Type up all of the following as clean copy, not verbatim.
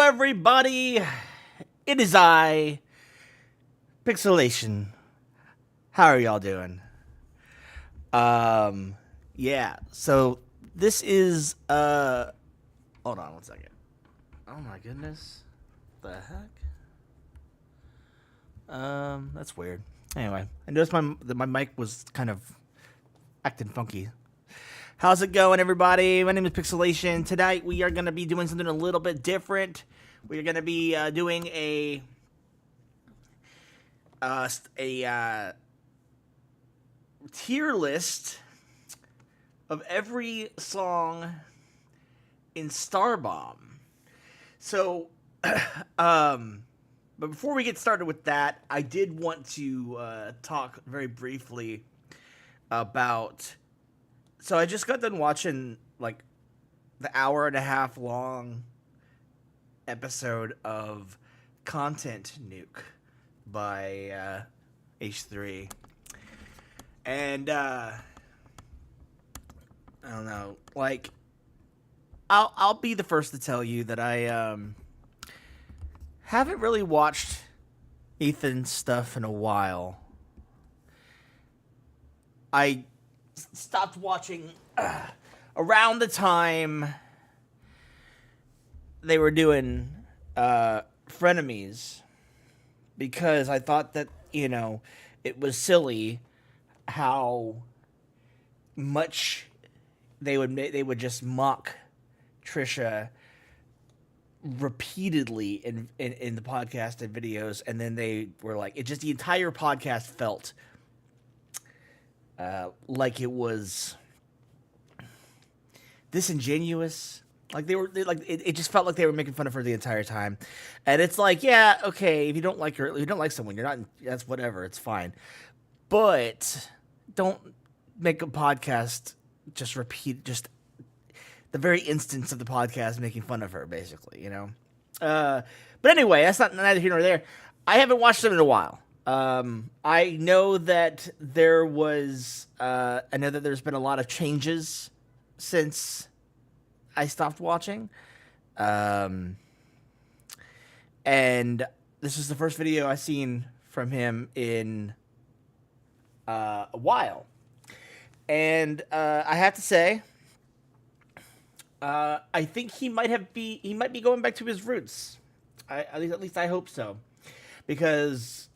everybody. It is I, Pixelation. How are y'all doing? Yeah. So this is hold on one second. Oh my goodness. What the heck? That's weird. Anyway, I noticed my mic was kind of acting funky. How's it going, everybody? My name is Pixelation. Tonight we are going to be doing something a little bit different. We're going to be doing a tier list of every song in STARBOMB. So, but before we get started with that, I did want to talk very briefly about. So I just got done watching like the hour and a half long episode of Content Nuke by H3, and I don't know, like I'll be the first to tell you that I haven't really watched Ethan's stuff in a while. I stopped watching around the time they were doing Frenemies, because I thought that, you know, it was silly how much they would just mock Trisha repeatedly in the podcast and videos, and then they were like, it just, the entire podcast felt like it was disingenuous. Like it just felt like they were making fun of her the entire time. And it's like, yeah, okay, if you don't like her, if you don't like someone, you're not, that's whatever, it's fine. But don't make a podcast just repeat just the very instance of the podcast making fun of her, basically, you know. But anyway, that's not neither here nor there. I haven't watched them in a while. I know that there was, I know that there's been a lot of changes since I stopped watching. And this is the first video I've seen from him in a while. And I have to say, I think he might be going back to his roots. At least I hope so, because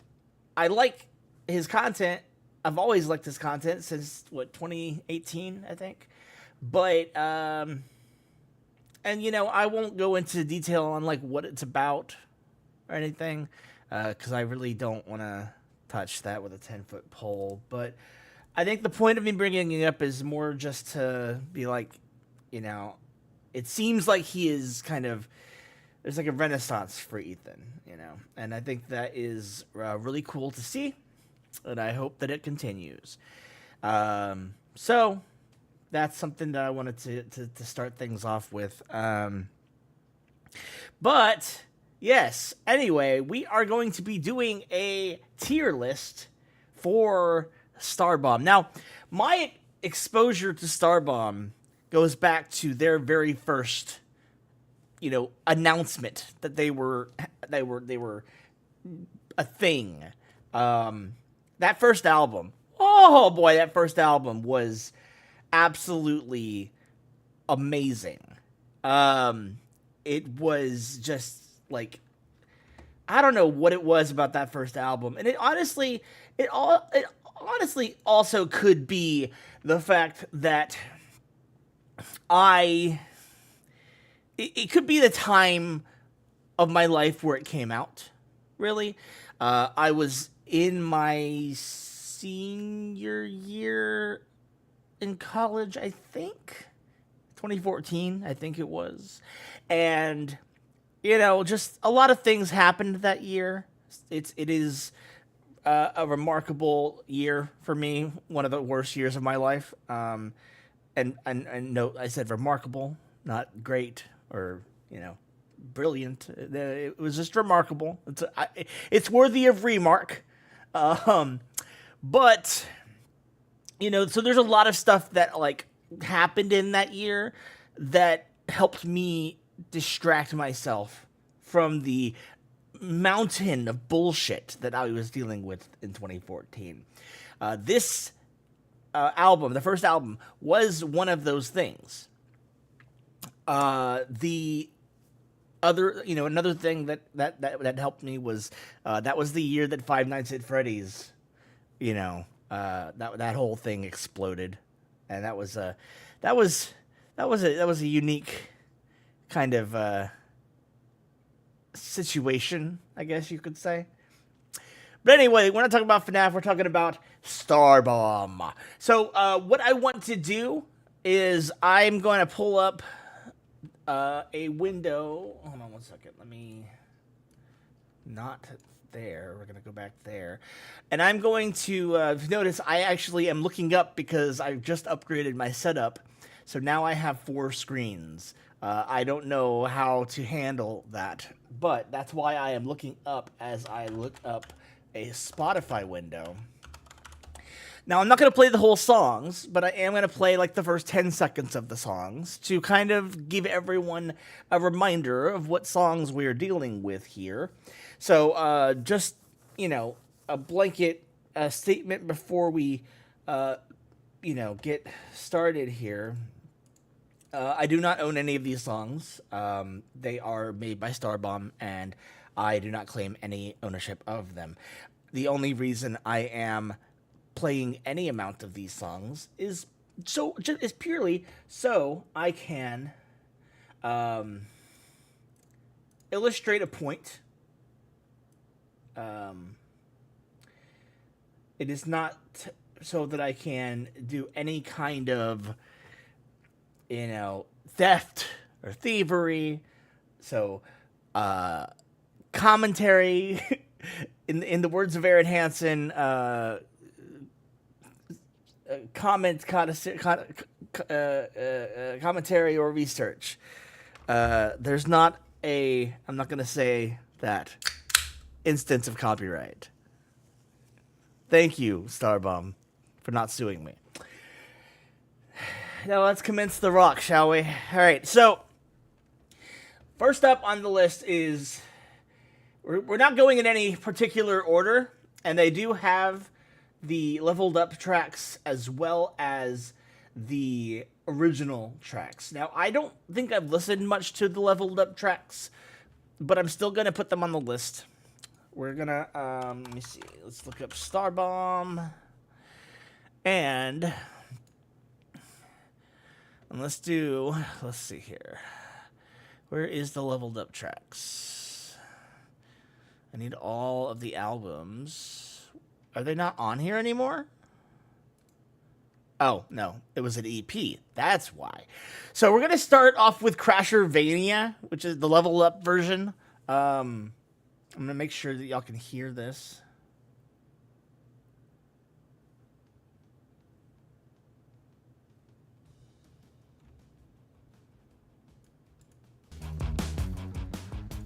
I like his content. I've always liked his content since 2018, I think. But and you know, I won't go into detail on like what it's about or anything, because I really don't want to touch that with a 10-foot pole. But I think the point of me bringing it up is more just to be like, you know, it seems like he is kind of, there's like a renaissance for Ethan, you know, and I think that is really cool to see, and I hope that it continues. So that's something that I wanted to start things off with. But yes, anyway, we are going to be doing a tier list for STARBOMB. Now, my exposure to STARBOMB goes back to their very first, you know, announcement that they were a thing. That first album, oh boy, that first album was absolutely amazing. It was just like, I don't know what it was about that first album, and it honestly also could be the fact that it could be the time of my life where it came out, really. I was in my senior year in college, I think. 2014, I think it was. And, you know, just a lot of things happened that year. It is a remarkable year for me, one of the worst years of my life. And note, I said remarkable, not great or, you know, brilliant. It was just remarkable. It's worthy of remark. But, you know, so there's a lot of stuff that, like, happened in that year that helped me distract myself from the mountain of bullshit that I was dealing with in 2014. This album, the first album, was one of those things. The other, another thing that helped me was that was the year that Five Nights at Freddy's, that whole thing exploded, and that was a unique kind of situation, I guess you could say. But anyway, we're not talking about FNAF, we're talking about STARBOMB. So what I want to do is I'm going to pull up a window. Hold on one second. Let me... Not there. We're going to go back there. And I'm going to... notice I actually am looking up because I've just upgraded my setup. So now I have 4 screens. I don't know how to handle that. But that's why I am looking up as I look up a Spotify window. Now, I'm not going to play the whole songs, but I am going to play like the first 10 seconds of the songs to kind of give everyone a reminder of what songs we're dealing with here. So, just, a blanket statement before we, get started here. I do not own any of these songs. They are made by STARBOMB, and I do not claim any ownership of them. The only reason I am playing any amount of these songs is purely so I can illustrate a point. It is not so that I can do any kind of theft or thievery. So commentary in the words of Aaron Hansen, commentary or research. There's not I'm not going to say that, instance of copyright. Thank you, STARBOMB, for not suing me. Now let's commence the rock, shall we? All right, so first up on the list is, we're not going in any particular order, and they do have the leveled up tracks as well as the original tracks. Now, I don't think I've listened much to the leveled up tracks, but I'm still going to put them on the list. We're going to, let me see, let's look up STARBOMB, and let's see here. Where is the leveled up tracks? I need all of the albums. Are they not on here anymore? Oh, no. It was an EP. That's why. So we're going to start off with Crashervania, which is the level up version. I'm going to make sure that y'all can hear this.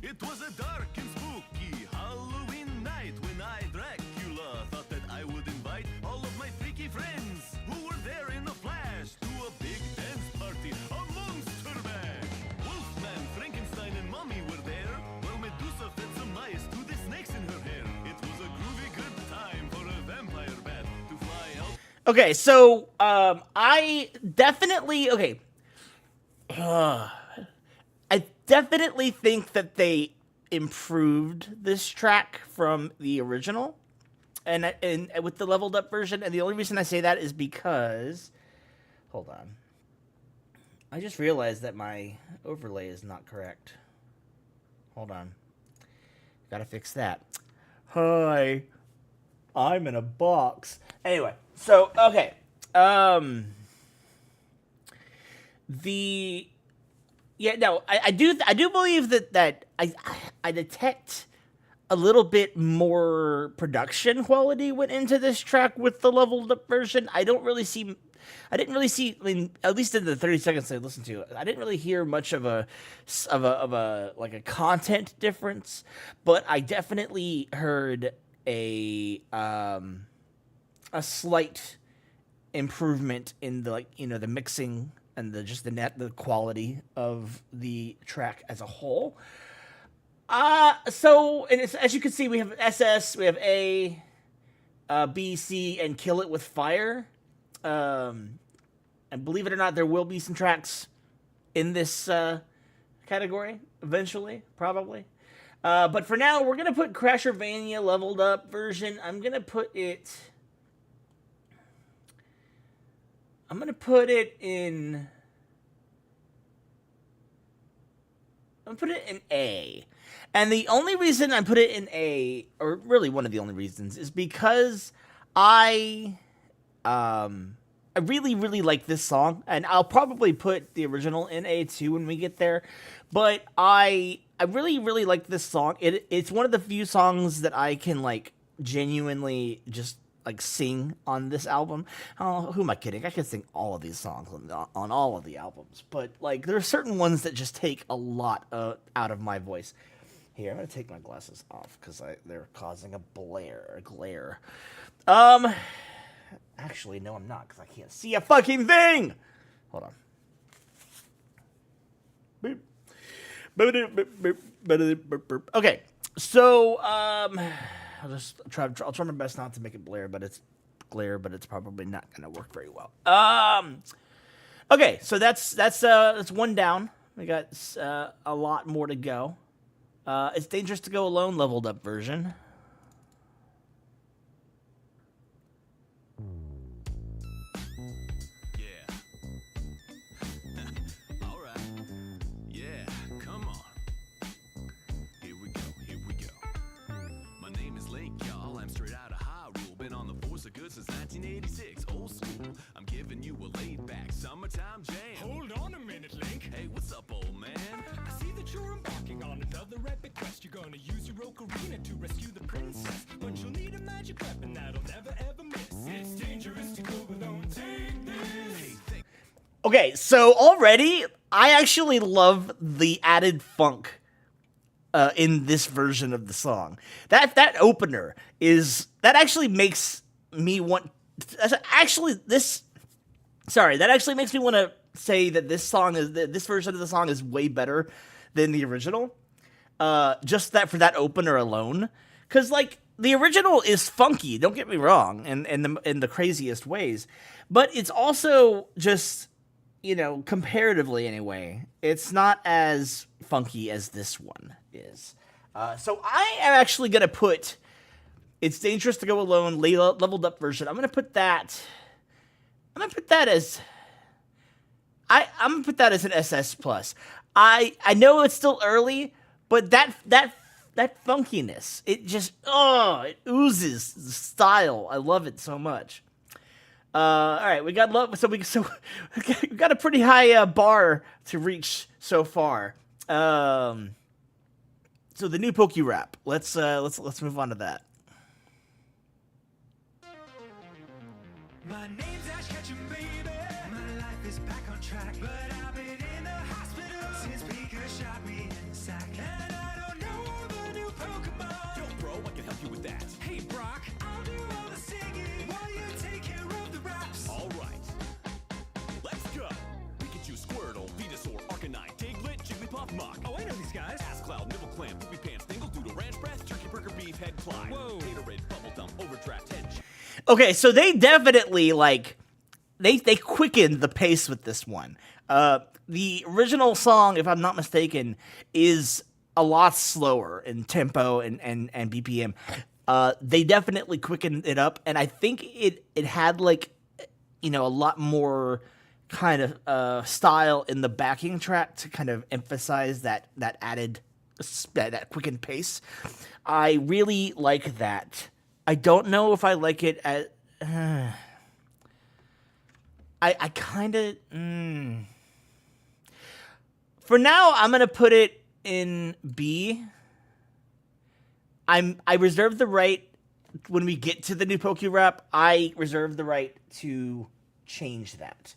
It was a dark and spooky Halloween night when I, Dracula, thought that I would invite all of my freaky friends who were there in a flash to a big dance party, a monster bag. Wolfman, Frankenstein, and Mummy were there, while Medusa fed some mice to the snakes in her hair. It was a groovy good time for a vampire bat to fly out. Okay, so I definitely I definitely think that they improved this track from the original, and with the leveled up version. And the only reason I say that is because, hold on, I just realized that my overlay is not correct. Hold on, gotta fix that. Hi, I'm in a box. Anyway, so okay, I do believe that I detect a little bit more production quality went into this track with the leveled up version. I didn't really see, I mean, at least in the 30 seconds I listened to it, I didn't really hear much of a like a content difference, but I definitely heard a slight improvement in the the mixing and the quality of the track as a whole. So and as you can see, we have SS, we have A, B, C, and Kill It With Fire. And believe it or not, there will be some tracks in this category eventually, probably. But for now, we're gonna put Crashervania leveled up version. I'm gonna put it in. I'm gonna put it in A. And the only reason I put it in A, or really one of the only reasons, is because I really, really like this song, and I'll probably put the original in A too when we get there. But I really, really like this song. It's one of the few songs that I can like genuinely just like sing on this album. Oh, who am I kidding? I can sing all of these songs on all of the albums, but like there are certain ones that just take a lot out of my voice. Here, I'm gonna take my glasses off because they're causing a glare. Actually, no, I'm not because I can't see a fucking thing. Hold on. Okay, so I'll try my best not to make it glare, but it's probably not gonna work very well. Okay, so that's one down. We got a lot more to go. It's Dangerous to Go Alone leveled up version. Since 1986, old school. I'm giving you a laid back summertime jam. Hold on a minute, Link. Hey, what's up, old man? I see that you're embarking on another epic quest. You're gonna use your ocarina to rescue the princess, but you'll need a magic weapon that'll never ever miss. It's dangerous to go alone. Take this. Okay, so already I actually love the added funk in this version of the song. That opener actually makes me want. That actually makes me want to say that this version of the song is way better than the original. Just that for that opener alone, because like the original is funky. Don't get me wrong, in the craziest ways, but it's also just, comparatively anyway, it's not as funky as this one is. So I am actually gonna put It's Dangerous to Go Alone leveled up version. I'm gonna put that as an SS plus. I know it's still early, but that funkiness, it oozes style. I love it so much. All right, we got love. We got a pretty high bar to reach so far. So the new Poke Rap. Let's move on to that. My name's Ash Ketchum, baby. My life is back on track, but I've been in the hospital since Pika shot me in the sack. And I don't know all the new Pokemon. Yo, bro, I can help you with that. Hey, Brock, I'll do all the singing while you take care of the raps. All right, let's go. Pikachu, Squirtle, Venusaur, Arcanine, Diglett, Jigglypuff, Mach. Oh, I know these guys. Ass Cloud, Nibble Clam, Poopy Pants, Dingle Doodle, Ranch Breath, Turkey Burger Beef, Head Climb. Whoa. Gatorade, Bubble Dump, Overdraft, Head. Okay, so they definitely they quickened the pace with this one. The original song, if I'm not mistaken, is a lot slower in tempo and BPM. They definitely quickened it up, and I think it had a lot more kind of style in the backing track to kind of emphasize that added that quickened pace. I really like that. I don't know if I like it as. I kind of. For now, I'm gonna put it in B. I reserve the right when we get to the new Poke Rap. I reserve the right to change that,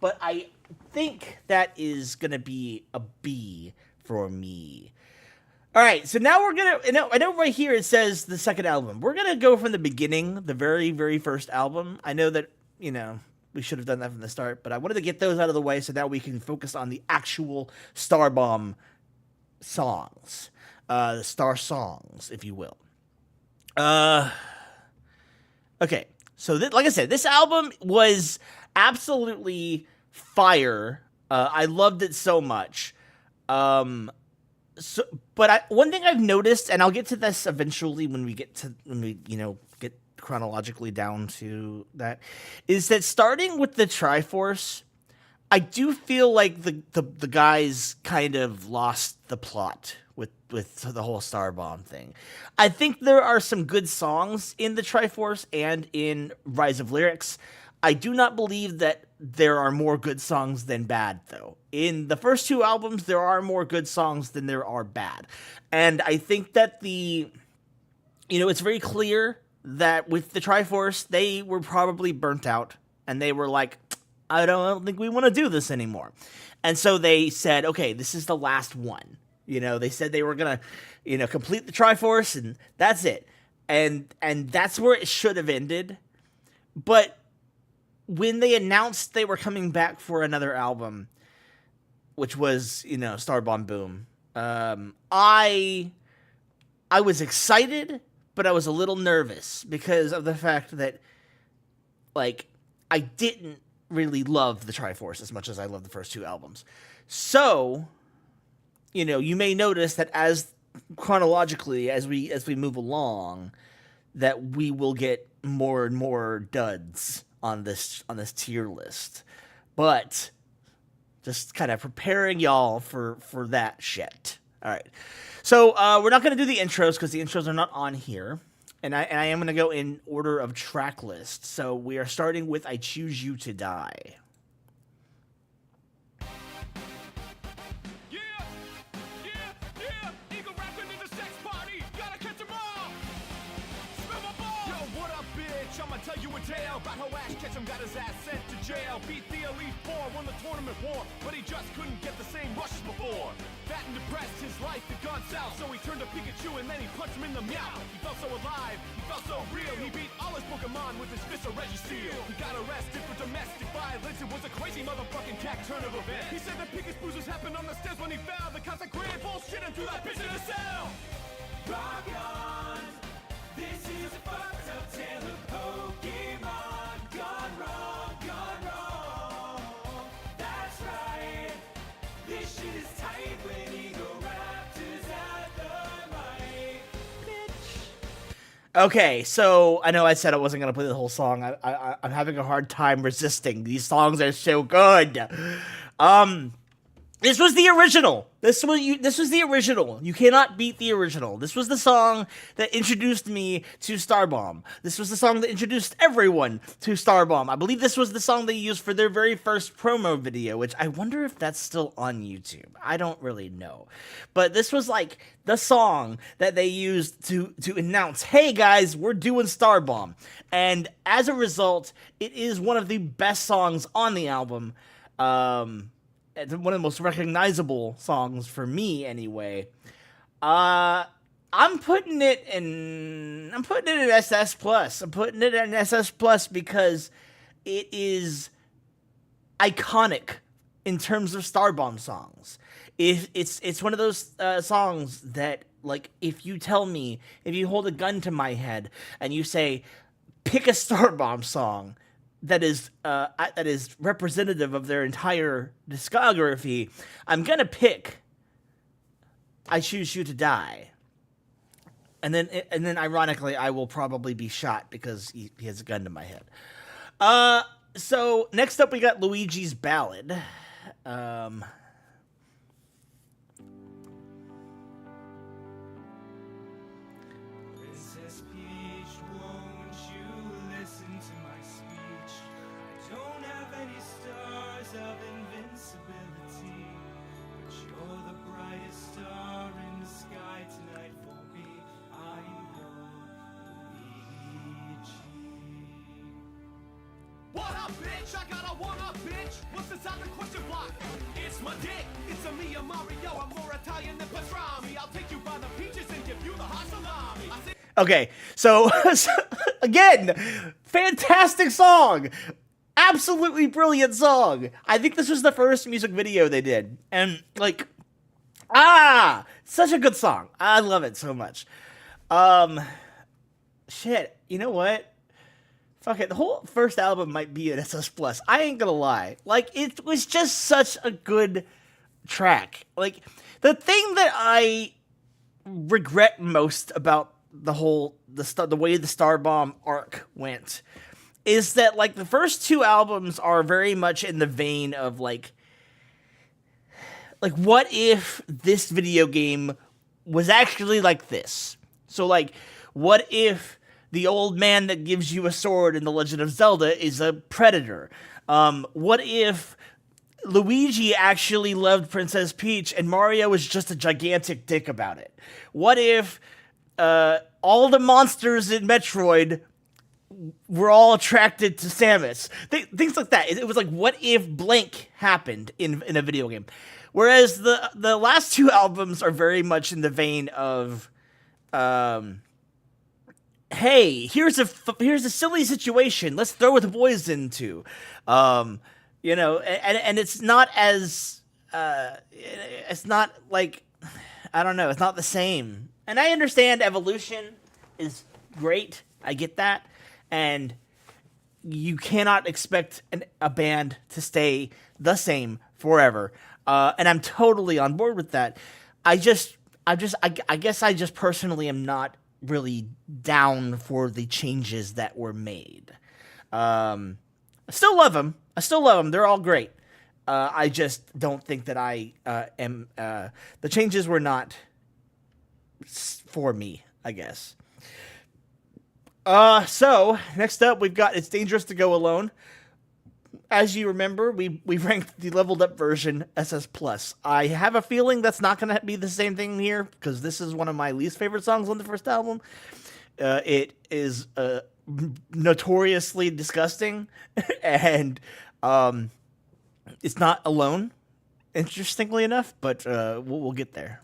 but I think that is gonna be a B for me. All right, so now we're gonna. I know right here it says the second album. We're gonna go from the beginning, the very, very first album. I know that we should have done that from the start, but I wanted to get those out of the way so that we can focus on the actual STARBOMB songs. the star songs, if you will. Okay, so like I said, this album was absolutely fire. I loved it so much. One thing I've noticed, and I'll get to this eventually when we get chronologically down to that, is that starting with the Triforce, I do feel like the guys kind of lost the plot with the whole STARBOMB thing. I think there are some good songs in the Triforce and in Rise of Lyrics. I do not believe that there are more good songs than bad, though. In the first two albums, there are more good songs than there are bad. And I think that it's very clear that with the Triforce, they were probably burnt out. And they were like, I don't think we want to do this anymore. And so they said, okay, this is the last one. They said they were going to, complete the Triforce, and that's it. And that's where it should have ended. But when they announced they were coming back for another album, which was, STARBOMB Boom, I was excited, but I was a little nervous because of the fact that, like, I didn't really love the Triforce as much as I loved the first two albums. So, you may notice that as chronologically, as we move along, that we will get more and more duds on this tier list. But just kind of preparing y'all for that shit. All right. So we're not going to do the intros because the intros are not on here. And I am going to go in order of track list. So we are starting with I Choose You to Die. About how Ash Ketchum got his ass sent to jail. Beat the Elite Four, won the tournament war, but he just couldn't get the same rushes before. That and depressed, his life had gone south, so he turned to Pikachu and then he punched him in the mouth. He felt so alive, he felt so real. He beat all his Pokemon with his fist of Registeel. He got arrested for domestic violence. It was a crazy motherfucking cat turn of events. He said the biggest bruises happened on the stairs when he fell. The cops like granted bullshit and threw that bitch in the cell. Rock on, this is a fucked up tale of Pokemon. Gone wrong, gone wrong. That's right. This shit is tight when Egoraptor's at the mic. Bitch. Okay, so I know I said I wasn't going to play the whole song. I'm having a hard time resisting. These songs are so good. This was the original. This was the original. You cannot beat the original. This was the song that introduced me to STARBOMB. This was the song that introduced everyone to STARBOMB. I believe this was the song they used for their very first promo video, which I wonder if that's still on YouTube. I don't really know. But this was like the song that they used to announce, hey guys, we're doing STARBOMB. And as a result, it is one of the best songs on the album. It's one of the most recognizable songs for me, anyway. I'm putting it in SS plus. I'm putting it in SS plus because it is iconic in terms of STARBOMB songs. It's one of those songs that, like, if you hold a gun to my head and you say, pick a STARBOMB song that is representative of their entire discography, I'm gonna pick I Choose You to Die. And then ironically, I will probably be shot because he has a gun to my head. So next up we got Luigi's Ballad. I got a one-up, bitch. What's inside the question block? It's my dick. It's a me, a Mario. I'm more Italian than pastrami. I'll take you by the peaches and give you the hot salami. Okay, so again, fantastic song. Absolutely brilliant song. I think this was the first music video they did. And, like, Such a good song. I love it so much. Shit, you know what? Fuck it. The whole first album might be an SS Plus. I ain't gonna lie. Like, it was just such a good track. Like, the thing that I regret most about the way the STARBOMB arc went is that, like, the first two albums are very much in the vein of like what if this video game was actually like this? So, like, what if the old man that gives you a sword in The Legend of Zelda is a predator? What if Luigi actually loved Princess Peach and Mario was just a gigantic dick about it? What if all the monsters in Metroid were all attracted to Samus? Things like that. It was like, what if blank happened in a video game? Whereas the last two albums are very much in the vein of, hey, here's a silly situation. Let's throw the boys into, and it's not as, it's not like, I don't know, it's not the same. And I understand evolution is great. I get that. And you cannot expect a band to stay the same forever. And I'm totally on board with that. I guess I just personally am not really down for the changes that were made. I still love them. They're all great. I just don't think that I am. The changes were not for me, I guess. So next up, we've got It's Dangerous to Go Alone. As you remember, we ranked the leveled up version SS Plus. I have a feeling that's not going to be the same thing here, because this is one of my least favorite songs on the first album. It is notoriously disgusting, and it's not alone, interestingly enough, but we'll get there.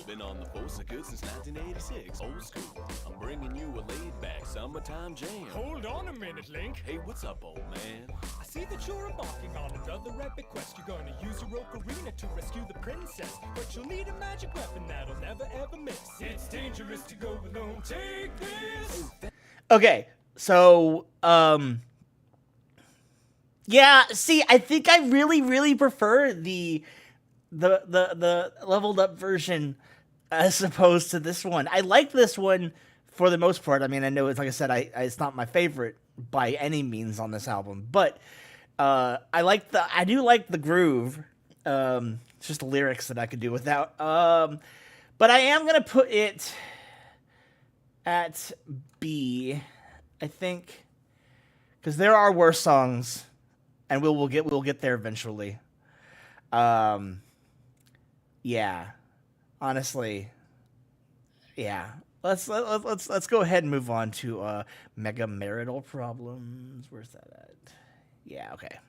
Been on the force of good since 1986. Old school. I'm bringing you a laid-back summertime jam. Hold on a minute, Link. Hey, what's up, old man? I see that you're embarking on another epic quest. You're gonna use your ocarina to rescue the princess, but you'll need a magic weapon that'll never ever miss. It's dangerous to go alone. Take this. Okay, so yeah. See, I think I really prefer the leveled up version as opposed to this one. I like this one for the most part. I mean, I know it's, like I said, it's not my favorite by any means on this album, but I do like the groove. It's just the lyrics that I could do without. But I am gonna put it at B, I think, because there are worse songs, and we'll get there eventually. Yeah, honestly, yeah. Let's go ahead and move on to Mega Marital Problems. Where's that at? Yeah, okay.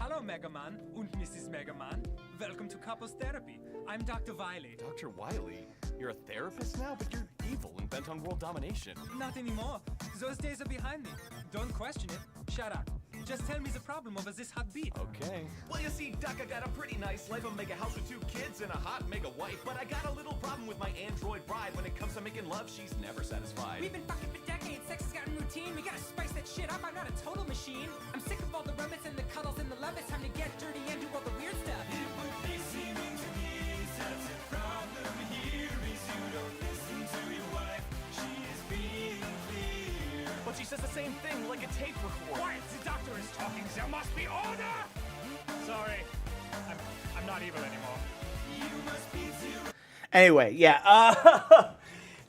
Hello, Mega Man und Mrs. Mega Man. Welcome to Couples Therapy. I'm Dr. Wiley. Dr. Wiley, you're a therapist now, but you're evil and bent on world domination. Not anymore. Those days are behind me. Don't question it. Shut up. Just tell me the problem over this hot beat. Okay. Well, you see, Doc, I got a pretty nice life. I make a house with 2 kids and a hot mega wife. But I got a little problem with my android bride. When it comes to making love, she's never satisfied. We've been fucking for decades. Sex has gotten routine. We gotta spice that shit up. I'm not a total machine. I'm sick of all the romance and the cuddles and the love. It's time to get dirty and do all the weird stuff. It would be seeming to me such a problem here is you don't listen to your wife. She is being clear. But she says the same thing like a tape recorder. Quiet! The doctor is talking. There must be order. Sorry, I'm not evil anymore. You must be zero. Anyway, yeah.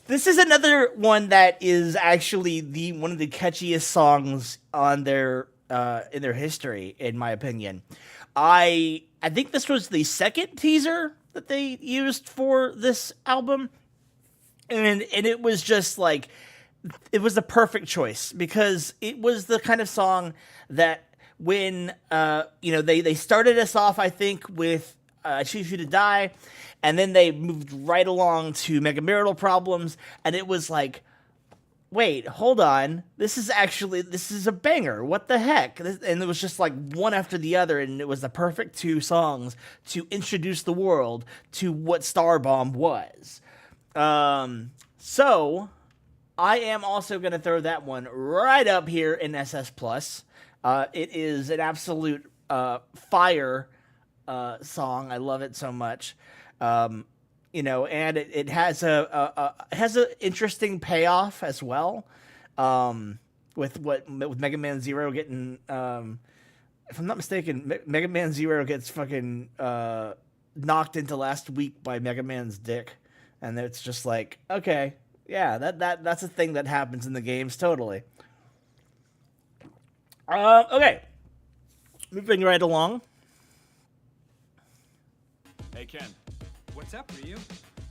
This is another one that is actually one of the catchiest songs on their in their history, in my opinion. I think this was the second teaser that they used for this album, and it was just like, it was the perfect choice, because it was the kind of song that when they started us off, I think, with I Choose You to Die, and then they moved right along to Mega Marital Problems, and it was like, wait, hold on, this is a banger. What the heck? And it was just like one after the other, and it was the perfect 2 songs to introduce the world to what STARBOMB was. So I am also going to throw that one right up here in SS Plus. It is an absolute fire song. I love it so much. You know, and it has an interesting payoff as well. With Mega Man Zero getting, if I'm not mistaken, Mega Man Zero gets fucking knocked into last week by Mega Man's dick, and it's just like, okay, yeah, that's a thing that happens in the games, totally. Okay, moving right along. Hey, Ken. What's up, Ryu?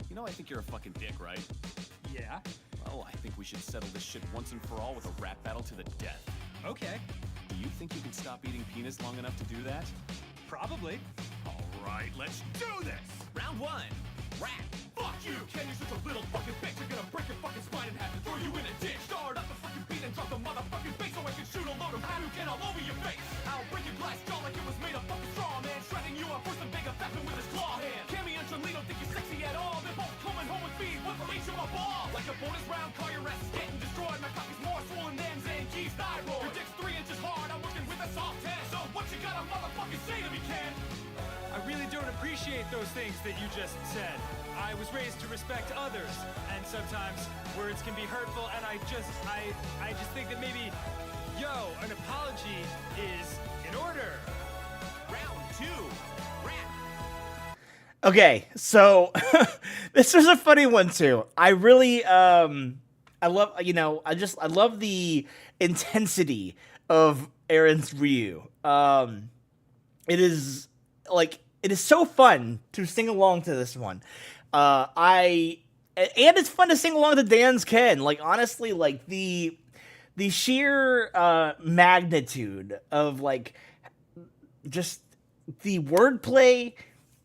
You know I think you're a fucking dick, right? Yeah? Well, I think we should settle this shit once and for all with a rap battle to the death. Okay. Do you think you can stop eating penis long enough to do that? Probably. All right, let's do this! Round 1. Rap! Fuck you, Ken, you're such a little fucking bitch. I'm gonna break your fucking spine in half and throw you in a ditch. Start up the fucking beat and drop the motherfucking bass so I can shoot a load of Hadouken all over your face. I'll break your glass jaw like it was made of fucking straw, man. Shredding you up for some big effect with his claw hand. Cammy and Chun-Li don't think you're sexy at all. They're both coming home with feed, one from each of my ball. Like a bonus round, call your ass is getting destroyed. My cock is more swollen than Zangief's thyroid. Your dick's 3 inches hard, I'm working with a soft 10. So what you gotta motherfucking say to me, Ken? I really don't appreciate those things that you just said. I was raised to respect others, and sometimes words can be hurtful, and I just think that maybe, an apology is in order. Round 2. Rap! Okay, so this was a funny one too. I really, I love, I love the intensity of Aaron's Ryu. It is so fun to sing along to this one. And it's fun to sing along to Dan's Ken. Like, honestly, like the sheer magnitude of like just the wordplay,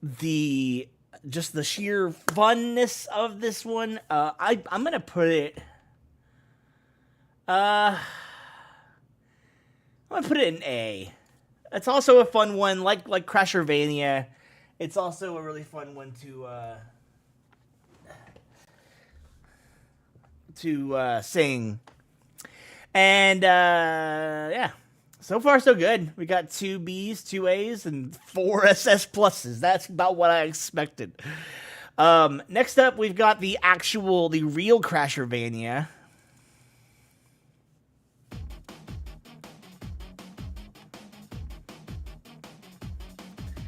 the sheer funness of this one. I'm gonna put it. I'm gonna put it in A. It's also a fun one, like Crashervania. It's also a really fun one to sing. And yeah, so far so good. We got 2 B's, 2 A's, and 4 SS pluses. That's about what I expected. Next up, we've got the real Crashervania.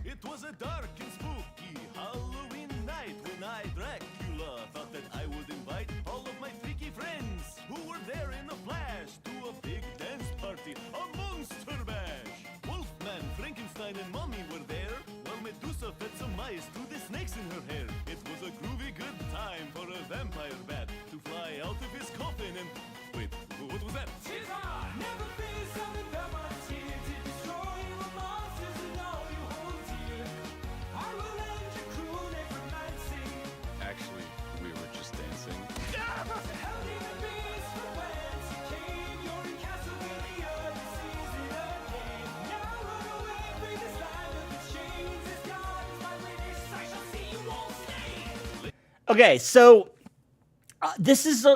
It was a dark and spooky Halloween night when I, Dracula, thought that I would invite all of my freaky friends who were there in the flash to a big dance party, a monster bash. Wolfman, Frankenstein, and Mommy were there, while Medusa fed some mice to the snakes in her hair. It was a groovy good time for a vampire bat to fly out of his coffin and... Wait, what was that? Never been something about my tear to destroy your monsters and all you hold dear. I will end your cruel necromancy. Actually, we were just dancing. The hell demon beast from whence you came. You're in Castlevania, this season again. Now run away, breathe this land of the chains. As God is my witness, I shall see you all stay. Okay, so this is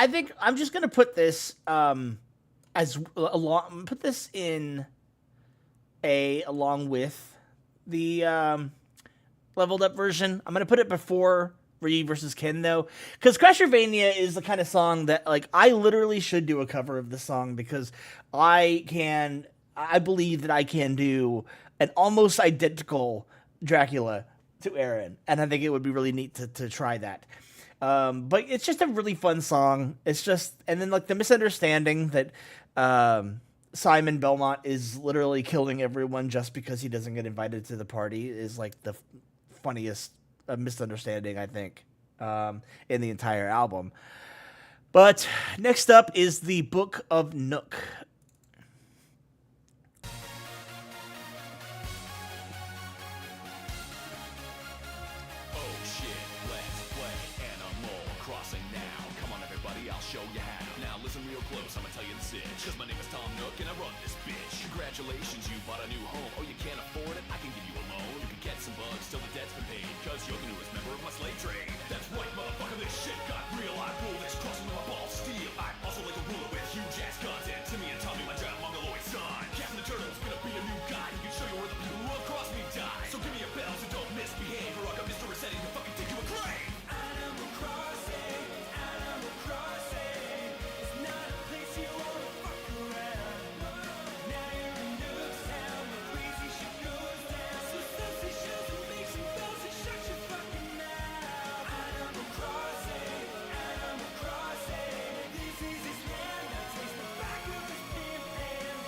I think I'm just gonna put this put this in A along with the leveled up version. I'm gonna put it before Ryu versus Ken though, because Crashervania is the kind of song that like I literally should do a cover of this song because I believe that I can do an almost identical Dracula to Aaron, and I think it would be really neat to try that. But it's just a really fun song. It's just, and then like the misunderstanding that Simon Belmont is literally killing everyone just because he doesn't get invited to the party is like the funniest misunderstanding I think in the entire album. But next up is the Book of Nook. Cause my name is Tom Nook and I run this bitch. Congratulations, you bought a new home. Oh, you can't afford it? I can give you a loan. You can get some bugs till the debt's been paid. Cause you're the newest member of my slave trade. That's right, motherfucker, this shit got real. I rule this crossing with my balls steel. I also like a ruler with huge ass content. Timmy and Tommy, my giant mongoloid son. Captain the Turtle's gonna be a new guy who can show you where the people who have crossed me die. So give me a bell so don't misbehave, or I'll got Mr. Rossetti to fucking take you a grave. Animal Crossing, Animal Crossing. It's not a place you wanna fuck around. Now you're in Nook's town, where crazy shit goes down. So Sussy shows and make some bells and shut your fucking mouth. Animal Crossing, Animal Crossing. This is his land, now taste the back of his pimp hand.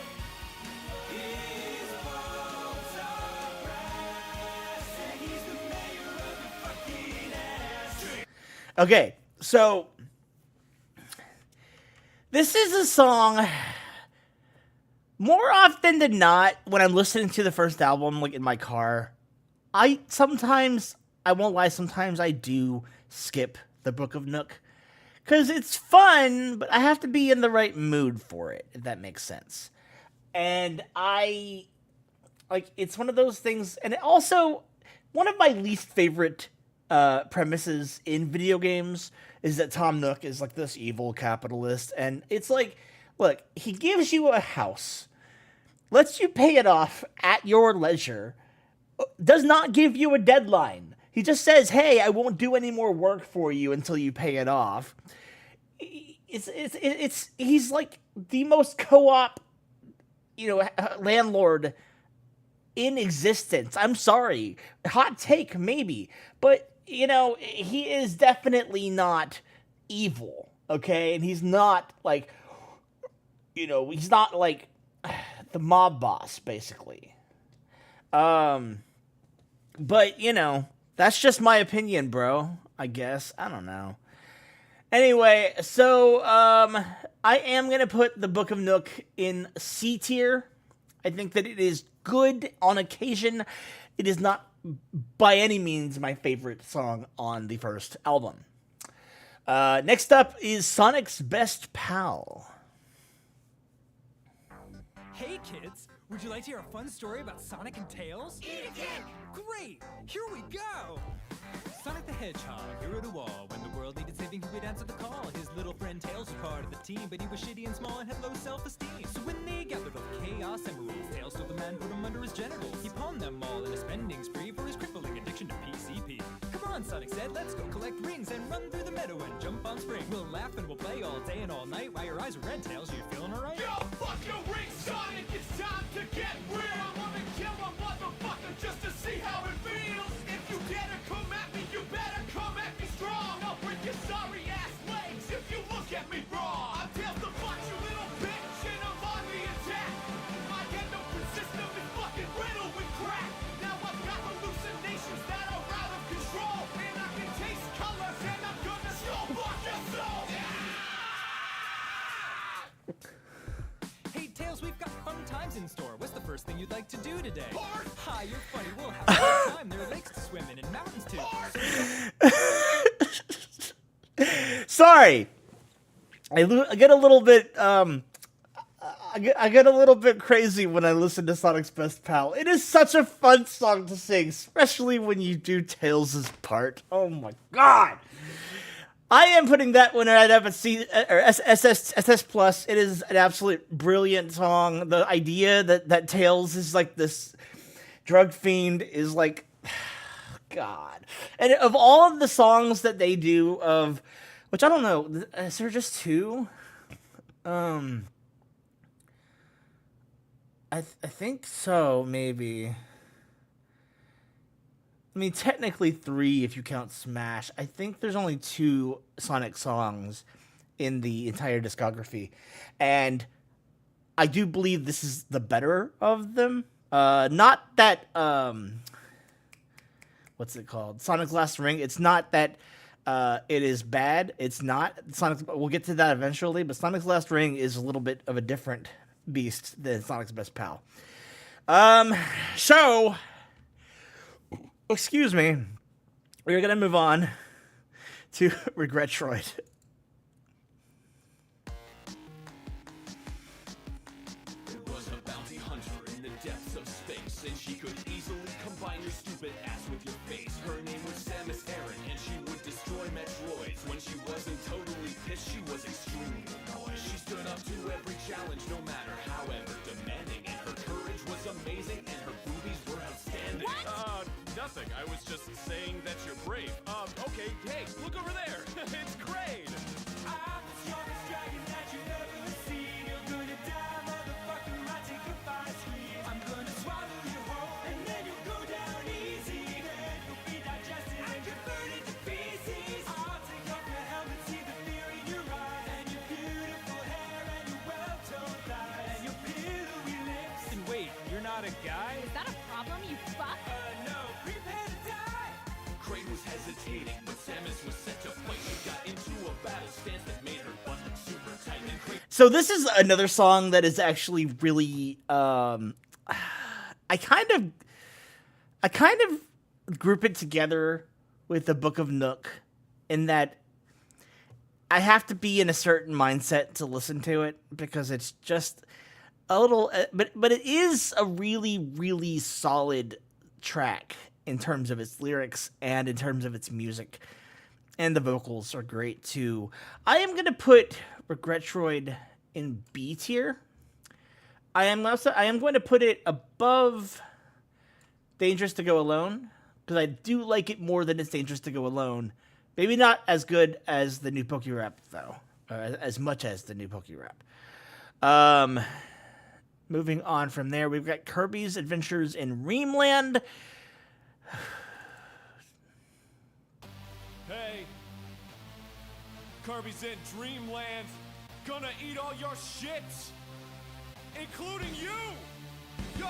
His balls are brass, and he's the mayor of your fucking ass. Okay, so this is a song. More often than not, when I'm listening to the first album, like in my car, I won't lie, sometimes I do skip the Book of Nook. Because it's fun, but I have to be in the right mood for it, if that makes sense. And it's one of those things, and also, one of my least favorite premises in video games is that Tom Nook is like this evil capitalist, and it's like, look, he gives you a house, lets you pay it off at your leisure, does not give you a deadline. He just says, hey, I won't do any more work for you until you pay it off. He's like the most co-op, landlord in existence. I'm sorry. Hot take, maybe. But, he is definitely not evil, okay? And he's not like, he's not like the mob boss, basically. But, that's just my opinion, bro, I guess. I don't know. Anyway, so, I am going to put the Book of Nook in C tier. I think that it is good on occasion. It is not by any means my favorite song on the first album. Next up is Sonic's Best Pal. Hey kids, would you like to hear a fun story about Sonic and Tails? Eat a dick! Great! Here we go! Sonic the Hedgehog, hero to all. When the world needed saving, he would answer the call. His little friend Tails was part of the team, but he was shitty and small and had low self-esteem. So when they gathered of chaos emeralds, Tails took the man, put him under his genitals. He pawned them all in a spending spree for his crippling addiction to PCP. Come on, Sonic said, let's go collect rings and run through the meadow and jump on spring. We'll laugh and we'll play all day and all night while your eyes are red, Tails. You feeling alright? Yo, fuck your rings, Sonic, it's time to get real. I'm gonna kill a motherfucker just to see how it feels. If you dare to come at me, you better come at me strong. I'll break your sorry ass legs if you look at me wrong. I'm Tails the Fox, you little bitch, and I'm on the attack. My endocrine system is fucking riddled with crack. Now I've got hallucinations that are out of control, and I can taste colors, and I'm gonna skull fuck your soul. Hey Tails, we've got fun times in store. What's the first thing you'd like to do today? Fart. Hi, you're funny. We'll have a good time. There are lakes to swim in and mountains too. Sorry, I get a little bit I get a little bit crazy when I listen to Sonic's Best Pal. It is such a fun song to sing, especially when you do Tails' part. Oh my god! I am putting that one right up at C or SS plus. It is an absolute brilliant song. The idea that Tails is like this drug fiend is like, God. And of all of the songs that they do, which I don't know, is there just two? I think so, maybe. I mean, technically three if you count Smash. I think there's only two Sonic songs in the entire discography. And I do believe this is the better of them. Not that, what's it called? Sonic's Last Ring. It's not that it is bad. It's not. We'll get to that eventually, but Sonic's Last Ring is a little bit of a different beast than Sonic's Best Pal. So, excuse me, we're gonna move on to Regretroid. face, and she could easily combine your stupid ass with your face. Her name was Samus Aran, and she would destroy Metroids. When she wasn't totally pissed, she was extremely annoyed. She stood up to every challenge, no matter however demanding, and her courage was amazing, and her boobies were outstanding. Nothing. I was just saying that you're brave. Okay, hey, look over there. It's great. I'm the strongest dragon that you've ever seen. You're gonna die, motherfucker, I take a fire scream. I'm gonna swallow you whole, and then you'll go down easy. Then you'll be digested and converted to pieces. I'll take off your helmet, see the fear in your eyes, and your beautiful hair, and your well-toned thighs, and your pillowy lips. And wait, you're not a guy? Is that a problem, you fuck? No, prepare to die. Crane was hesitating, but Samus was set to fight. She got into a battle stance that made her butt look super tight. And Crane So this is another song that is actually really I kind of group it together with the Book of Nook in that I have to be in a certain mindset to listen to it because it's just a little but it is a really solid track in terms of its lyrics and in terms of its music. And the vocals are great too. I am going to put Regretroid in B tier. I am going to put it above Dangerous to Go Alone because I do like it more than It's Dangerous to Go Alone. Maybe not as good as the new Pokerap though, or as much as the new Pokerap. Moving on from there, we've got Kirby's Adventures in Dreamland. Hey, Kirby's in Dreamland, gonna eat all your shit, including you! Yo,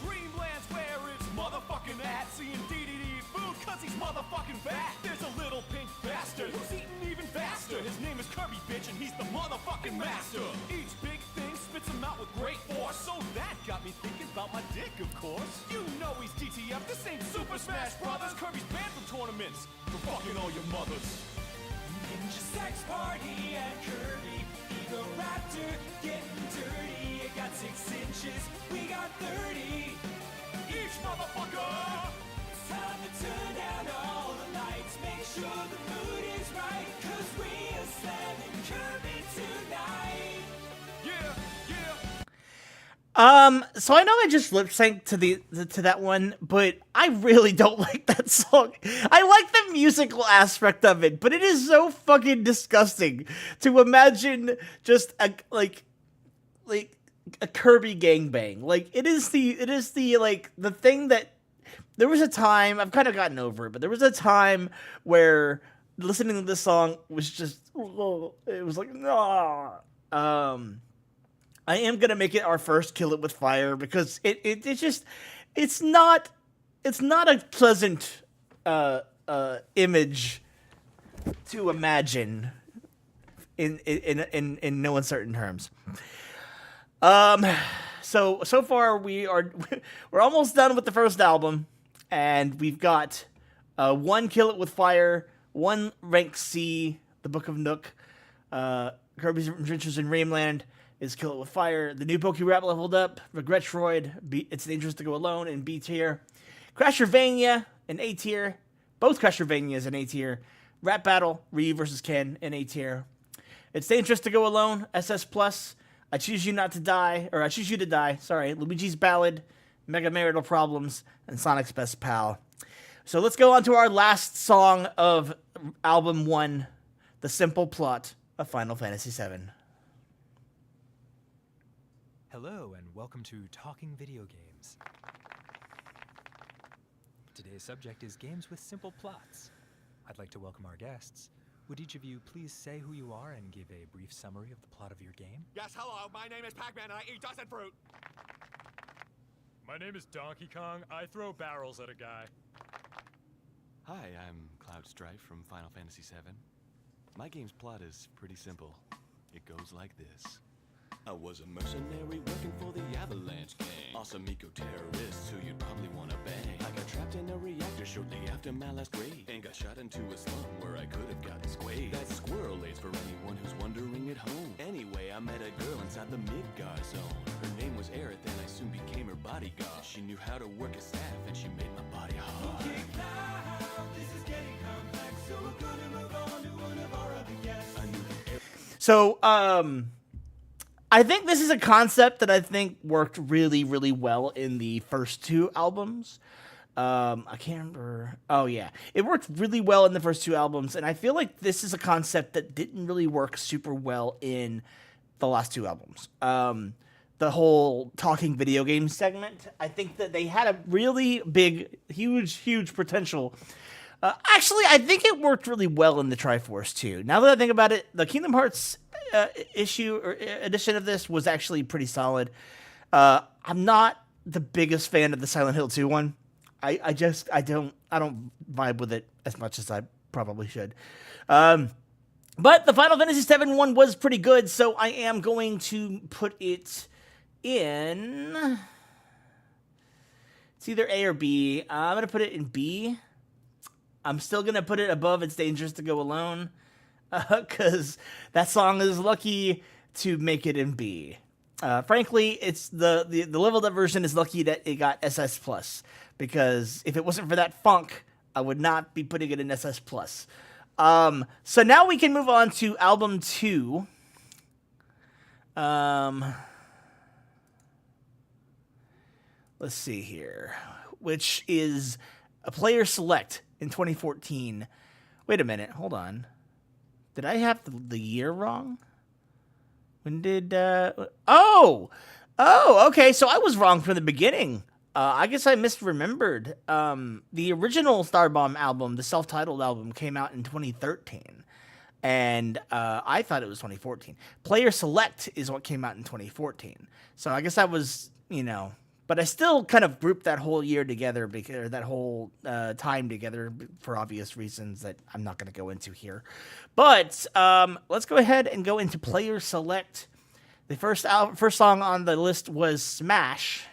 Dreamland's where it's motherfucking at, seeing DDD food cause he's motherfucking back. There's a little pink bastard who's eating even faster. His name is Kirby, bitch, and he's the motherfucking master. Each big thing spits him out with great force, so that got me thinking about my dick, of course. You know he's DTF, this ain't Super Smash Brothers. Kirby's banned from tournaments for fucking all your mothers. Ninja sex party at Kirby. Ego Raptor getting dirty. It got 6 inches, we got 30. Each motherfucker! It's time to turn down all the lights. Make sure the mood is right, cause we are slamming Kirby tonight. Yeah, yeah. So I know I just lip synced to that one, but I really don't like that song. I like the musical aspect of it, but it is so fucking disgusting to imagine just a Kirby gangbang. Like it is the like the thing that there was a time I've kind of gotten over it, but there was a time where listening to this song was just it was like I am gonna make it our first Kill It With Fire because it's not a pleasant image to imagine in no uncertain terms. So far we're almost done with the first album, and we've got 1 Kill It With Fire, 1 Rank C, the Book of Nook, Kirby's Adventures in Dreamland is Kill It With Fire. The new Pokerap leveled up. Regretroid, It's Dangerous to Go Alone in B tier. Crashervania in A tier. Both Crashervanias in A tier. Rap Battle, Ryu vs. Ken in A tier. It's Dangerous to Go Alone, SS Plus. I Choose You to Die. Sorry, Luigi's Ballad, Mega Marital Problems, and Sonic's Best Pal. So let's go on to our last song of album 1, the simple plot of Final Fantasy VII. Hello and welcome to Talking Video Games. Today's subject is games with simple plots. I'd like to welcome our guests. Would each of you please say who you are and give a brief summary of the plot of your game? Yes, hello, my name is Pac-Man and I eat dust and fruit. My name is Donkey Kong. I throw barrels at a guy. Hi, I'm Cloud Strife from Final Fantasy VII. My game's plot is pretty simple. It goes like this. I was a mercenary working for the Avalanche Gang. Awesome eco-terrorists who you'd probably want to bang. I got trapped in a reactor shortly after my last raid, and got shot into a slum where I could have gotten squayed. That's squirrel lace for anyone who's wondering at home. Anyway, I met a girl inside the Midgar zone. Her name was Aerith, and I soon became her bodyguard. She knew how to work a staff, and she made my body hard. Okay, now this is getting complex, so we're gonna move on to one of our other guests. I knew that So, I think this is a concept that I think worked really, really well in the first two albums. I can't remember. Oh, yeah. It worked really well in the first two albums, and I feel like this is a concept that didn't really work super well in the last two albums. The whole talking video game segment, I think that they had a really big, huge potential. Actually, I think it worked really well in the Triforce too. Now that I think about it, the Kingdom Hearts issue or edition of this was actually pretty solid. I'm not the biggest fan of the Silent Hill 2 one. I don't vibe with it as much as I probably should. But the Final Fantasy VII one was pretty good, so I am going to put it in. It's either A or B. I'm going to put it in B. I'm still going to put it above It's Dangerous to Go Alone, because that song is lucky to make it in B. Frankly, it's the leveled up version is lucky that it got SS+, because if it wasn't for that funk, I would not be putting it in SS+. So now we can move on to album 2. Let's see here, which is a player select in 2014. Wait a minute, hold on. Did I have the year wrong? When did, oh, okay, so I was wrong from the beginning. I guess I misremembered. The original STARBOMB album, the self-titled album, came out in 2013. And I thought it was 2014. Player Select is what came out in 2014. So I guess that was, but I still kind of grouped that whole year together, because that whole time together for obvious reasons that I'm not going to go into here. But let's go ahead and go into Player Select. The first song on the list was Smash.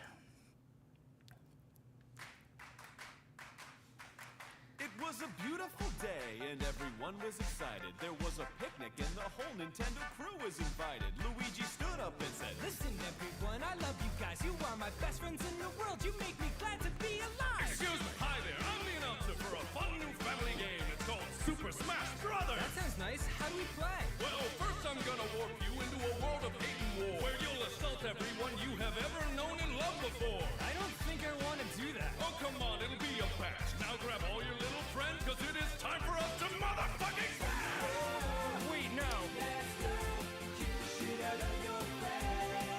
It was a beautiful day, and everyone was excited. There was a picnic, and the whole Nintendo crew was invited. Luigi stood up and said, Listen, everyone, I love you guys. You are my best friends in the world. You make me glad to be alive. Excuse me, hi there. I'm the announcer for a fun new family game. It's called Super Smash Brothers. That sounds nice. How do we play? Well, first I'm gonna warp you into a world of hate and war, where you'll assault everyone you have ever known and loved before. I don't think I want to do that. Oh, come on, it'll be a blast. Now grab all your little friends, cause it is time for us to motherfucking smash! Wait, no.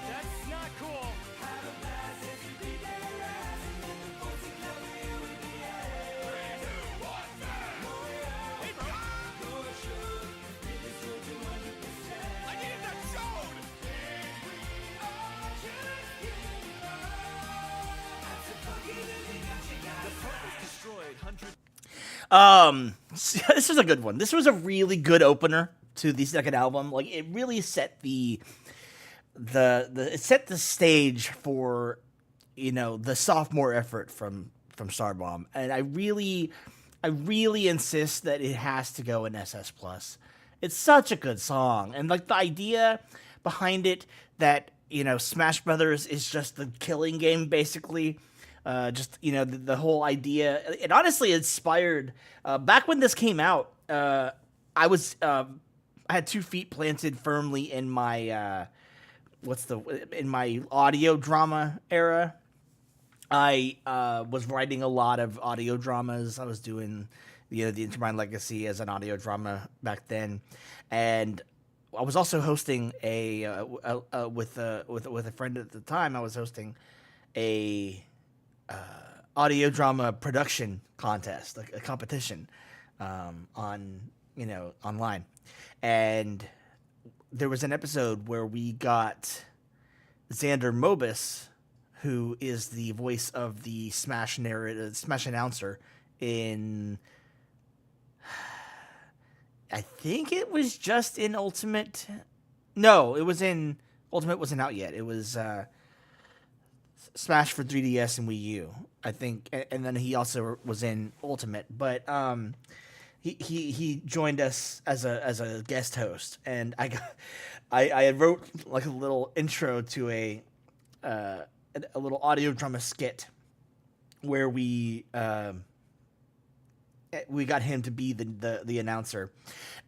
That's not cool. I needed that sound! the purpose destroyed hundreds. This was a good one. This was a really good opener to the second album. Like, it really set it set the stage for, the sophomore effort from STARBOMB. And I really insist that it has to go in SS+. It's such a good song. And like the idea behind it that, Smash Brothers is just the killing game, basically. The whole idea. It honestly inspired. Back when this came out, I had 2 feet planted firmly in my in my audio drama era. I was writing a lot of audio dramas. I was doing the Intermind Legacy as an audio drama back then, and I was also hosting with a friend at the time. I was hosting a audio drama production contest, like a competition, online. And there was an episode where we got Xander Mobus, who is the voice of the Smash announcer in, I think it was just in Ultimate. No, it was in Ultimate. Wasn't out yet. It was Smash for 3DS and Wii U, I think, and then he also was in Ultimate. But he joined us as a guest host, and I wrote like a little intro to a little audio drama skit where we got him to be the announcer,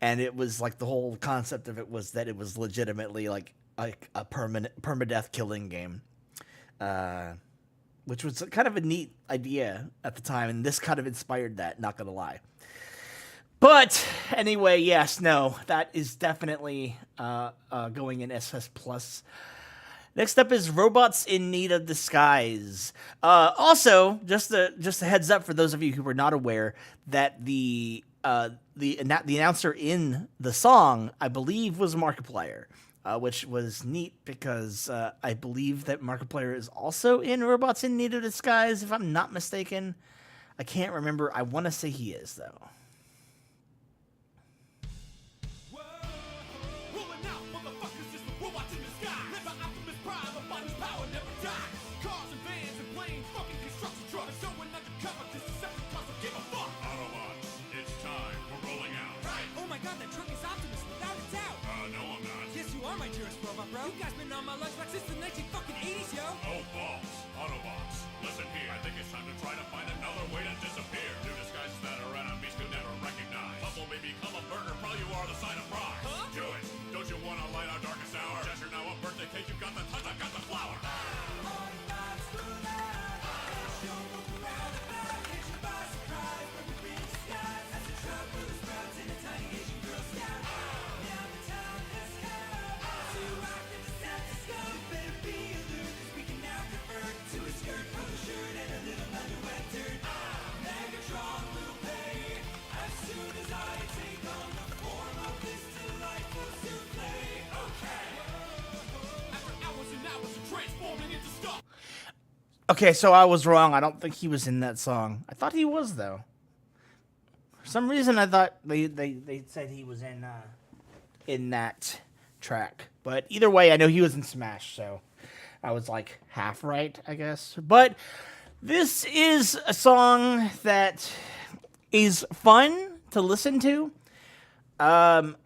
and it was like the whole concept of it was that it was legitimately like a permadeath killing game. Which was kind of a neat idea at the time, and this kind of inspired that, not gonna lie. But anyway, yes, no, that is definitely going in SS Plus. Next up is Robots in Need of Disguise. Also, just a heads up for those of you who were not aware that the announcer in the song, I believe, was Markiplier. Which was neat because I believe that Markiplier is also in Robots in Need of Disguise, if I'm not mistaken. I can't remember. I want to say he is, though. Rolling out, motherfuckers, just robots in the sky. Never Optimus Prime, the body's power never dies. Cars and vans and planes, fucking construction trucks. Going undercover, cause Decepticons don't give a fuck. Autobots, it's time. We're rolling out. Right. Oh my god, that truck is Optimus, without a doubt. No, I'm not. Yes, you are my dearest robot, bro. You guys been on my lunchbox since the 1980s, yo. Oh, balls. Autobots, listen here. I think it's time to try to find another way to disappear. New disguises that our enemies could never recognize. Bumblebee become a burger, probably you are the sign of pride. Huh? Do it. Don't you want to light our darkest hour? Gesture now a birthday cake. You got the touch, I got the flower. Okay, so I was wrong. I don't think he was in that song. I thought he was, though. For some reason, I thought they said he was in that track. But either way, I know he was in Smash, so I was like half right, I guess. But this is a song that is fun to listen to. I've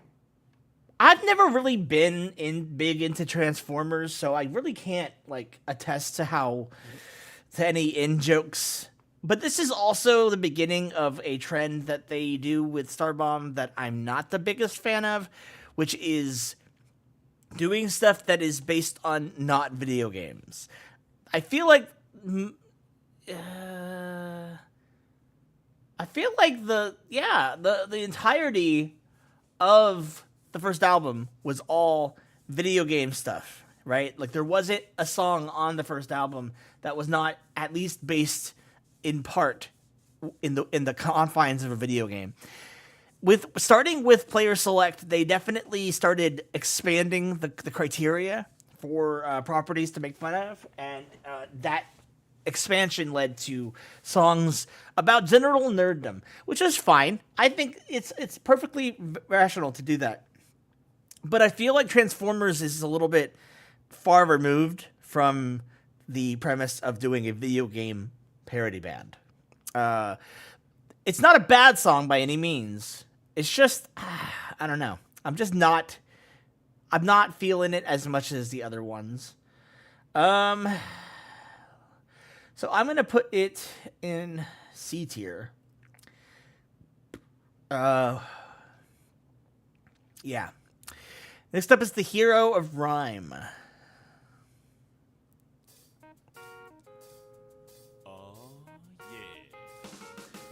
never really been big into Transformers, so I really can't like attest to any in jokes. But this is also the beginning of a trend that they do with STARBOMB that I'm not the biggest fan of, which is doing stuff that is based on not video games. I feel like the entirety of the first album was all video game stuff, right? Like there wasn't a song on the first album that was not at least based in part in the confines of a video game. Starting with player select, they definitely started expanding the criteria for properties to make fun of, and that expansion led to songs about general nerddom, which is fine. I think it's perfectly rational to do that. But I feel like Transformers is a little bit far removed from the premise of doing a video game parody band. It's not a bad song by any means. It's just, I don't know. I'm not feeling it as much as the other ones. So I'm going to put it in C tier. Yeah. Next up is The Hero of Rhyme. Oh, yeah.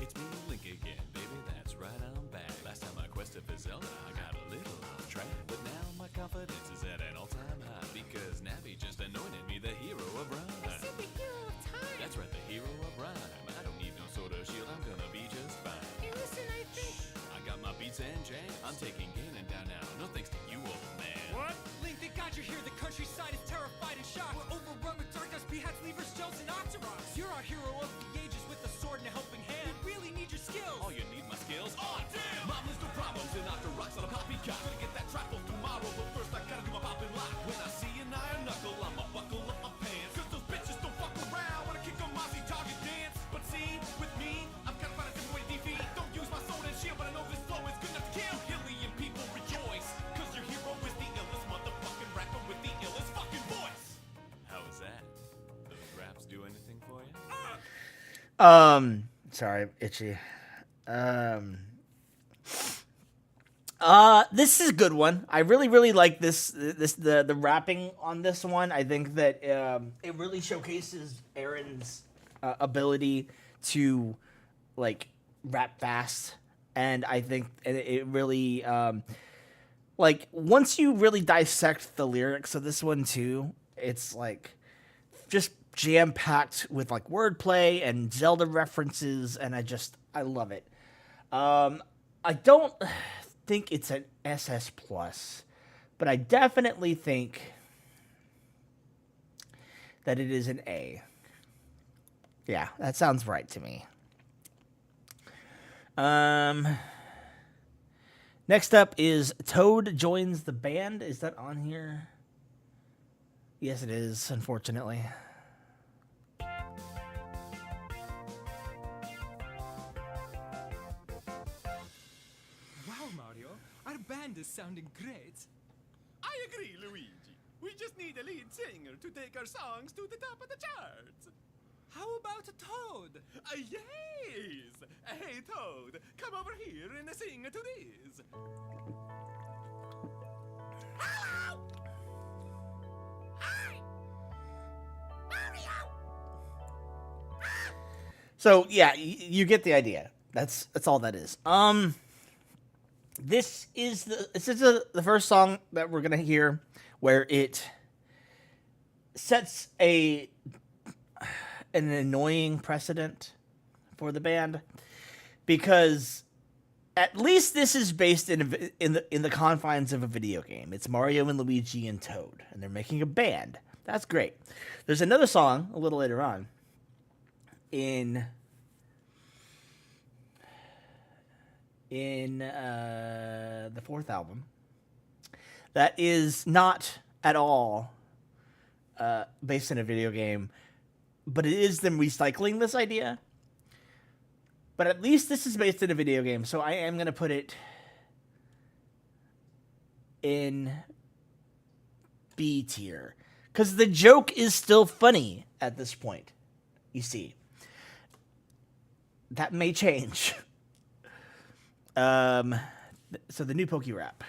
It's me, Link again, baby, that's right, I'm back. Last time I quested for Zelda, I got a little off track. But now my confidence is at an all-time high, because Navi just anointed me the hero of rhyme. I said the hero of time. That's right, the hero of rhyme. I don't need no sort of shield, I'm gonna be just fine. Hey, listen, I think... I got my beats and jams. I'm taking Ganon down now, no thanks to you, old man. What? Link, thank God you're here. The countryside is terrified and shocked. We're overrun with darkness, beheads, levers, gels, and octoroks. You're our hero of the ages with a sword and a helping hand. We really need your skills. All you need, my skills. Oh, damn! Mom, there's no problems in Octo Rocks on a poppycock. Gonna get that trapple tomorrow, but first I gotta do my poppin' lock. When I see an iron knuckle, I'ma buckle up my pants. Cause those bitches don't fuck Sorry, itchy. This is a good one. I really like the rapping on this one. I think that it really showcases Aaron's ability to like rap fast, and I think it really like once you really dissect the lyrics of this one too, it's like just jam packed with like wordplay and Zelda references, and I love it. I don't think it's an SS plus, but I definitely think that it is an A. Yeah, that sounds right to me. Next up is Toad joins the band. Is that on here? Yes, it is, unfortunately. Wow, Mario, our band is sounding great. I agree, Luigi. We just need a lead singer to take our songs to the top of the charts. How about Toad? Yes! Hey, Toad, come over here and sing to this. Hello! Hi! Mario! So yeah, you get the idea. That's all that is. This is the first song that we're gonna hear where it sets an annoying precedent for the band, because at least this is based in the confines of a video game. It's Mario and Luigi and Toad, and they're making a band. That's great. There's another song a little later on in the fourth album that is not at all based in a video game, but it is them recycling this idea. But at least this is based in a video game, so I am going to put it in B tier, because the joke is still funny at this point. You see, that may change. So the new Poke Rap.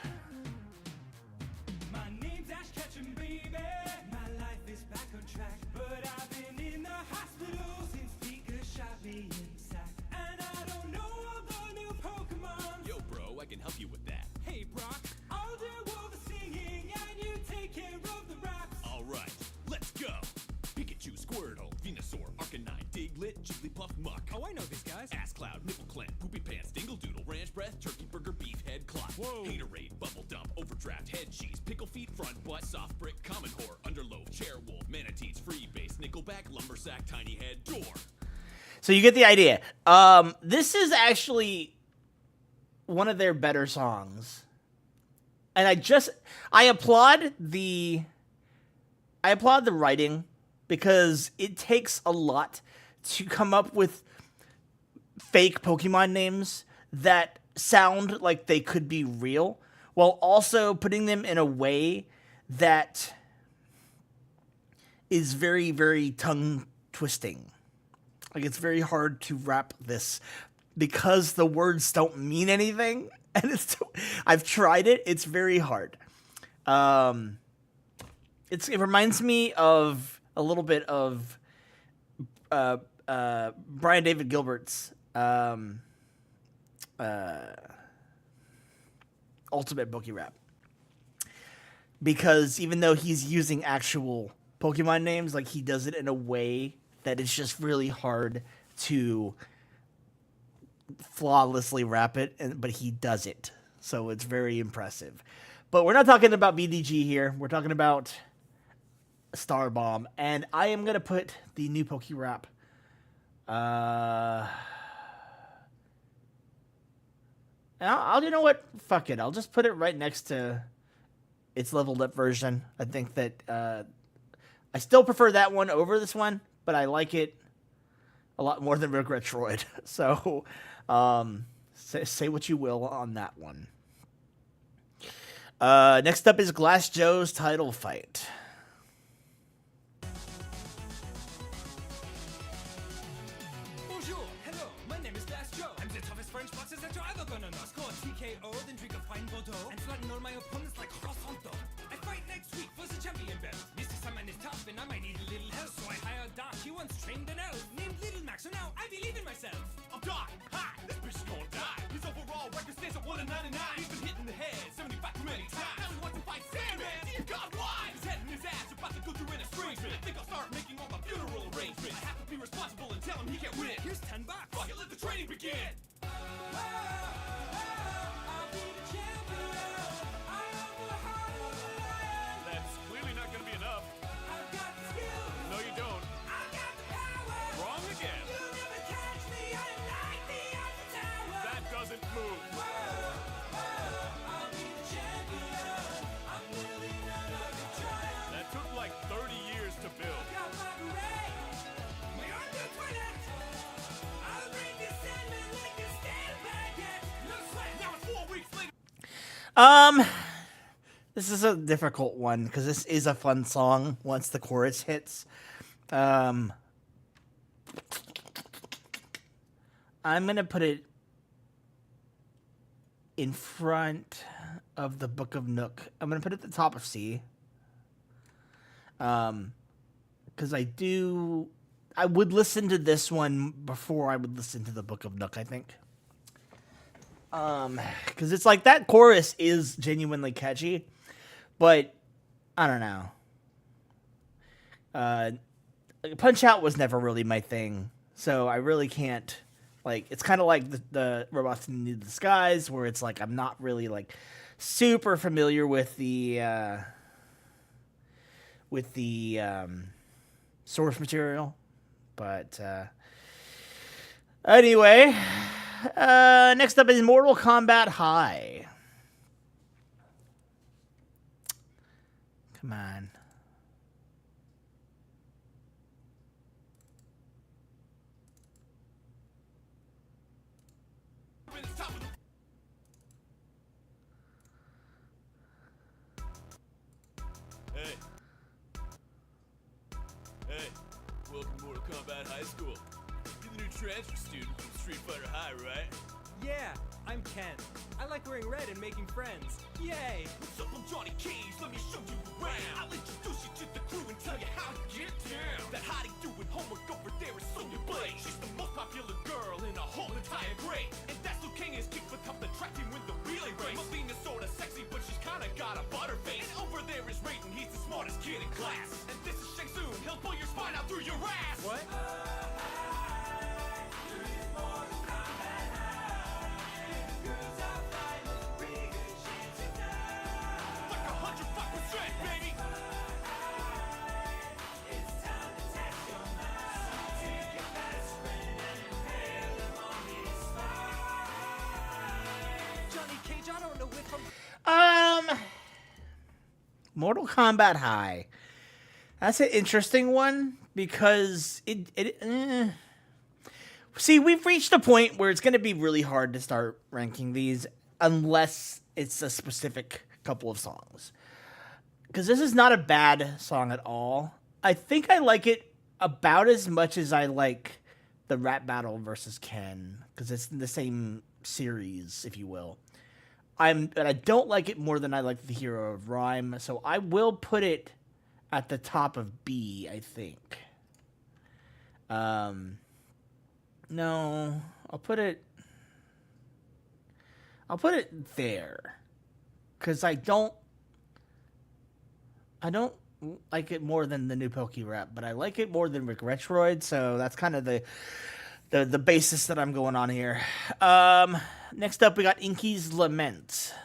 My name's Ash Ketchum, baby. My life is back on track, but I've been in the hospital since Pika shot me in the sack. And I don't know all the new Pokemon. Yo, bro, I can help you with that. Hey, Brock. I'll do all the singing and you take care of the raps. All right, let's go. Pikachu, Squirtle, Venusaur, Arcanine, Diglett, Jigglypuff, Muck. Oh, I know these guys. Ass Cloud, Nipple Clamp, Poopy Pants, Dingle Doodle, Ranch Breath, Turkey Burger, Beef Head, Clot. Whoa. Haterade, Bubble Dump, Overdraft, Head Cheese, Pickle Feet, Front Butt, Soft Brick, Common Whore, Underloaf, Chairwolf, Manatees, Freebase, Nickelback, Lumbersack, Tiny Head, Door. So you get the idea. This is actually one of their better songs. And I applaud the writing, because it takes a lot to come up with fake Pokemon names that sound like they could be real, while also putting them in a way that is very, very tongue twisting. Like, it's very hard to rap this because the words don't mean anything, and I've tried it. It's very hard. It reminds me of a little bit of Brian David Gilbert's Ultimate Poke Rap, because even though he's using actual Pokemon names, like, he does it in a way that it's just really hard to flawlessly rap it, but he does it, so it's very impressive. But we're not talking about BDG here. We're talking about STARBOMB, and I am gonna put the new Poke Rap. I'll you know what? Fuck it. I'll just put it right next to its leveled up version. I think that I still prefer that one over this one, but I like it a lot more than Retroid. So say what you will on that one. Next up is Glass Joe's title fight. name is Glass Joe. I'm the toughest French boxer that you're ever gonna know. Score a TKO, then drink a fine Bordeaux, and flatten all my opponents like croissant. I fight next week for the champion belt. Mr. Sandman is tough, and I might need a little help, so I hired Doc. He once trained an elf named Little Mac, so now I believe in myself. I'm Doc. Hi, this bitch is gonna die. His overall record stands at 1-99. He's been hit in the head 75 too many times. Now he wants to fight Sandman. Dear God, why? His head and his ass about to go through an estrangement. I think I'll start making all my funeral arrangements. I have to be responsible and tell him he can't win. Here's $10. Fuck it, let the training begin. I'll be the champion. I am the heart of the lion. That's clearly not gonna be enough. I've got the skills. No, you don't. I've got the power. Wrong again. You'll never catch me. I am like the Eiffel Tower. That doesn't move. I'll be the champion. I'm living another triumph. That took like 30 years to build. Got my beret. My under toilet. I'll bring the Sandman like a stand baguette. No sweat. Now it's 4 weeks later. This is a difficult one because this is a fun song once the chorus hits. I'm gonna put it in front of the Book of Nook. I'm gonna put it at the top of C. Because I would listen to this one before I would listen to the Book of Nook, I think. Because it's like that chorus is genuinely catchy, but I don't know. Punch Out was never really my thing, so I really can't. Like, it's kind of like the Robots in the Disguise, where it's like I'm not really like super familiar with the source material, but anyway. Next up is Mortal Kombat High. Come on. Hey. Hey, welcome to Mortal Kombat High School. You're the new transfer student from Street Fighter High, right? Yeah, I'm Ken. I like wearing red and making friends. Yay! What's up, I'm Johnny Cage, let me show you around. I'll introduce you to the crew and tell you how to get down. That hottie doing homework over there is Sonya Blade. She's the most popular girl in a whole entire grade. And that's who King is kicked with help the track team win the relay race. Melina's sorta sexy, but she's kinda got a butterface. And over there is Raiden, he's the smartest kid in class. And this is Shang Tsung, he'll pull your spine out through your ass. What? Like 105%, baby. Johnny Cage, I don't know if Mortal Kombat High. That's an interesting one because see, we've reached a point where it's going to be really hard to start ranking these unless it's a specific couple of songs. Because this is not a bad song at all. I think I like it about as much as I like the Rap Battle versus Ken, because it's in the same series, if you will. But I don't like it more than I like the Hero of Rhyme, so I will put it at the top of B, I think. No, I'll put it there, because I don't like it more than the new Poke Rap, but I like it more than Rick Retroid, so that's kind of the basis that I'm going on here. Next up, we got Inky's Lament.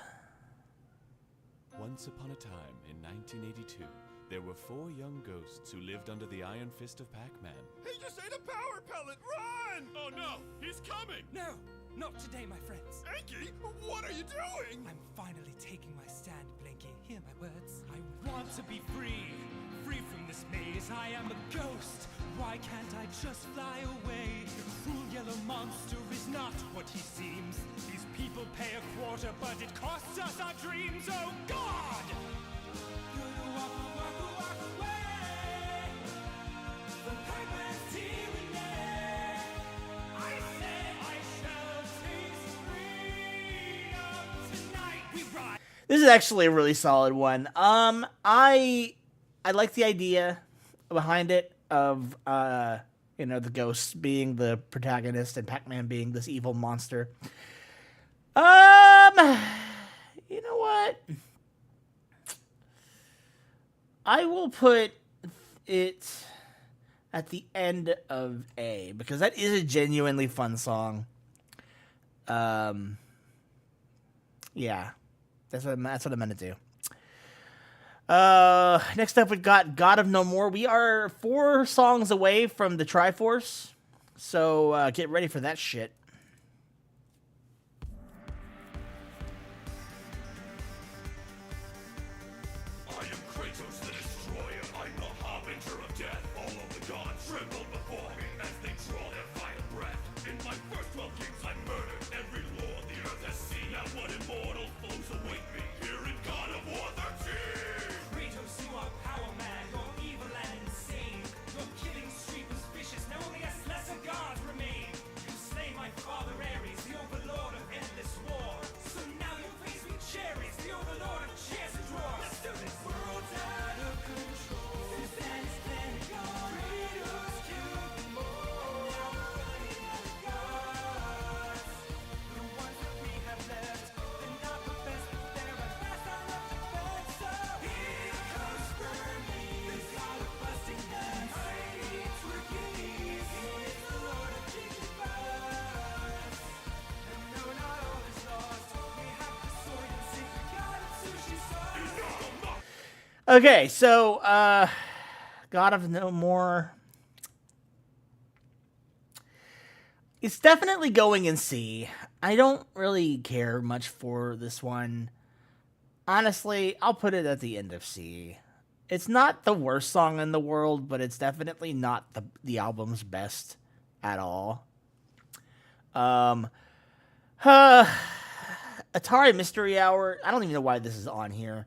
Once upon a time, in 1982, there were 4 young ghosts who lived under the iron fist of Pac-Man. He just ate a power pellet, run! Oh no, he's coming! No, not today, my friends. Inky, what are you doing? I'm finally taking my stand, Blinky. Hear my words. I want to be free, free from this maze. I am a ghost. Why can't I just fly away? The cruel yellow monster is not what he seems. These people pay a quarter, but it costs us our dreams. Oh God! Walk away from Pac-Man's tyranny. I say This is actually a really solid one. I like the idea behind it of the ghosts being the protagonist and Pac-Man being this evil monster. You know what? I will put it at the end of A because that is a genuinely fun song. Yeah, that's what I'm gonna do. Next up we got God of No More. We are 4 songs away from the Triforce, so get ready for that shit. I am Kratos the Destroyer. I'm the harbinger of death. All of the gods tremble before me as they draw their final breath. In my first 12 kings I murdered every lord the earth has seen. Now what immortal foes await me here in God of War 13? Kratos, you are power mad, you're evil and insane. Your killing streak was vicious, now only us lesser gods remain. You slay my father Ares, the overlord of endless war. So now you face me Cherries, the overlord of chairs and drawers. Let's do this. World's out of control. Suspense then gone. Kratos killed them all. Now we're running out of gods. The ones that we have left, they're not the best, but they're at last our left defense. So here comes burning, the god of busting nuts. Mighty Hercules, he is the lord of kicking butts. And no, not all is lost. We have the sword and secret god of sushi sauce. Okay, so God of No More. It's definitely going in C. I don't really care much for this one. Honestly, I'll put it at the end of C. It's not the worst song in the world, but it's definitely not the album's best at all. Atari Mystery Hour. I don't even know why this is on here.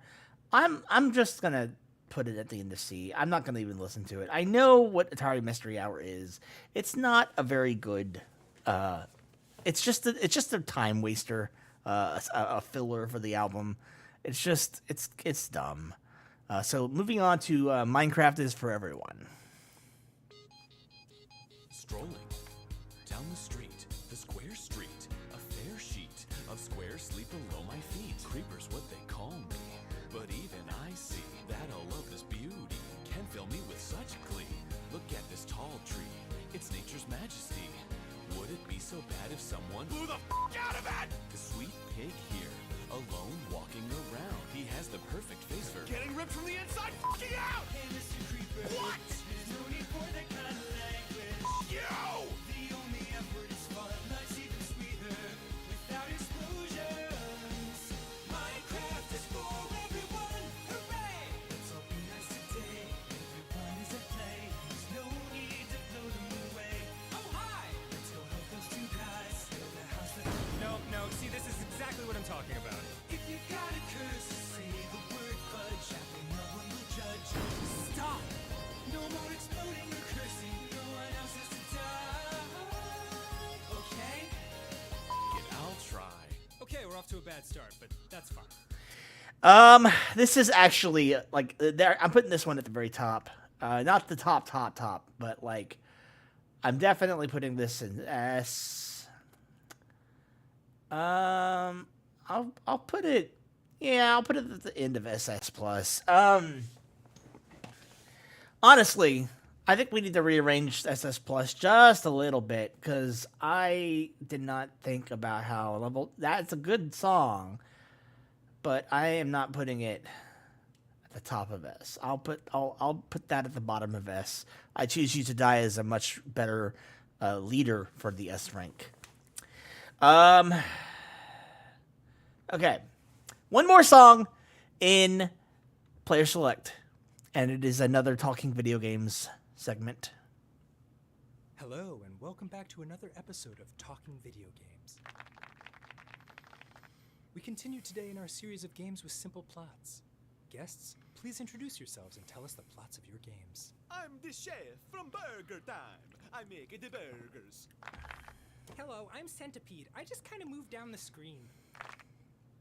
I'm just gonna put it at the end of C. I'm not gonna even listen to it. I know what Atari Mystery Hour is. It's not a very good. It's just a time waster, a filler for the album. It's dumb. So moving on to Minecraft is for everyone. Strolling down the street, the square street, a fair sheet of squares sleep below my feet. Creepers, what they call me, but even I see that all of this beauty can fill me with such glee. Look at this tall tree, it's nature's majesty. Would it be so bad if someone blew the out of it? The sweet pig here, alone walking around. He has the perfect face for Getting ripped from the inside out! Hey, Mr. Creeper. What? There's no need for that kind of language. You! The only effort is fun, life's even sweeter without explosions. Minecraft is for everyone, hooray! Let's all be nice today, everyone is at play. There's no need to blow them away. Oh hi! Let's go help those 2 guys build a house that... No, see, this is exactly what I'm talking about. If you got a curse, say the word fudge, after no one will judge. Stop! No more exploding or cursing, no one else has to die. Okay? I'll try. Okay, we're off to a bad start, but that's fine. This is actually there. I'm putting this one at the very top. Not the top, but like, I'm definitely putting this in S. I'll put it. Yeah, I'll put it at the end of SS plus. Honestly, I think we need to rearrange SS plus just a little bit because I did not think about how level. That's a good song, but I am not putting it at the top of S. I'll put that at the bottom of S. I Choose You to Die is a much better leader for the S rank. Okay, one more song in Player Select, and it is another Talking Video Games segment. Hello, and welcome back to another episode of Talking Video Games. We continue today in our series of games with simple plots. Guests, please introduce yourselves and tell us the plots of your games. I'm the chef from Burger Time. I make the burgers. Hello, I'm Centipede. I just kind of moved down the screen.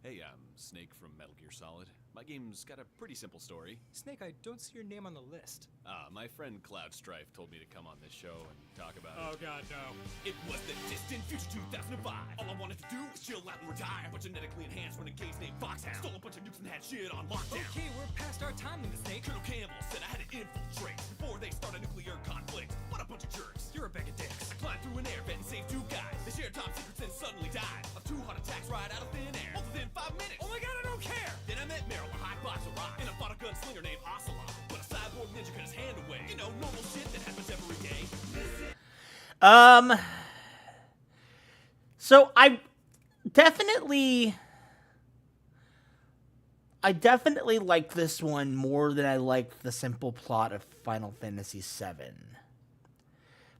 Hey, I'm Snake from Metal Gear Solid. My game's got a pretty simple story. Snake, I don't see your name on the list. My friend Cloud Strife told me to come on this show and talk about Oh it. god, no. It was the distant future 2005. All I wanted to do was chill out and retire. But genetically enhanced renegades named Foxhound stole a bunch of nukes and had shit on lockdown. Okay, we're past our time in the Snake. Colonel Campbell said I had to infiltrate before they start a nuclear conflict. What a bunch of jerks. You're a bag of dicks. I climbed through an air vent and saved 2 guys. They shared top secrets and suddenly died of 2 heart attacks right out of thin air. All within 5 minutes. Oh my god, I don't care! Then I met Meryl, a high boxer rock, and I fought a gunslinger named Ocelot. But a cyborg ninja cut his hand away. You know, normal shit that happens every day. So I definitely like this one more than I liked the simple plot of Final Fantasy VII.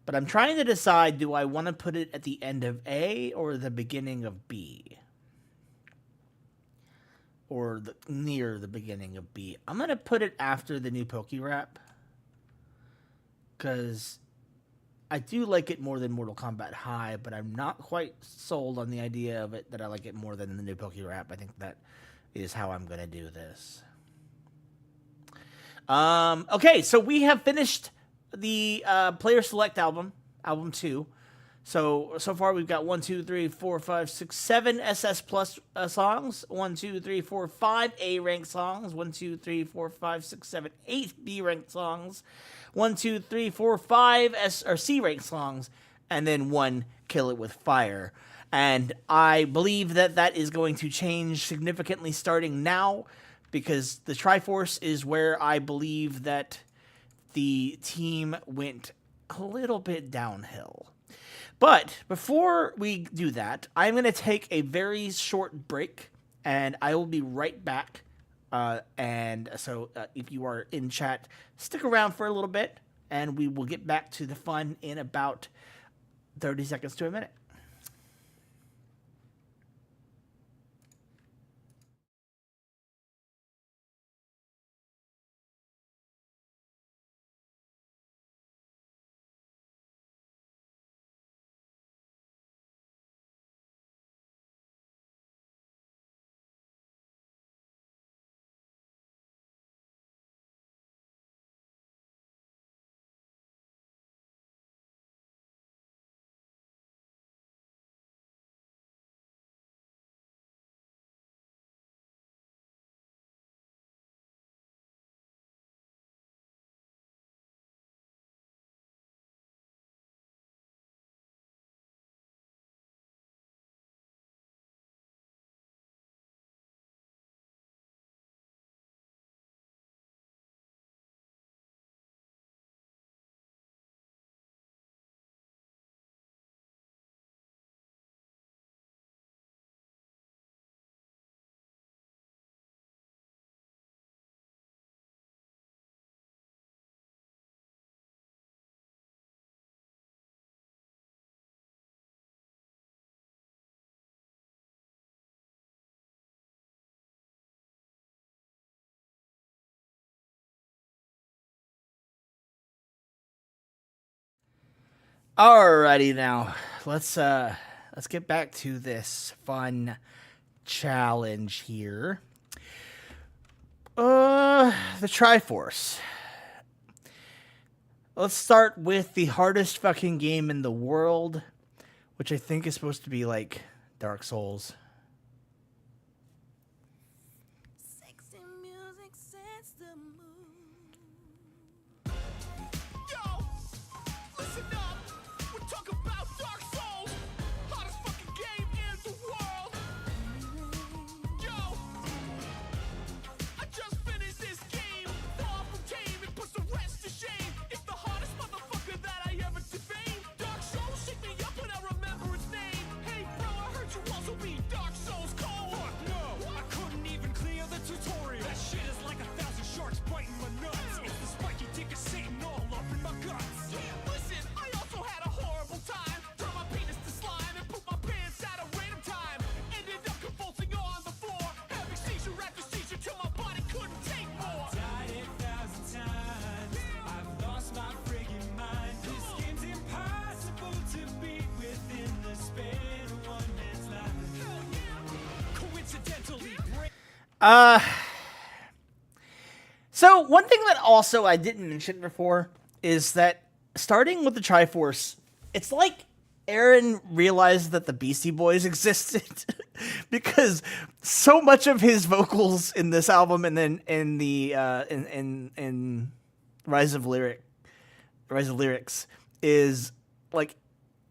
But I'm trying to decide, do I want to put it at the end of A or the beginning of B? Or near the beginning of B. I'm going to put it after the new Poke-Rap. Because I do like it more than Mortal Kombat High, but I'm not quite sold on the idea of it that I like it more than the new Poke-Rap. I think that is how I'm going to do this. Okay, so we have finished the Player Select album 2. So far we've got 1, 2, 3, 4, 5, 6, 7 SS Plus songs. 1, 2, 3, 4, 5 A rank songs. 1, 2, 3, 4, 5, 6, 7, 8 B rank songs. 1, 2, 3, 4, 5 S or C rank songs, and then 1 Kill It With Fire. And I believe that is going to change significantly starting now, because the Triforce is where I believe that the team went a little bit downhill. But before we do that, I'm going to take a very short break, and I will be right back. And so if you are in chat, stick around for a little bit, and we will get back to the fun in about 30 seconds to a minute. Alrighty now, let's get back to this fun challenge here. The Triforce. Let's start with the hardest fucking game in the world, which I think is supposed to be like Dark Souls. Sexy music sets the mood. Yo, listen up. We're talking about Dark Souls, hottest fucking game in the world. Yo, I just finished this game. Far from tame, it puts the rest to shame. It's the hardest motherfucker that I ever defame. Dark Souls shake me up when I remember its name. Hey bro, I heard you also beat Dark Uh, so one thing that also I didn't mention before is that starting with the Triforce, it's like Aaron realized that the Beastie Boys existed because so much of his vocals in this album and then in the in Rise of Lyrics is like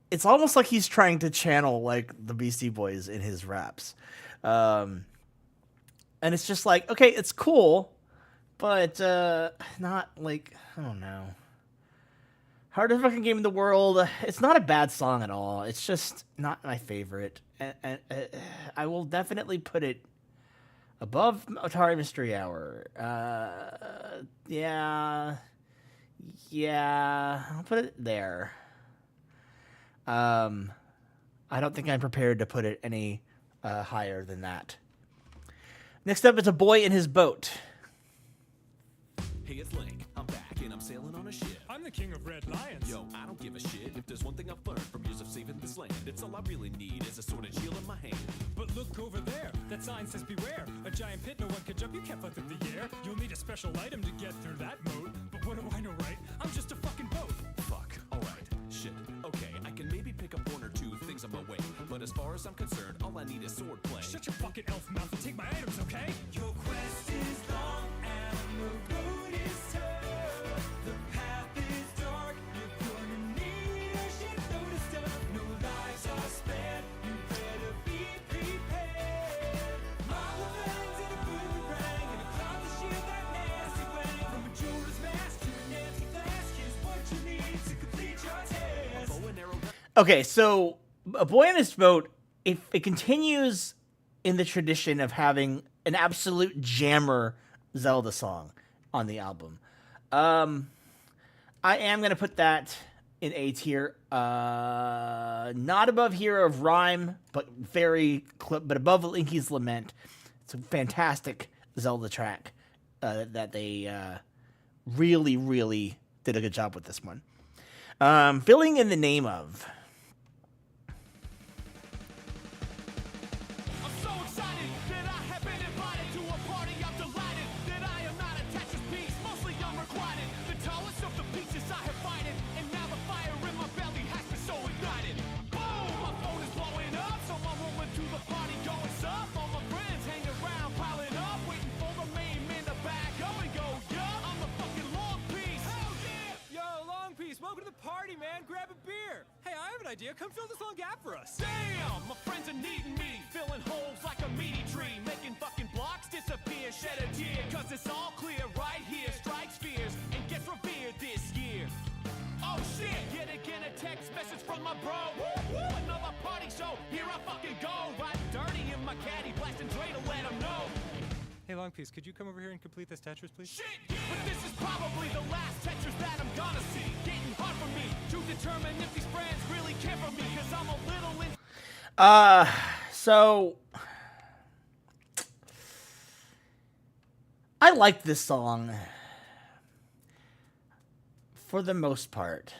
it's almost like he's trying to channel like the Beastie Boys in his raps. And it's just like, okay, it's cool, but not like, I don't know. Hardest fucking game in the world. It's not a bad song at all. It's just not my favorite. And I will definitely put it above Atari Mystery Hour. Yeah, I'll put it there. I don't think I'm prepared to put it any higher than that. Next up is A Boy in His Boat. Hey, it's Link. I'm back and I'm sailing on a ship. I'm the king of red lions. Yo, I don't give a shit. If there's one thing I've learned from years of saving this land, it's all I really need is a sword and shield in my hand. But look over there. That sign says beware. A giant pit, no one can jump. You can't fly through the air. You'll need a special item to get through that moat. But what do I know, right? I'm just a fucking boat. Fuck. Alright. Shit. Okay, I can maybe pick up one or two things on my way. But as far as I'm concerned, all I need is sword play. Shut your fucking elf mouth and take my items, okay? Your quest is long and the road is tough. The path is dark. You're gonna need a shitload of stuff. No lives are spared. You better be prepared. Marble fangs and a boomerang and a cloud to shield that nasty wang. From a jeweler's mask to an empty glass, here's what you need to complete your task. Bow and arrow. Okay, so A Boy in His Boat, if it continues in the tradition of having an absolute jammer Zelda song on the album, I am going to put that in A tier. Not above Hero of Rhyme, but but above Linky's Lament. It's a fantastic Zelda track that they really, really did a good job with this one. Filling in the Name Of. I'm so excited that I have been invited to a party. I'm delighted that I am not a Tetris piece. Mostly I'm reclining, the tallest of the pieces I have fighted. And now the fire in my belly has been so ignited. Boom! My phone is blowing up, so I'm rolling to the party going sup. All my friends hang around, piling up, waiting for the main man to back up and go, yeah, I'm the fucking long piece. Hell yeah! Yo, Long Piece, welcome to the party, man. Grab a beer. Hey, I have an idea. Come fill this long gap for us. Damn, my friends are needing me, filling holes like a meaty tree, making fucking blocks disappear, shed a tear, cause it's all clear right here, strikes fears, and gets revered this year. Oh shit, yet again a text message from my bro. Woo, another party show, here I fucking go, riding dirty in my caddy, blasting Dre to let him know. Hey, Long Piece, could you come over here and complete this Tetris, please? Shit, but this is probably the last Tetris that I'm gonna see. Getting hard for me to determine if these friends really care for me, cause I'm a little in. So I like this song for the most part.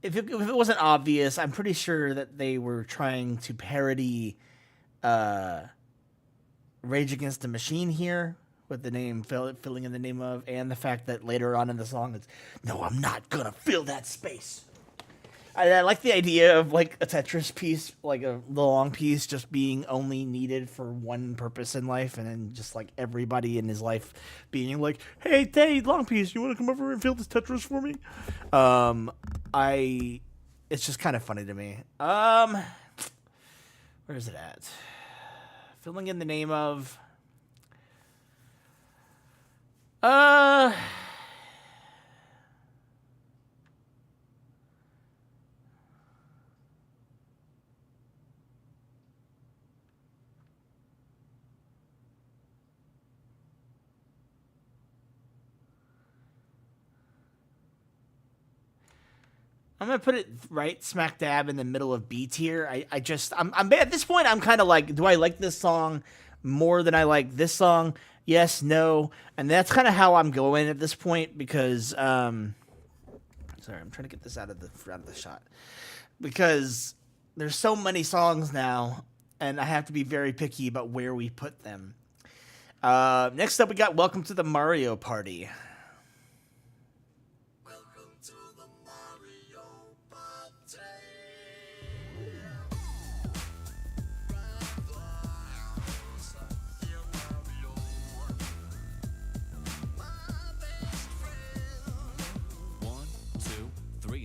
If it wasn't obvious, I'm pretty sure that they were trying to parody Rage Against the Machine here with the name filling in the name of, and the fact that later on in the song it's, no, I'm not gonna fill that space. I like the idea of like a Tetris piece, like the long piece just being only needed for one purpose in life, and then just like everybody in his life being like, hey, long piece, you want to come over and fill this Tetris for me? It's just kind of funny to me. Where is it at? Filling in the name of. I'm gonna put it right smack dab in the middle of B tier. I'm at this point. I'm kind of like, do I like this song more than I like this song? Yes, no, and that's kind of how I'm going at this point because, sorry, I'm trying to get this out of the shot because there's so many songs now, and I have to be very picky about where we put them. Next up, we got Welcome to the Mario Party.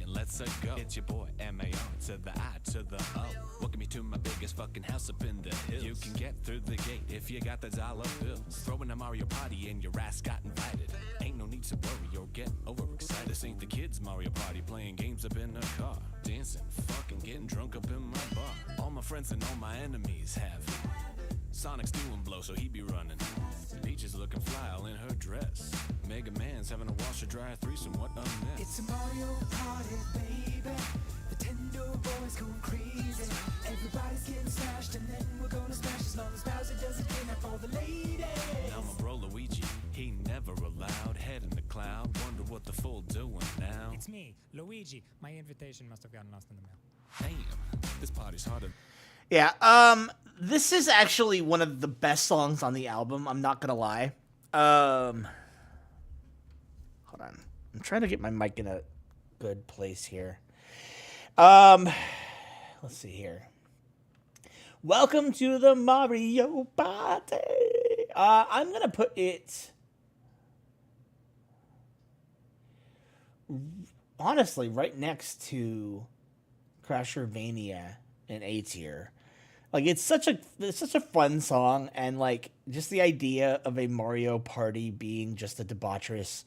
Let's go. It's your boy M.A.O. to the I to the O. Welcome you to my biggest fucking house up in the hills. You can get through the gate if you got the dollar bills. Throwing a Mario Party and your ass got invited. Ain't no need to worry or get overexcited. This ain't the kids' Mario Party playing games up in a car. Dancing, fucking, getting drunk up in my bar. All my friends and all my enemies have Sonic's doing blow, so he be running. Peach is looking fly all in her dress. Mega Man's having a washer-dryer threesome, what a mess. It's a Mario Party, baby. The Tendo boys going crazy. Everybody's getting smashed, and then we're gonna smash as long as Bowser doesn't kidnap all the ladies. Now my bro Luigi, he never allowed. Head in the cloud, wonder what the fool doing now. It's me, Luigi. My invitation must have gotten lost in the mail. Damn, this party's harder. Yeah, this is actually one of the best songs on the album, I'm not gonna lie. Hold on. I'm trying to get my mic in a good place here. Let's see here. Welcome to the Mario Party. I'm gonna put it honestly right next to Crashervania in A tier. Like, it's such a fun song, and like just the idea of a Mario Party being just a debaucherous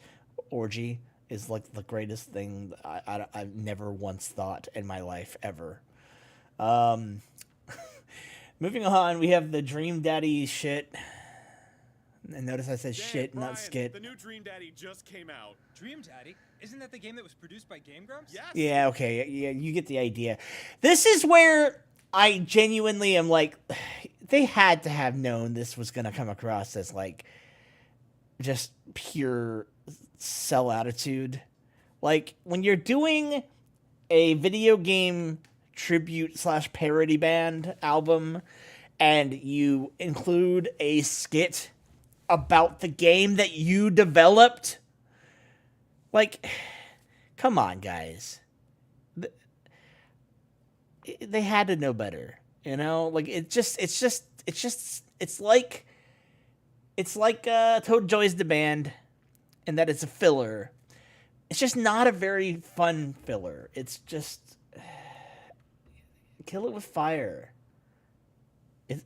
orgy is like the greatest thing I've never once thought in my life ever. Moving on, we have the Dream Daddy shit. And notice I said shit, Brian, not skit. The new Dream Daddy just came out. Dream Daddy? Isn't that the game that was produced by Game Grumps? Yes. Yeah, okay, yeah, you get the idea. This is where I genuinely am like, they had to have known this was going to come across as like just pure sell attitude. Like, when you're doing a video game tribute / parody band album and you include a skit about the game that you developed, like, come on, guys. They had to know better, you know. Like, it's like Toad Joy's the band, and that it's a filler. It's just not a very fun filler. It's just kill it with fire.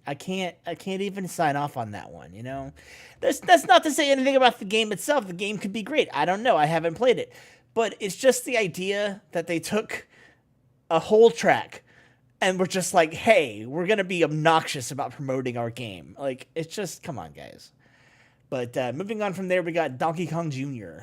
I can't even sign off on that one, you know. That's not to say anything about the game itself. The game could be great. I don't know. I haven't played it, but it's just the idea that they took a whole track and we're just like, hey, we're going to be obnoxious about promoting our game. Like, it's just, come on, guys. But moving on from there, we got Donkey Kong Jr.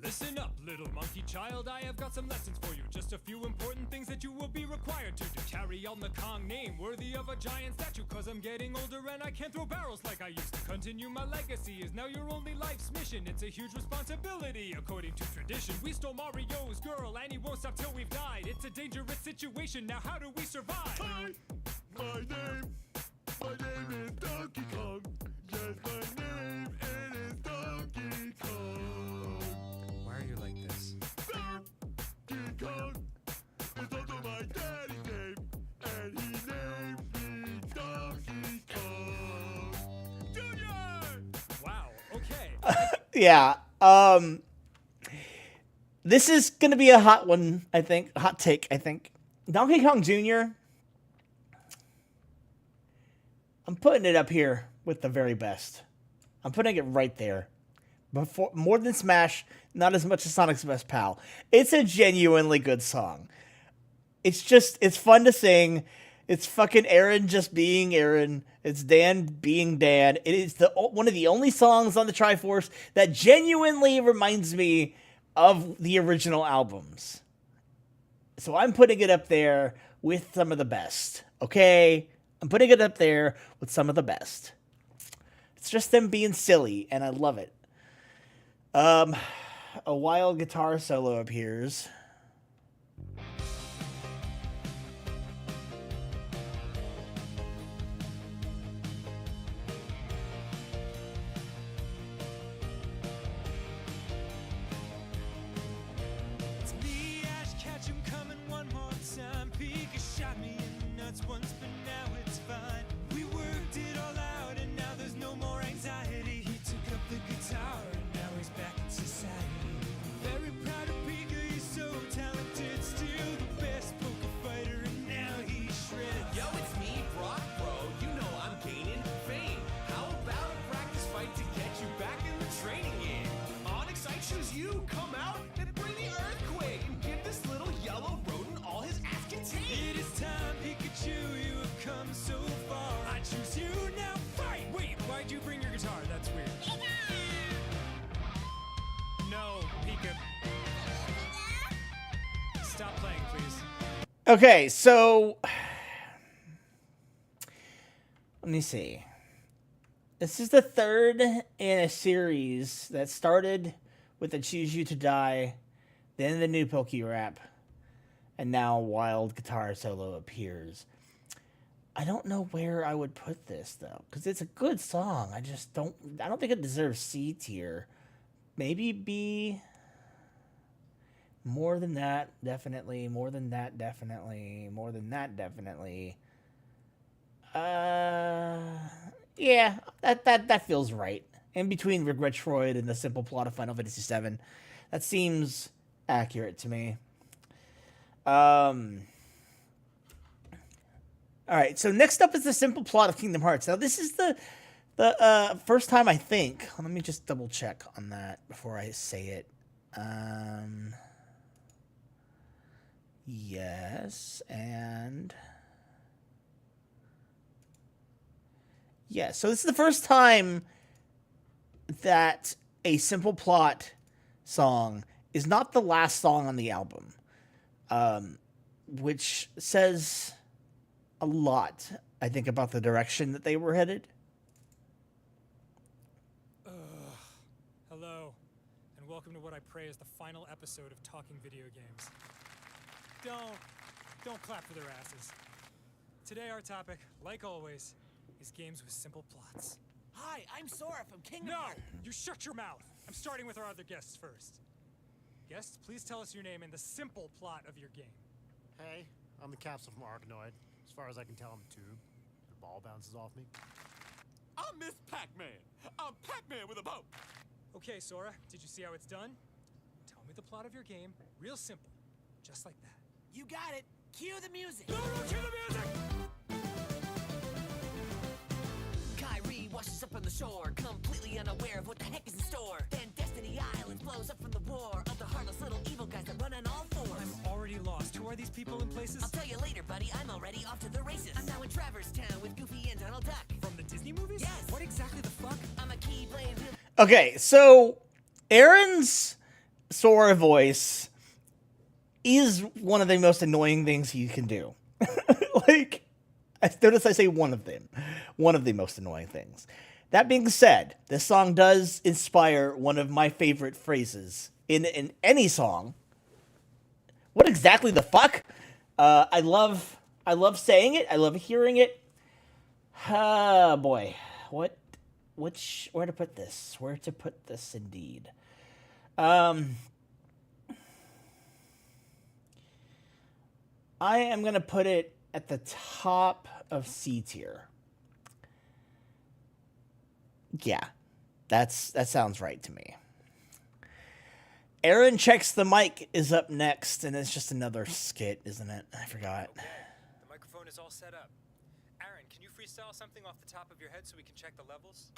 Listen up, little monkey child, I have got some lessons for you. Just a few important things that you will be required to do. Carry on the Kong name, worthy of a giant statue. Cause I'm getting older and I can't throw barrels like I used to. Continue my legacy is now your only life's mission. It's a huge responsibility, according to tradition. We stole Mario's girl and he won't stop till we've died. It's a dangerous situation, now how do we survive? Hi, my name is Donkey Kong. Yes, my name it is Donkey Kong. Why are you like this? Donkey Kong is also my daddy's name, and he named me Donkey Kong Junior. Wow, okay. Yeah. This is gonna be a hot one, I think. A hot take, I think. Donkey Kong Jr. I'm putting it up here with the very best. I'm putting it right there. Before, more than Smash, not as much as Sonic's Best Pal. It's a genuinely good song. It's fun to sing. It's fucking Aaron just being Aaron. It's Dan being Dan. It is one of the only songs on the Triforce that genuinely reminds me of the original albums. So I'm putting it up there with some of the best. Okay? I'm putting it up there with some of the best. It's just them being silly, and I love it. a wild guitar solo appears. It's me, Ash Ketchum, coming one more time. Pika shot me in the nuts once, but now it's fine. We worked it all out, and now there's no more anxiety. He took up the guitar, and now he's back in society. Very proud of Pika, he's so talented. Still the best poker fighter, and now he's shredded. Yo, it's me, Brock, bro. You know I'm gaining fame. How about a practice fight to get you back in the training in? Onyx, I choose you. Come out and bring the earthquake and give this little yellow rodent all his ass can take. It is time, Pikachu, you have come so far. I choose you now, fight! Wait, why'd you bring your guitar? That's weird. No, Pika. Stop playing, please. Okay, so let me see. This is the third in a series that started with the Choose You to Die, then the new Poke Rap, and now Wild Guitar Solo appears. I don't know where I would put this though, because it's a good song. I don't think it deserves C tier. Maybe B. More than that, definitely. More than that, definitely. More than that, definitely. Yeah, that feels right. In between Regretroid and the simple plot of Final Fantasy VII, that seems accurate to me. All right, so next up is the simple plot of Kingdom Hearts. Now, this is the first time I think. Let me just double check on that before I say it. Yes, and yeah. So this is the first time that a simple plot song is not the last song on the album, which says a lot, I think, about the direction that they were headed. Hello, and welcome to what I pray is the final episode of Talking Video Games. Don't clap for their asses. Today our topic, like always, is games with simple plots. Hi, I'm Sora from Kingdom No! Hearts. You shut your mouth! I'm starting with our other guests first. Guests, please tell us your name and the simple plot of your game. Hey, I'm the capsule from Arkanoid. As far as I can tell, I'm a tube. The ball bounces off me. I'm Miss Pac-Man. I'm Pac-Man with a bow. Okay, Sora, did you see how it's done? Tell me the plot of your game, real simple, just like that. You got it. Cue the music. Cue the music! Kyrie washes up on the shore, completely unaware of what the heck is in store. Then Destiny Island blows up from the war of the heartless little evil guys that run on all fours. I'm already lost. Who are these people and places? I'll tell you later, buddy. I'm already off to the races. I'm now in Traverse Town with Goofy and Donald Duck. From the Disney movies? Yes. What exactly the fuck? I'm a Keyblade. Okay, so Aaron's Sora voice is one of the most annoying things you can do. Like, notice I say one of them. One of the most annoying things. That being said, this song does inspire one of my favorite phrases in any song. What exactly the fuck? I love saying it. I love hearing it. Boy. Where to put this? Where to put this indeed. I am going to put it at the top of C tier. Yeah, that sounds right to me. Aaron Checks the Mic is up next, and it's just another skit, isn't it? I forgot. Okay, the microphone is all set up. Aaron, can you freestyle something off the top of your head so we can check the levels?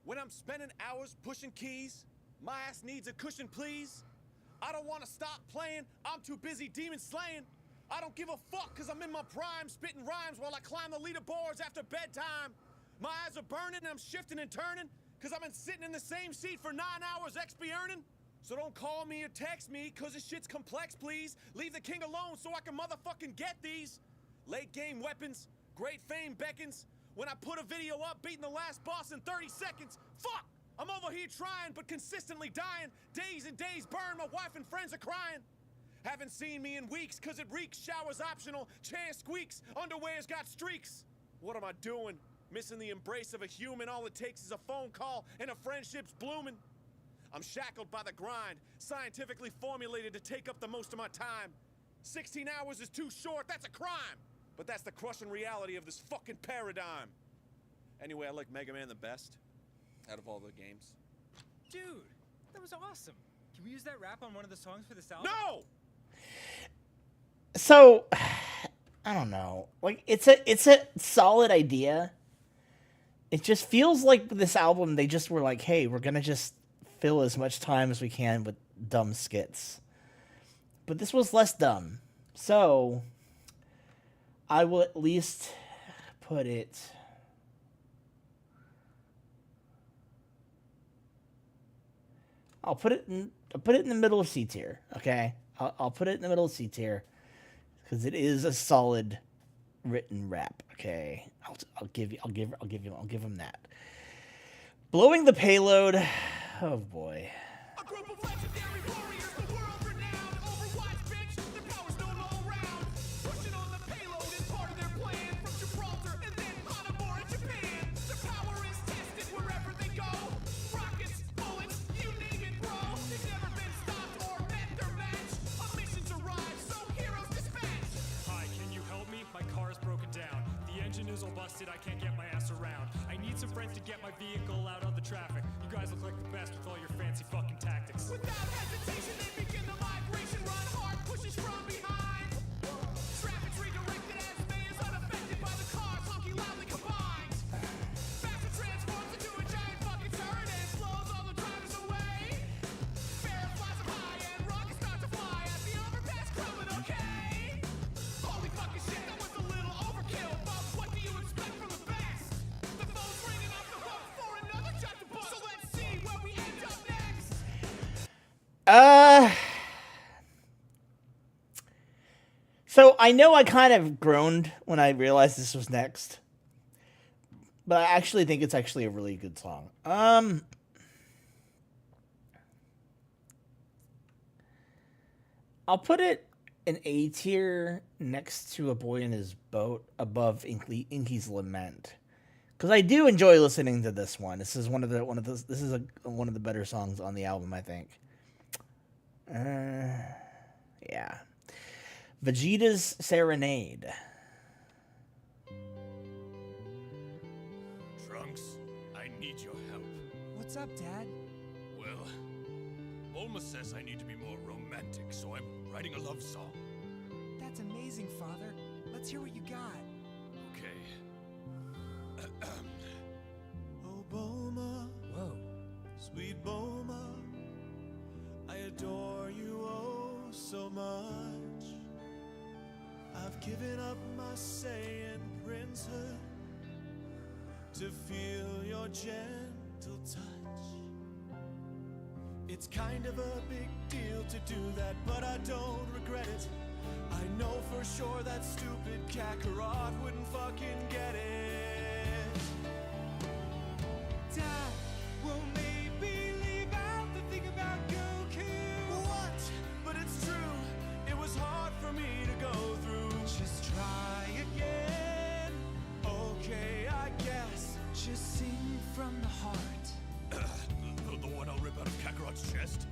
When I'm spending hours pushing keys, my ass needs a cushion, please. I don't want to stop playing. I'm too busy demon slaying. I don't give a fuck because I'm in my prime, spitting rhymes while I climb the leaderboards after bedtime. My eyes are burning and I'm shifting and turning because I've been sitting in the same seat for 9 hours XP earning. So don't call me or text me because this shit's complex, please. Leave the king alone so I can motherfucking get these. Late game weapons, great fame beckons. When I put a video up beating the last boss in 30 seconds, fuck! I'm over here trying, but consistently dying. Days and days burn, my wife and friends are crying. Haven't seen me in weeks, cause it reeks. Showers optional, chair squeaks, underwear's got streaks. What am I doing? Missing the embrace of a human. All it takes is a phone call and a friendship's blooming. I'm shackled by the grind, scientifically formulated to take up the most of my time. 16 hours is too short, that's a crime. But that's the crushing reality of this fucking paradigm. Anyway, I like Mega Man the best out of all the games. Dude, that was awesome. Can we use that rap on one of the songs for this album? No! So, I don't know. Like, it's a solid idea. It just feels like this album, they just were like, hey, we're gonna just fill as much time as we can with dumb skits. But this was less dumb. So, I will at least put it... I'll put it in the middle of C tier, okay? I'll put it in the middle of C tier because it is a solid written rap, okay? I'll give him that. Blowing the Payload. Oh boy. A group of legendary warriors, the world renowned. Overwatch, bitch, their power's no low round. Pushing on the payload is part of their plan. From Gibraltar and then Hanamura in Japan. Their power is tested wherever they go. Rockets, bullets, you name it, bro. They've never been stopped or met their match. A mission's arrived, so heroes dispatch. Hi, can you help me? My car is broken down. The engine is all busted, I can't get my ass around. I need some friends to get my vehicle out of the traffic. You guys look like the best with all your fancy fucking tactics. Without hesitation, they begin the migration. Run hard, pushes from behind. Traffic's redirected as vans unaffected by the cars, honky loudly combined. Faster transforms into a giant fucking turret and slows all the drivers away. Bear flies up high and rockets start to fly as the overpass coming, okay? Holy fucking shit, that was a little overkill, but what do you expect from the best? The phone's ringing off the hook for another shot to book. So let's see where we end up next. So I know I kind of groaned when I realized this was next, but I actually think it's actually a really good song. I'll put it in A tier next to A Boy in His Boat above Inky's Lament. Because I do enjoy listening to this one. This is one of the better songs on the album, I think. Yeah. Vegeta's Serenade. Trunks, I need your help. What's up, Dad? Well, Bulma says I need to be more romantic, so I'm writing a love song. That's amazing, Father. Let's hear what you got. Okay. Oh, Bulma, Whoa. sweet Bulma, I adore you oh so much. I've given up my Saiyan princehood to feel your gentle touch. It's kind of a big deal to do that, but I don't regret it. I know for sure that stupid Kakarot wouldn't fucking get it. Dad, will maybe leave out the thing about Goku? What? But it's true, it was hard for me to go through. Just try again. Okay, I guess. Just sing from the heart. The one I'll rip out of Kakarot's chest?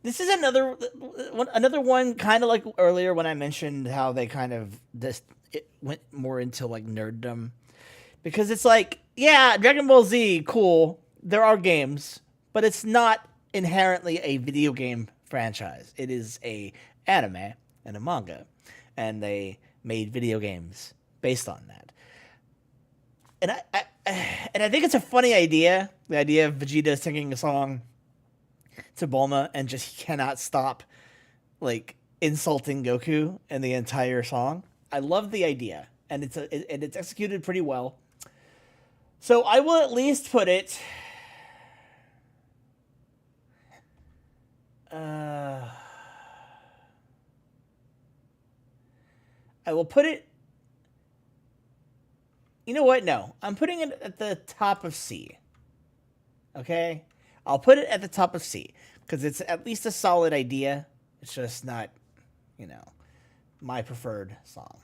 This is another one, kind of like earlier when I mentioned how they kind of it went more into like nerddom, because it's like, yeah, Dragon Ball Z, cool. There are games, but it's not inherently a video game franchise. It is a anime and a manga, and they made video games based on that. And I think it's a funny idea, the idea of Vegeta singing a song to Bulma and just he cannot stop like insulting Goku in the entire song. I love the idea, and it's executed pretty well. So I will at least put it I will put it You know what? No, I'm putting it at the top of C. Okay? I'll put it at the top of C because it's at least a solid idea. It's just not, my preferred song.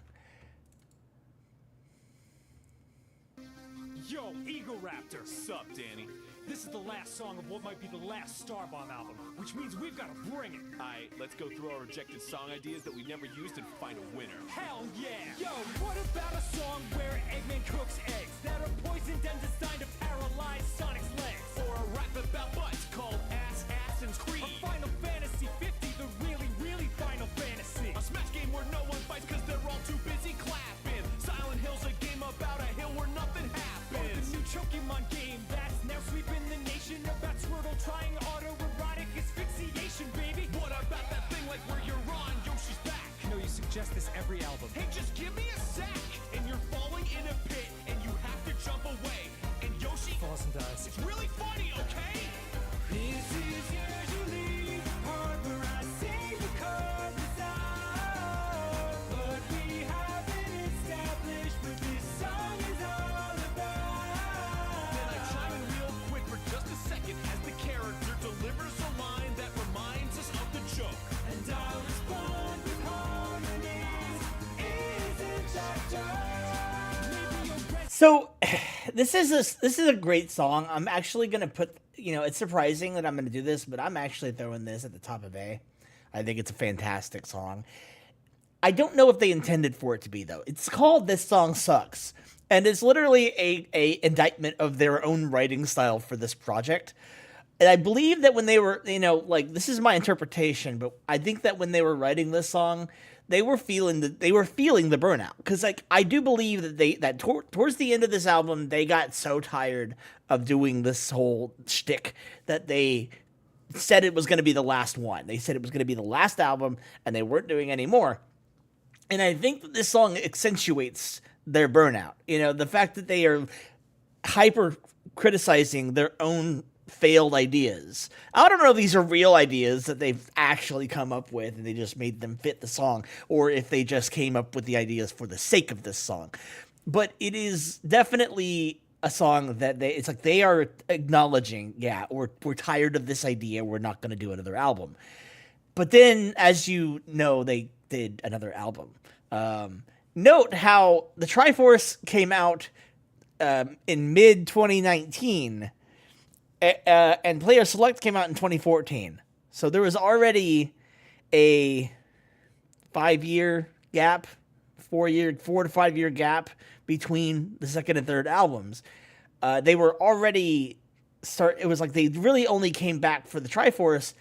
Yo, Eagle Raptor. Sup, Danny? This is the last song of what might be the last STARBOMB album, which means we've got to bring it. Aight, let's go through our rejected song ideas that we never used and find a winner. Hell yeah! Yo, what about a song where Eggman cooks eggs that are poisoned and designed to paralyze Sonic's legs? Or a rap about butts called Assassin's Creed. A Final Fantasy 50, the really, really Final Fantasy. A Smash game where no one fights cause they're all too busy clapping. Silent Hill's a game about a hill where nothing Or happens. the new Pokemon game that's now sweeping the nation about Squirtle trying autoerotic asphyxiation, baby. What about that thing like where you're on Yoshi's back? No, you suggest this every album. Hey, just give me a sec, and you're falling in a pit, and you have to jump away. And Yoshi, Falls and dies. it's really funny, okay? This is usually the part where I say the chorus out, but we haven't established what this song is all about. Then I chime in real quick for just a second as the character delivers a line that reminds us of the joke. And I'll respond with harmonies. Isn't that dope? So this is a great song. I'm actually gonna put, it's surprising that I'm gonna do this, but I'm actually throwing this at the top of A. I think it's a fantastic song. I don't know if they intended for it to be though. It's called "This Song Sucks," and it's literally a indictment of their own writing style for this project. And I believe that when they were, this is my interpretation, but I think that when they were writing this song, they were feeling the burnout, because I do believe that towards the end of this album they got so tired of doing this whole shtick that they said it was going to be the last one. They said it was going to be the last album, and they weren't doing any more. And I think that this song accentuates their burnout. The fact that they are hyper criticizing their own failed ideas. I don't know if these are real ideas that they've actually come up with and they just made them fit the song, or if they just came up with the ideas for the sake of this song. But it is definitely a song that they are acknowledging, we're tired of this idea, we're not going to do another album. But then, as you know, they did another album. Note how the Triforce came out in mid-2019, and Player Select came out in 2014. So there was already a 5-year gap, 4 to 5 year gap between the second and third albums. They were already it was like they really only came back for the Triforce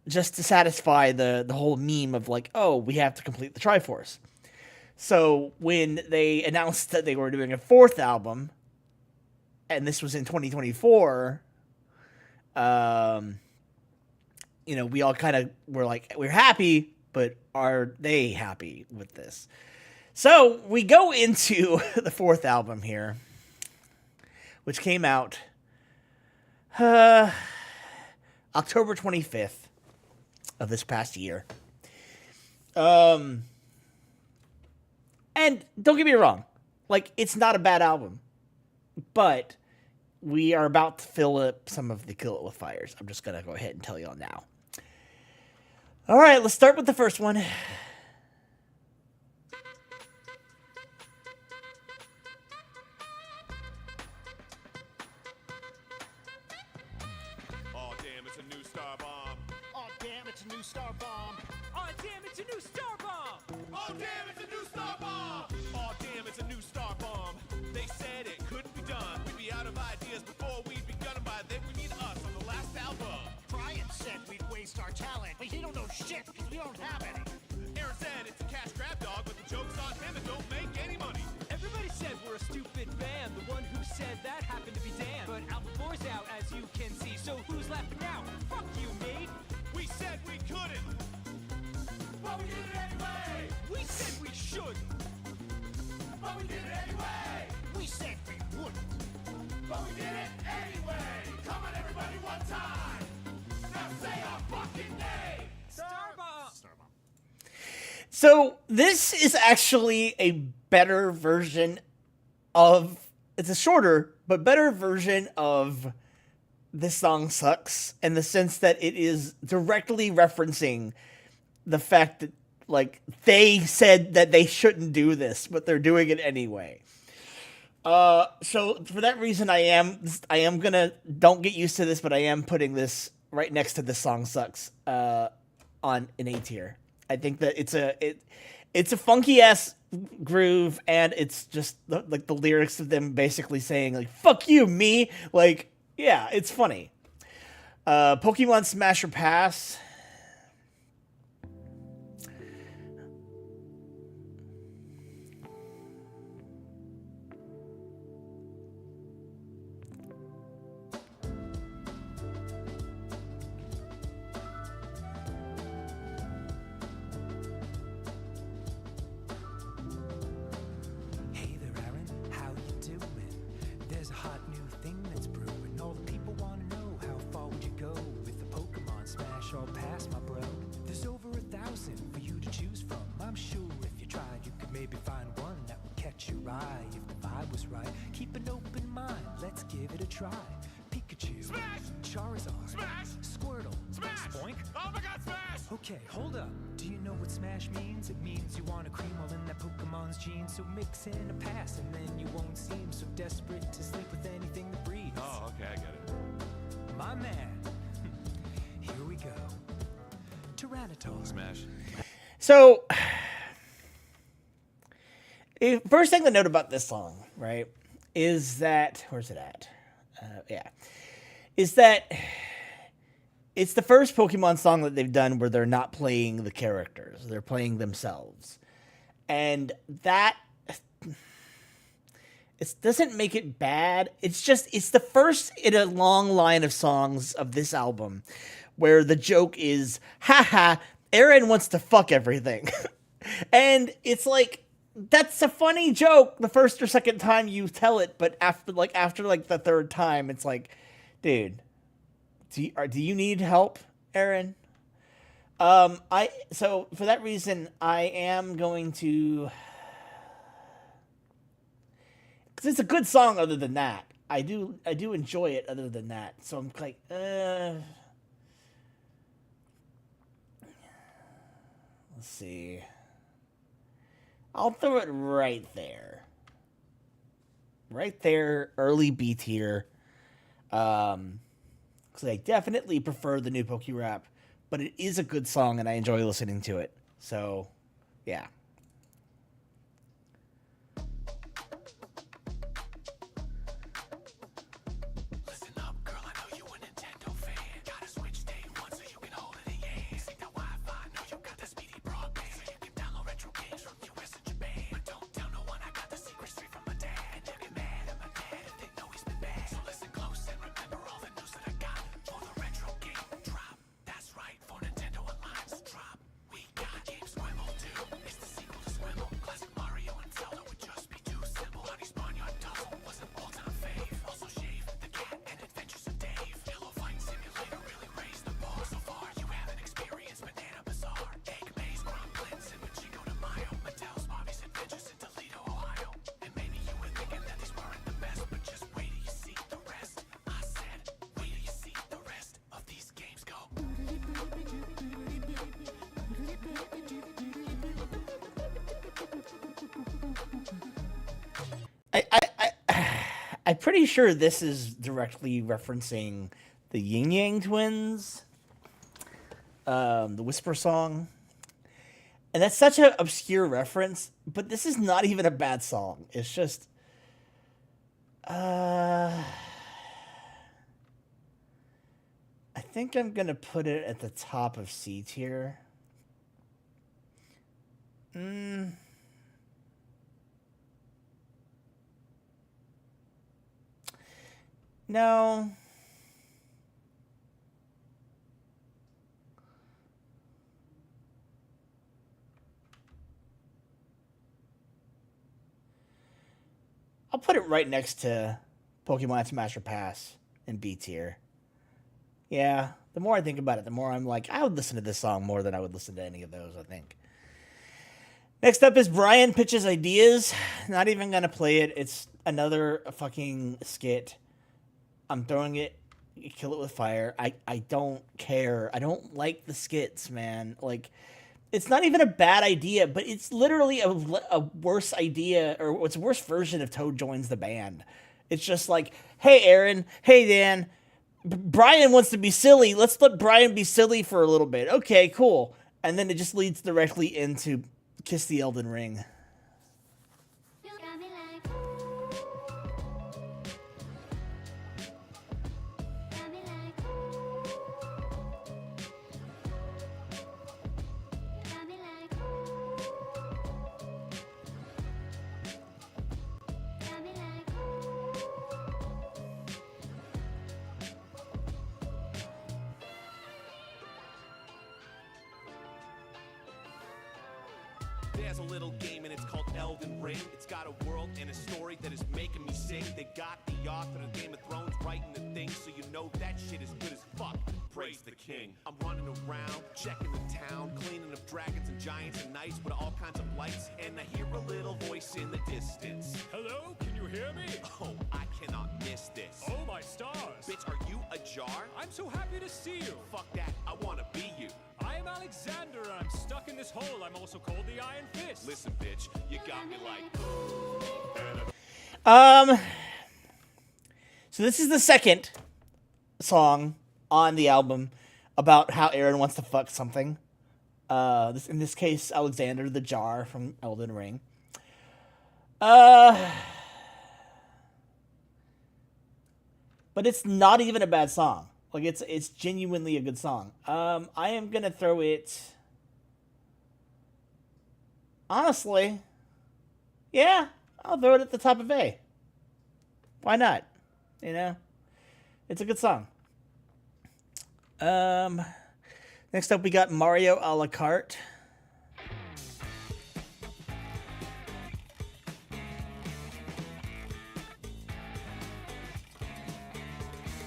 just to satisfy the whole meme of like, oh, we have to complete the Triforce. So when they announced that they were doing a fourth album, and this was in 2024, we all kind of were like, we're happy, but are they happy with this? So we go into the fourth album here, which came out October 25th of this past year. And don't get me wrong, it's not a bad album, but we are about to fill up some of the Kill It With Fires. I'm just going to go ahead and tell y'all now. All right, let's start with the first one. Oh damn, it's a new STARBOMB. Oh, damn, it's a new STARBOMB. Oh damn, it's a new STARBOMB! Oh damn, it's a new STARBOMB. Oh damn, it's a new STARBOMB. They said it couldn't be done. We'd be out of ideas before we'd begun, and by then we need us on the last album. Brian said we'd waste our talent, but he don't know shit because we don't have any. Aaron said it's a cash grab, dog, but the joke's on him and don't make any money. Everybody said we're a stupid band. The one who said that happened to be Dan. But album 4's out, as you can see. So who's laughing now? Fuck you, mate. We said we couldn't. But we did it anyway. We said we should. But we did it anyway. We said we wouldn't. But we did it anyway. Come on, everybody, one time. Now say our fucking name. STARBOMB! So this is actually a better version of, it's a shorter but better version of This Song Sucks, in the sense that it is directly referencing the fact that, like, they said that they shouldn't do this, but they're doing it anyway. So for that reason, I am gonna, don't get used to this, but I am putting this right next to This Song Sucks, on an A tier. I think that it's a funky ass groove, and it's just like the lyrics of them basically saying like "fuck you, me." Like, yeah, it's funny. Pokemon Smash or Pass. Hey there, Aaron, how you doing? There's a hot new thing that's brewing. All the people want to know, how far would you go with the Pokemon Smash or Pass, my bro? There's over 1,000 for you to choose from. I'm sure if you tried, you could maybe find one that would catch your eye. If the vibe was right, keep an open mind. Let's give it a try. Pikachu, Smash! Charizard, Smash! Squirtle, Smash! Spoink. Oh my god, smash! Okay, hold up. Do you know what Smash means? It means you want a cream all in that Pokemon's genes. So mix in a pass and then you won't seem so desperate to sleep with anything that breathes. Oh, okay, I get it. My man. Here we go. Tyranitar. Smash. So, first thing to note about this song, right, is that, where's it at? Is that it's the first Pokemon song that they've done where they're not playing the characters, they're playing themselves. And that, it doesn't make it bad. It's just, it's the first in a long line of songs of this album where the joke is, haha, Aaron wants to fuck everything. And it's like, that's a funny joke the first or second time you tell it, but after the third time, it's like, dude, do you need help, Aaron? So for that reason, I am going to, because it's a good song. Other than that, I do enjoy it. Other than that, so I'm like, let's see. I'll throw it right there. Right there, early B tier. Because I definitely prefer the new Pokerap, but it is a good song and I enjoy listening to it. So, yeah. Listen up, girl, I know you a Nintendo fan. Gotta switch day one so you can hold it in your hand. Sync that Wi-Fi, know you got that speedy broadband. So you can download retro games from US and Japan. But don't tell no one I got the secret straight from my dad. And they'll get mad at my dad if they know he's been bad. So listen close and remember all the news that I got. For the retro game drop, that's right, for Nintendo Online's drop. We got Game Squimble too. It's the sequel to Squimble. Classic Mario and Zelda would just be too simple. Honey's Barnyard Tussle was an all-time fave. Also Shave, the Cat, and Adventures of Dave. Yellow Fight Simulator really raised the bar. So far, you haven't experienced Banana Bazaar, Egg Maze, Grom Blitz, and Machiko de Mayo, Mattel's Bobby's Adventures in Toledo, Ohio. And maybe you were thinking that these weren't the best, but just wait till you see the rest. I said, wait till you see the rest of these games go. I'm pretty sure this is directly referencing the Yin Yang Twins, the Whisper song. And that's such an obscure reference, but this is not even a bad song. It's just, I think I'm going to put it at the top of C tier. No. I'll put it right next to Pokemon Smash or Pass in B tier. Yeah, the more I think about it, the more I'm like, I would listen to this song more than I would listen to any of those, I think. Next up is Brian Pitches Ideas. Not even going to play it. It's another fucking skit. I'm throwing it, kill it with fire. I don't care. I don't like the skits, man. Like, it's not even a bad idea, but it's literally a worse idea, or it's a worse version of Toad Joins the Band. It's just like, hey, Aaron, hey, Dan, Brian wants to be silly. Let's let Brian be silly for a little bit. Okay, cool. And then it just leads directly into Kiss the Elden Ring. You got me like, got me like, got me like, got me like. There's a little game and it's called Elden Ring. It's got a world and a story that is making me sing. They got the author of Game of Thrones writing the thing, so you know that shit is good as fuck. Praise the king. I'm running around, checking the town, cleaning up dragons and giants and knights with all kinds of lights, and I hear a little voice in the distance. Hello, can you hear me? Oh, I cannot miss this. Oh my stars! Bitch, are you a jar? I'm so happy to see you. Fuck that, I wanna be you. I am Alexander, and I'm stuck in this hole. I'm also called the Iron Fist. Listen, bitch, you got me like. So this is the second song on the album about how Aaron wants to fuck something. In this case, Alexander the Jar from Elden Ring. But it's not even a bad song. Like, it's genuinely a good song. I am gonna throw it. Honestly, yeah, I'll throw it at the top of A. Why not? You know, it's a good song. Next up, we got Mario a la carte.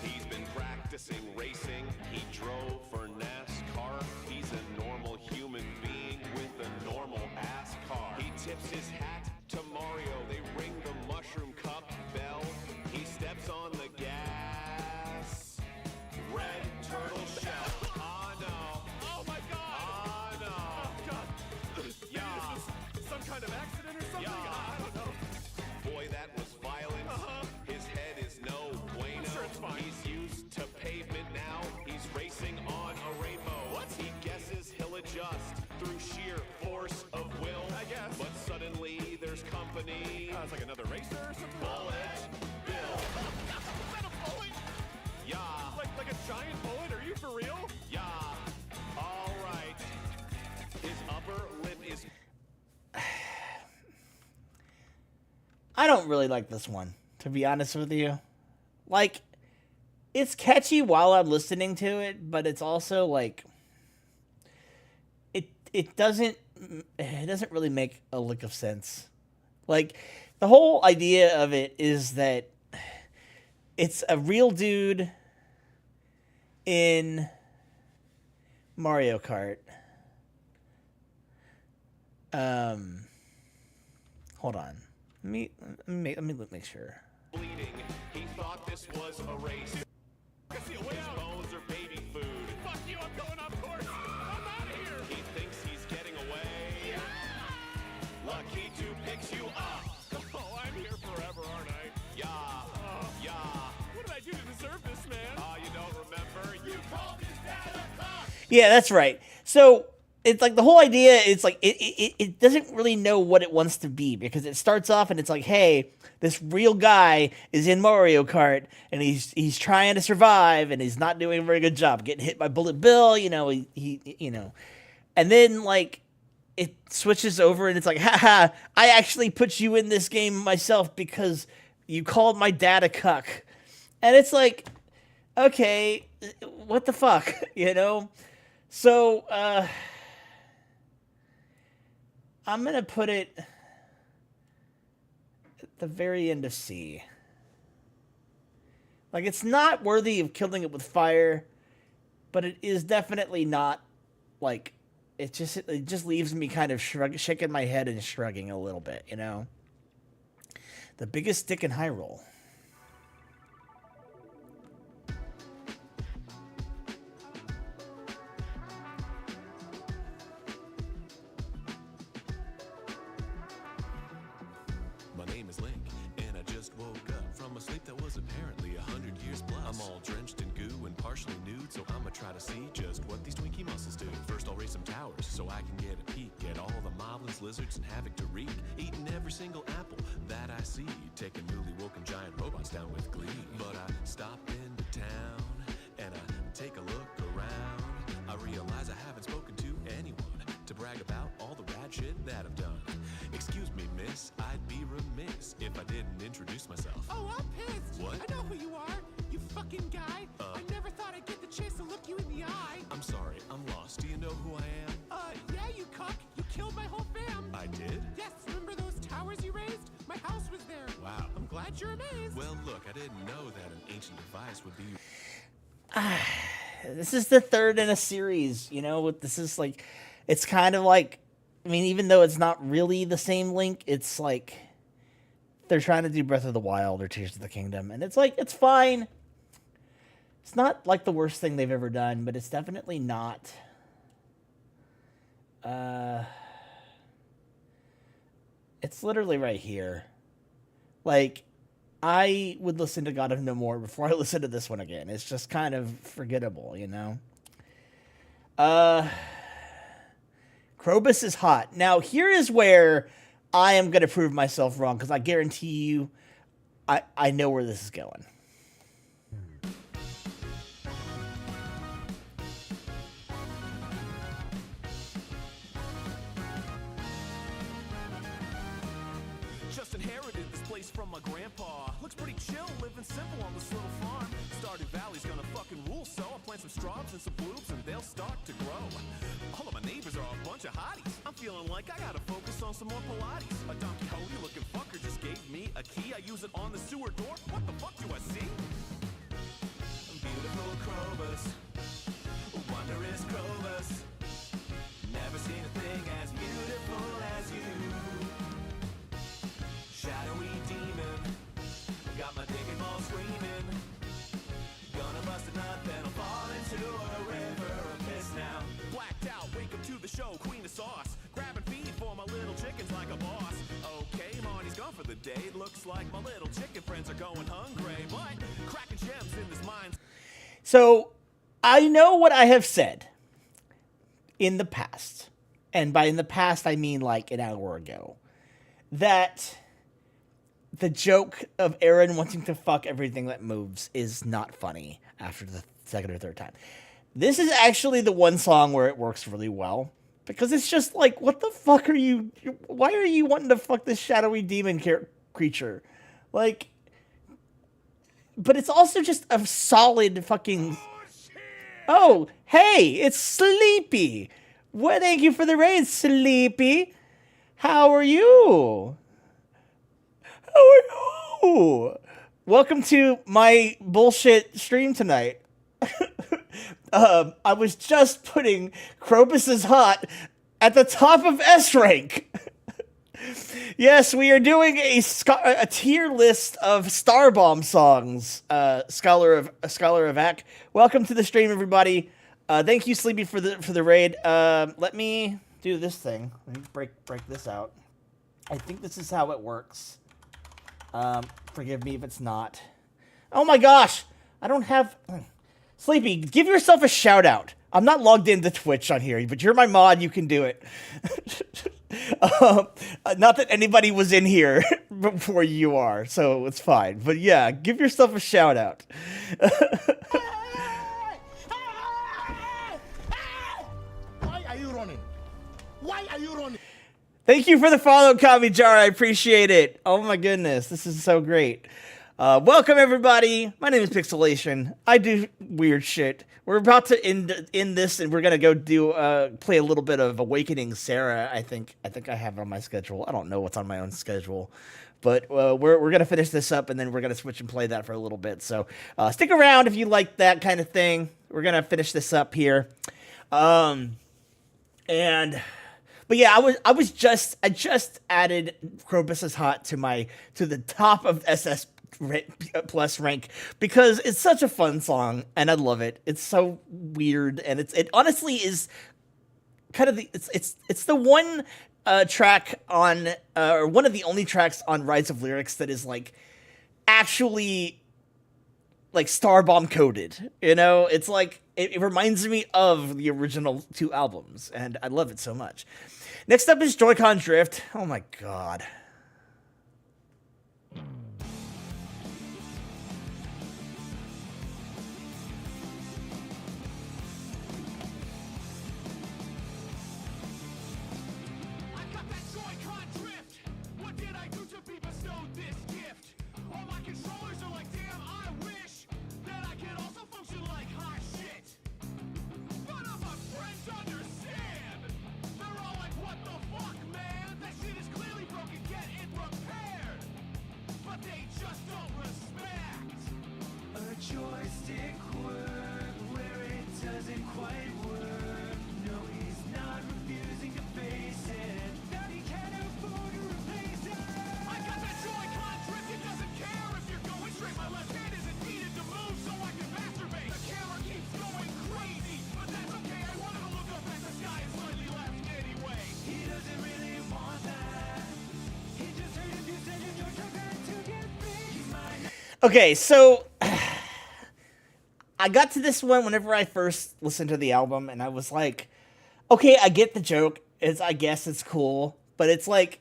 He's been practicing racing. He drove for NASCAR. He's a normal human being with a normal ass car. He tips his hat to Mario. They ring the mushroom cup bell. He steps on the gas. Red turtle shell. Oh no. Oh my god! Oh no. Oh god! Yeah. Is this some kind of accident or something? Yeah. I don't know. Boy, that was violent. His head is no bueno. Sure, it's fine. He's used to pavement now. He's racing on a rainbow. What? He guesses he'll adjust through sheer force of will. I guess. But suddenly there's company. It's like another racer or something? Bullet Bill. Is that a bullet? Yeah. Like a giant bullet? Are you for real? Yeah. All right. His upper lip is. I don't really like this one, to be honest with you. Like, it's catchy while I'm listening to it, but it's also like it doesn't really make a lick of sense. Like, the whole idea of it is that it's a real dude in Mario Kart. Hold on. Let me make sure. Bleeding. He thought this was a race. I see a way His out. bones are baby food. Fuck you, I'm going off course. I'm out of here. He thinks he's getting away. Lucky to picks you up. Oh, I'm here forever, aren't I? Yeah, yeah. What did I do to deserve this, man? You don't remember? You called his dad a cock. Yeah, that's right. So it's like the whole idea. It's like it doesn't really know what it wants to be, because it starts off and it's like, hey, this real guy is in Mario Kart and he's trying to survive and he's not doing a very good job, getting hit by Bullet Bill. You know, he you know, and then like it switches over and it's like, haha, I actually put you in this game myself because you called my dad a cuck. And it's like, okay, what the fuck, you know? So, I'm going to put it at the very end of C. Like, it's not worthy of killing it with fire, but it is definitely not, like, it just leaves me kind of shaking my head and shrugging a little bit, you know? The biggest dick in Hyrule. My name is Link, and I just woke up from a sleep that was apparently 100 years plus. I'm all drenched in goo and partially nude, so I'ma try to see just what these Twinkie muscles do. First I'll raise some towers, so I can get a peek at all the moblins, lizards, and havoc to wreak. Eating every single apple that I see, taking newly woken giant robots down with glee. But I stop into town, and I take a look around. I realize I haven't spoken to anyone to brag about all the rad shit that I've done. Excuse me, miss, I'd be remiss if I didn't introduce myself. Oh, I'm pissed. What? I know who you are, you fucking guy. I never thought I'd get the chance to look you in the eye. I'm sorry, I'm lost. Do you know who I am? Yeah, you cuck. You killed my whole fam. I did? Yes, remember those towers you raised? My house was there. Wow. I'm glad you're amazed. Well, look, I didn't know that an ancient device would be... This is the third in a series, you know. This is like, it's kind of like, I mean, even though it's not really the same Link, it's like they're trying to do Breath of the Wild or Tears of the Kingdom, and it's like, it's fine. It's not like the worst thing they've ever done, but it's definitely not. It's literally right here. Like, I would listen to God of No More before I listen to this one again. It's just kind of forgettable, you know? Krobus is hot. Now, here is where I am going to prove myself wrong, because I guarantee you I know where this is going. Just inherited this place from my grandpa. Looks pretty chill, living simple on this little farm. Stardew Valley's gonna fucking rule, so I'll plant some strawbs and some bluebs and they'll start to grow. All of my neighbors are a bunch of hotties. I'm feeling like I gotta focus on some more Pilates. A Don Quixote looking fucker just gave me a key. I use it on the sewer door. What the fuck do I see? Beautiful Krobus, wondrous Krobus. Never seen a thing as beautiful as you. Shadowy demon, got my dick and balls screaming. Gonna bust a nut, then I'll fall into a river of piss now. Blacked out, wake up to the show, queen of sauce. Grabbing feed for my little chickens like a boss. Okay, Marty's gone for the day. Looks like my little chicken friends are going hungry. But cracking gems in this mind. So, I know what I have said in the past. And by in the past, I mean like an hour ago. That the joke of Aaron wanting to fuck everything that moves is not funny after the second or third time. This is actually the one song where it works really well. Because it's just like, what the fuck are you... Why are you wanting to fuck this shadowy demon creature? Like... But it's also just a solid fucking... Oh, hey, it's Sleepy. Well, thank you for the raid, Sleepy. How are you? How are you? Welcome to my bullshit stream tonight. I was just putting Krobus is hot at the top of S rank. Yes, we are doing a tier list of STARBOMB songs. Scholar of Ak. Welcome to the stream, everybody. Thank you, Sleepy, for the raid. Let me do this thing. Let me break this out. I think this is how it works. Forgive me if it's not. Oh my gosh! I don't have... Sleepy, give yourself a shout out. I'm not logged into Twitch on here, but you're my mod, you can do it. Not that anybody was in here before you are, so it's fine. But yeah, give yourself a shout out. Why are you running? Why are you running? Thank you for the follow, Kamijar. I appreciate it. Oh my goodness, this is so great. Welcome, everybody. My name is Pixelation. I do weird shit. We're about to end this, and we're gonna go do play a little bit of Awakening Sarah. I think I have it on my schedule. I don't know what's on my own schedule, but we're gonna finish this up, and then we're gonna switch and play that for a little bit. So stick around if you like that kind of thing. We're gonna finish this up here, and But yeah, I just added Krobus is Hot to the top of SS plus rank because it's such a fun song and I love it. It's so weird and it honestly is kind of it's the one track on or one of the only tracks on Rise of Lyrics that is like actually like STARBOMB coded. You know, it's like it reminds me of the original 2 albums and I love it so much. Next up is Joy-Con Drift. Oh my god. I got that Joy-Con drift. What did I do to be bestowed this gift? All my controllers are like, damn, I wish that I could also function like hot shit. None of my friends understand. They're all like, what the fuck, man? That shit is clearly broken, get it repaired. But they just don't respect. A joystick work where it doesn't quite work. No, he's not refusing to face it. That he can't afford to replace it. I got that Joy-Con drift, it doesn't care if you're going straight. My left hand isn't needed to move so I can masturbate. The camera keeps going crazy, but that's okay. I wanted to look up at the sky and slightly left anyway. He doesn't really want that. He just heard if you said you're trying to get free. He might not. Okay, so I got to this one whenever I first listened to the album, and I was like, okay, I get the joke. I guess it's cool, but it's like,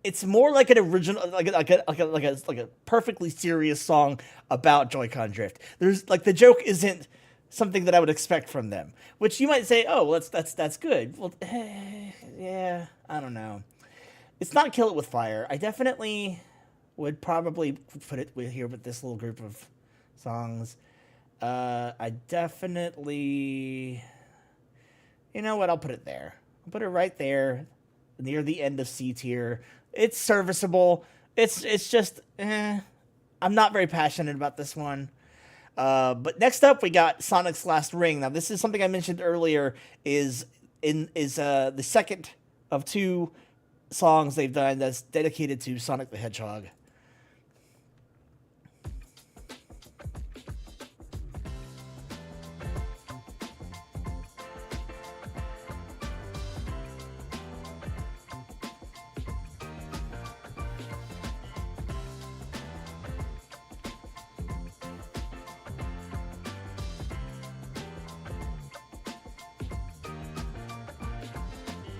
it's more like an original, like a perfectly serious song about Joy-Con Drift. There's like the joke isn't something that I would expect from them, which you might say, oh, well, that's good. Well, yeah, I don't know. It's not Kill It With Fire. I definitely would probably put it here with this little group of songs. I definitely, you know what? I'll put it there. I'll put it right there, near the end of C tier. It's serviceable. It's just, I'm not very passionate about this one. But next up, we got Sonic's Last Ring. Now, this is something I mentioned earlier. Is the second of 2 songs they've done that's dedicated to Sonic the Hedgehog.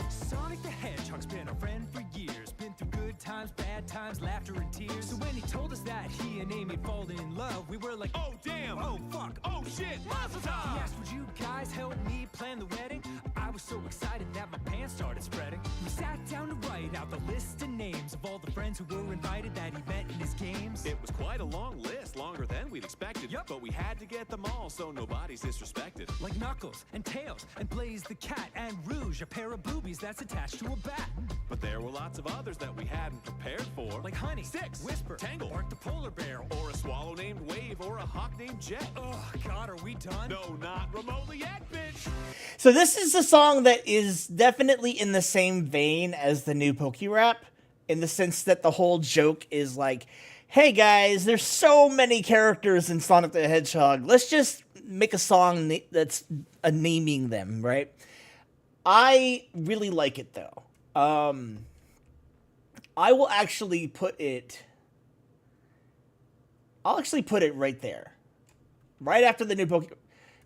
Sonic the Hedgehog's been a friend for years. Been through good times, bad times, laughter and tears. So when he told us that he and Amy fallen in love, we were like, Oh damn, oh fuck, oh shit, Mazel He tov! asked, would you guys help me plan the wedding? I was so excited that my pants started spreading. We sat down to write out the list of names of all the friends who were invited that he met in his games. It was quite a long list, longer than we'd expected. Yup. But we had to get them all so nobody's disrespected. Like Knuckles and Tails and Blaze the cat and Rouge, a pair of boobies that's attached to a bat. But there were lots of others that we hadn't prepared for. Like Honey, Six, Whisper, Tangle, Bark the Polar Bear. or a swallow named Wave, or a hawk named Jet. Oh God, are we done? No, not remotely yet, bitch. So this is a song that is definitely in the same vein as the new Pokerap, in the sense that the whole joke is like, hey guys, there's so many characters in Sonic the Hedgehog. Let's just make a song that's naming them, right? I really like it though. I will actually put it. I'll actually put it right there, right after the new Pokemon.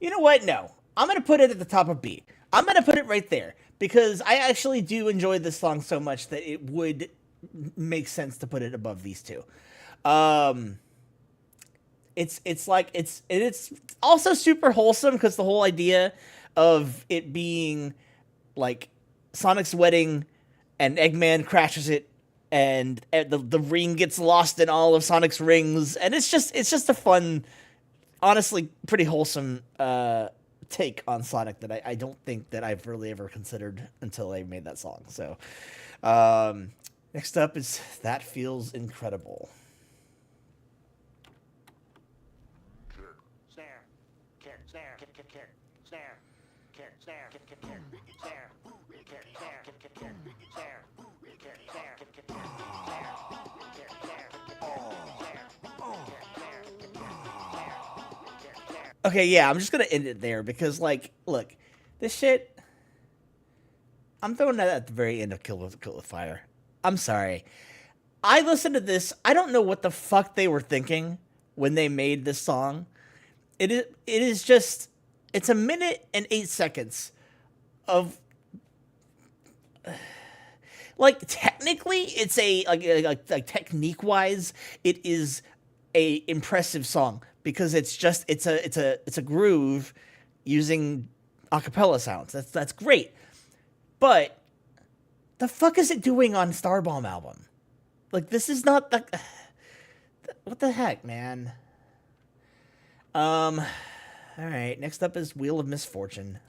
You know what? No, I'm gonna put it at the top of B. I'm gonna put it right there because I actually do enjoy this song so much that it would make sense to put it above these 2. It's also super wholesome because the whole idea of it being like Sonic's wedding and Eggman crashes it and the ring gets lost in all of Sonic's rings, and it's just a fun, honestly pretty wholesome take on Sonic that I don't think that I've really ever considered until I made that song. So next up is That Feels Incredible. Snare. Kick. Snare. Kick. Snare. Kick. Snare. Kick. Snare. Kick. Snare. Okay, yeah, I'm just gonna end it there because, like, look, this shit. I'm throwing that at the very end of Kill with Fire. I'm sorry. I listened to this. I don't know what the fuck they were thinking when they made this song. It is just. It's a minute and 8 seconds of. Like, technically, it's a like technique wise, it is a impressive song because it's a groove using acapella sounds. That's great. But the fuck is it doing on STARBOMB album? Like, this is not the what the heck, man. All right, next up is Wheel of Misfortune.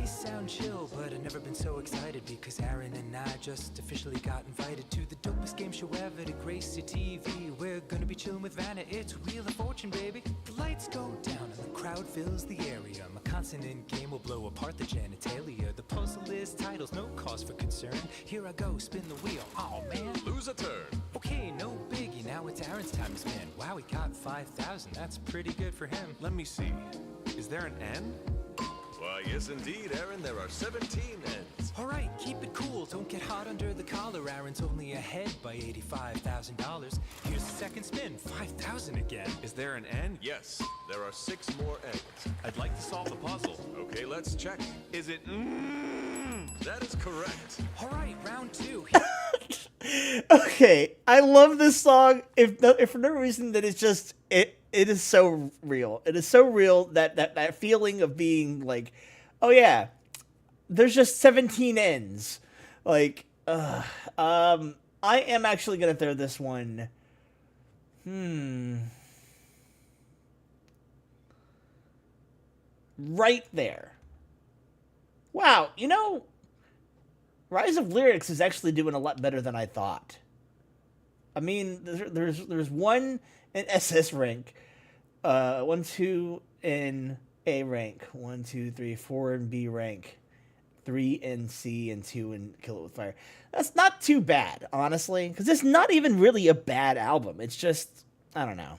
Sound chill, but I've never been so excited because Aaron and I just officially got invited to the dopest game show ever to grace your TV. We're gonna be chilling with Vanna, it's Wheel of Fortune, baby. The lights go down and the crowd fills the area. My consonant game will blow apart the genitalia. The puzzle is titles, no cause for concern. Here I go, spin the wheel, oh man. Lose a turn. Okay, no biggie, now it's Aaron's time to spin. Wow, he got 5,000, that's pretty good for him. Let me see. Is there an N? Why, yes indeed, Aaron. There are 17 ends. All right, keep it cool. Don't get hot under the collar. Aaron's only ahead by $85,000. Here's the second spin, 5,000 again. Is there an N? Yes, there are 6 more ends. I'd like to solve the puzzle. Okay, let's check. Is it That is correct. All right, round 2. Okay, I love this song. If for no reason that it's just it is so real. It is so real that feeling of being like, oh yeah, there's just 17 ends. Like, I am actually gonna throw this one. Right there. Wow, you know, Rise of Lyrics is actually doing a lot better than I thought. I mean, there's one in SS rank, 1, 2 in A rank, 1, 2, 3, 4 in B rank, 3 in C, and 2 in Kill It With Fire. That's not too bad, honestly, because it's not even really a bad album. It's just, I don't know.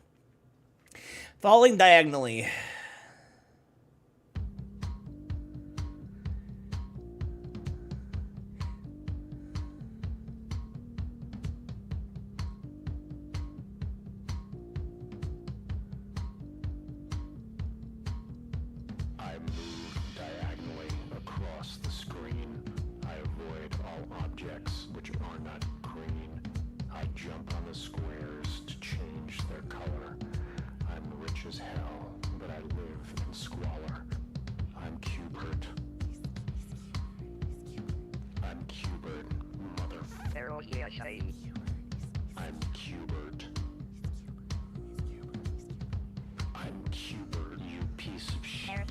Falling Diagonally. I'm Cubert. I'm Cubert, you piece of shit.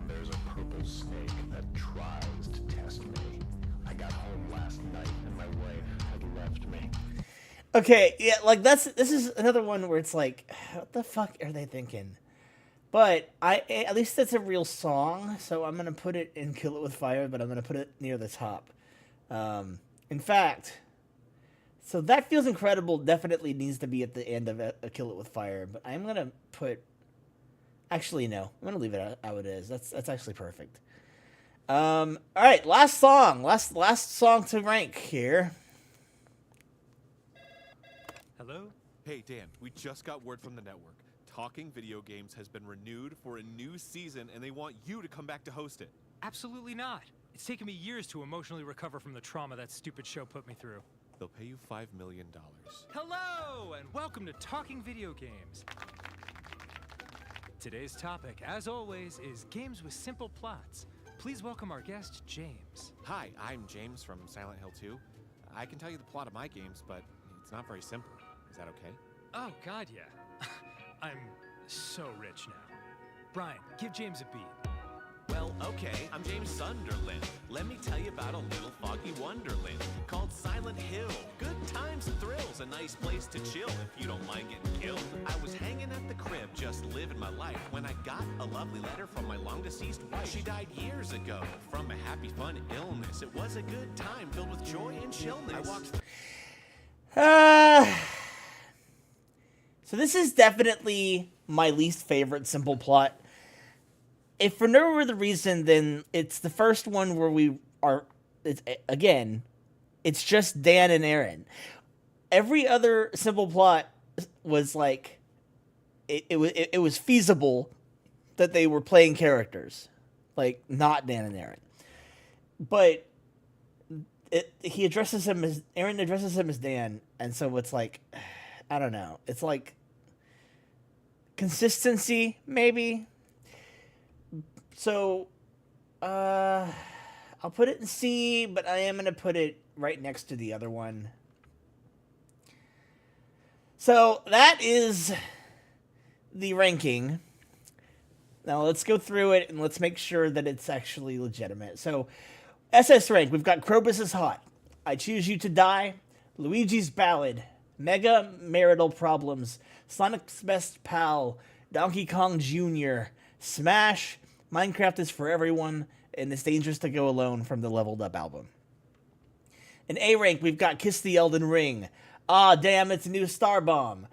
There's a purple snake that tries to test me. I got home last night and my wife had left me. Okay, yeah, like this is another one where it's like, what the fuck are they thinking? But at least it's a real song, so I'm gonna put it in Kill It With Fire, but I'm gonna put it near the top. In fact, so That Feels Incredible definitely needs to be at the end of a Kill It With Fire, but I'm gonna put. Actually, no, I'm gonna leave it how it is. That's actually perfect. All right, last song to rank here. Hello? Hey, Dan, we just got word from the network. Talking Video Games has been renewed for a new season, and they want you to come back to host it. Absolutely not. It's taken me years to emotionally recover from the trauma that stupid show put me through. They'll pay you $5 million. Hello, and welcome to Talking Video Games. Today's topic, as always, is games with simple plots. Please welcome our guest, James. Hi, I'm James from Silent Hill 2. I can tell you the plot of my games, but it's not very simple. Is that okay? Oh, God, yeah. I'm so rich now. Brian, give James a beat. Well, okay, I'm James Sunderland. Let me tell you about a little foggy wonderland called Silent Hill. Good times and thrills, a nice place to chill if you don't mind getting killed. I was hanging at the crib, just living my life, when I got a lovely letter from my long-deceased wife. She died years ago from a happy, fun illness. It was a good time filled with joy and chillness. I walked So this is definitely my least favorite simple plot. If for no other reason, then it's the first one where it's just Dan and Aaron. Every other simple plot was like, it was feasible that they were playing characters, like not Dan and Aaron. But Aaron addresses him as Dan, and so it's like, I don't know. It's like consistency, maybe. So, I'll put it in C, but I am going to put it right next to the other one. So, that is the ranking. Now, let's go through it, and let's make sure that it's actually legitimate. So, SS rank, we've got Krobus is Hot, I Choose You to Die, Luigi's Ballad, Mega Marital Problems, Sonic's Best Pal, Donkey Kong Jr., Smash, Minecraft is for Everyone, and It's Dangerous to Go Alone from the Leveled Up album. In A rank, we've got Kiss the Elden Ring, Ah Damn It's a New STARBOMB,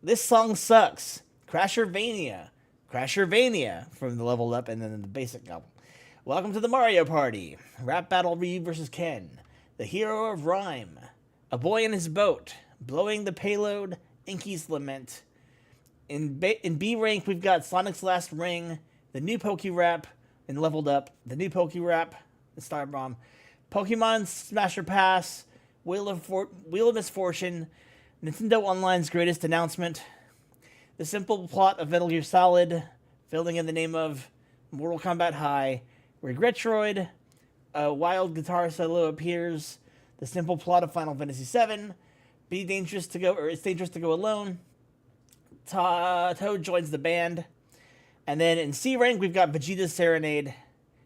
This Song Sucks, Crashervania from the Leveled Up and then the basic album. Welcome to the Mario Party, Rap Battle Ryu vs. Ken, The Hero of Rhyme, A Boy in His Boat, Blowing the Payload, Inky's Lament. In B rank, we've got Sonic's Last Ring, The New Poke-Rap, and Leveled Up, The New Poke-Rap, the STARBOMB, Pokemon Smasher Pass, Wheel of Misfortune, Nintendo Online's Greatest Announcement, The Simple Plot of Metal Gear Solid, Filling in the Name of, Mortal Kombat High, Regretsroid, A Wild Guitar Solo Appears, The Simple Plot of Final Fantasy VII, It's Dangerous to Go Alone, Toad joins the band. And then in C rank, we've got Vegeta's Serenade,